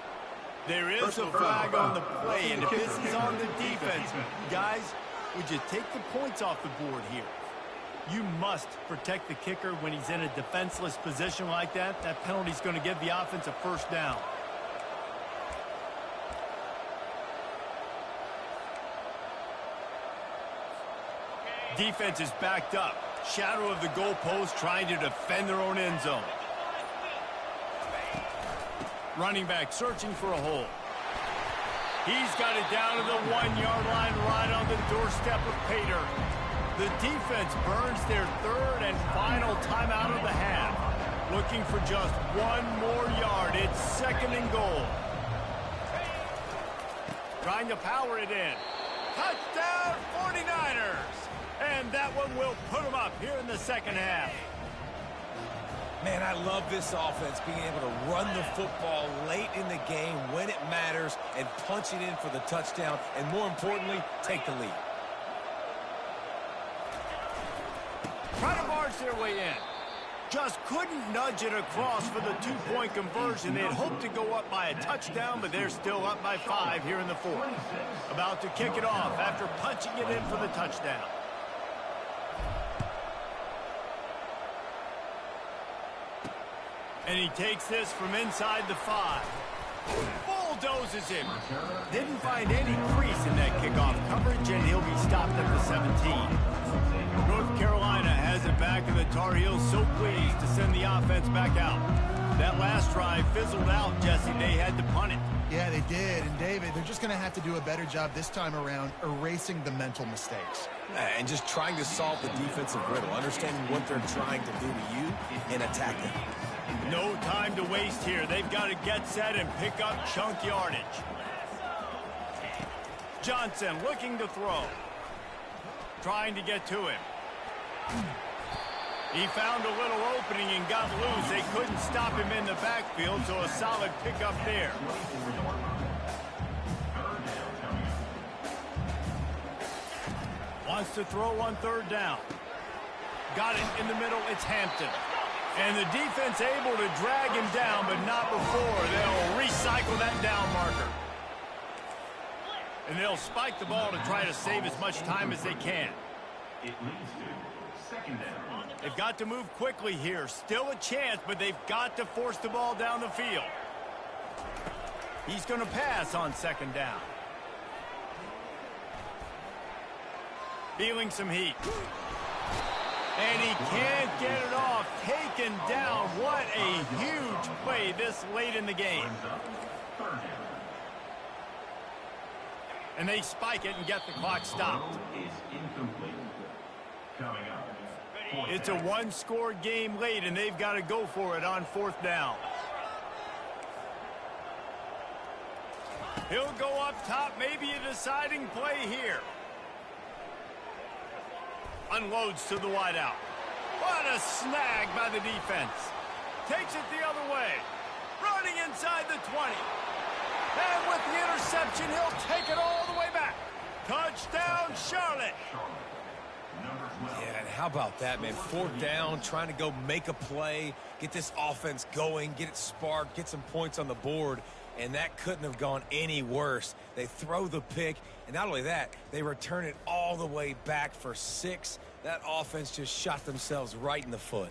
There is a flag on the play, and if this is on the defense, guys, would you take the points off the board here? You must protect the kicker when he's in a defenseless position like that. That penalty's going to give the offense a first down. Defense is backed up. Shadow of the goalpost trying to defend their own end zone. Running back searching for a hole. He's got it down to the 1-yard line right on the doorstep of Pater. The defense burns their third and final timeout of the half. Looking for just one more yard. It's 2nd and goal. Trying to power it in. Touchdown 49ers! And that one will put them up here in the second half. Man, I love this offense being able to run the football late in the game when it matters and punch it in for the touchdown, and more importantly, take the lead. Try to march their way in. just couldn't nudge it across for the two-point conversion. They had hoped to go up by a touchdown, but they're still up by 5 here in the fourth. About to kick it off after punching it in for the touchdown. And he takes this from inside the 5. Bulldozes him. Didn't find any crease in that kickoff coverage, and he'll be stopped at the 17. North Carolina has it back, and the Tar Heels so pleased to send the offense back out. That last drive fizzled out, Jesse. They had to punt it. Yeah, they did. And, David, they're just going to have to do a better job this time around erasing the mental mistakes. And just trying to solve the defensive riddle, understanding what they're trying to do to you and attack them. No time to waste here. They've got to get set and pick up chunk yardage. Johnson looking to throw. Trying to get to him. He found a little opening and got loose. They couldn't stop him in the backfield, so a solid pickup there. Wants to throw on 3rd down. Got it in the middle. It's Hampton. And the defense able to drag him down, but not before. They'll recycle that down marker. And they'll spike the ball to try to save as much time as they can. It leads to 2nd down. They've got to move quickly here. Still a chance, but they've got to force the ball down the field. He's going to pass on 2nd down. Feeling some heat. And he can't get it off. Taken down. What a huge play this late in the game. And they spike it and get the clock stopped. It's a one-score game late, and they've got to go for it on 4th down. He'll go up top, maybe a deciding play here. Unloads to the wideout. What a snag by the defense. Takes it the other way. Running inside the 20. And with the interception, he'll take it all the way back. Touchdown, Charlotte. Yeah, and how about that, man? 4th down, trying to go make a play, get this offense going, get it sparked, get some points on the board, and that couldn't have gone any worse. They throw the pick, and not only that, they return it all the way back for 6. That offense just shot themselves right in the foot.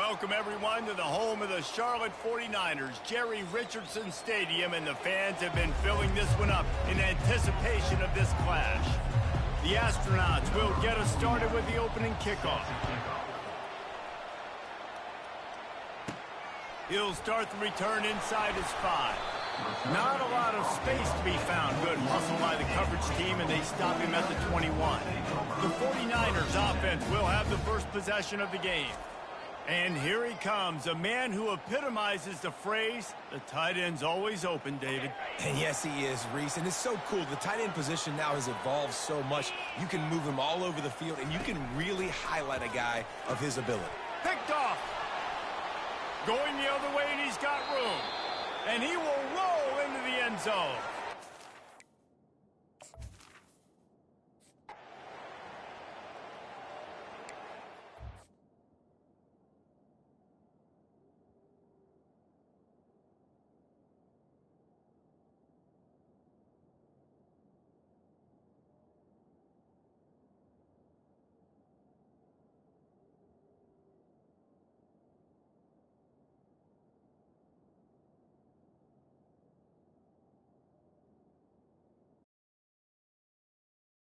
Welcome, everyone, to the home of the Charlotte 49ers, Jerry Richardson Stadium, and the fans have been filling this one up in anticipation of this clash. The astronauts will get us started with the opening kickoff. He'll start the return inside his 5. Not a lot of space to be found. Good hustle by the coverage team, and they stop him at the 21. The 49ers offense will have the first possession of the game. And here he comes, a man who epitomizes the phrase, the tight end's always open, David. And yes, he is, Reese. And it's so cool. The tight end position now has evolved so much. You can move him all over the field, and you can really highlight a guy of his ability. Picked off. Going the other way, and he's got room. And he will roll into the end zone.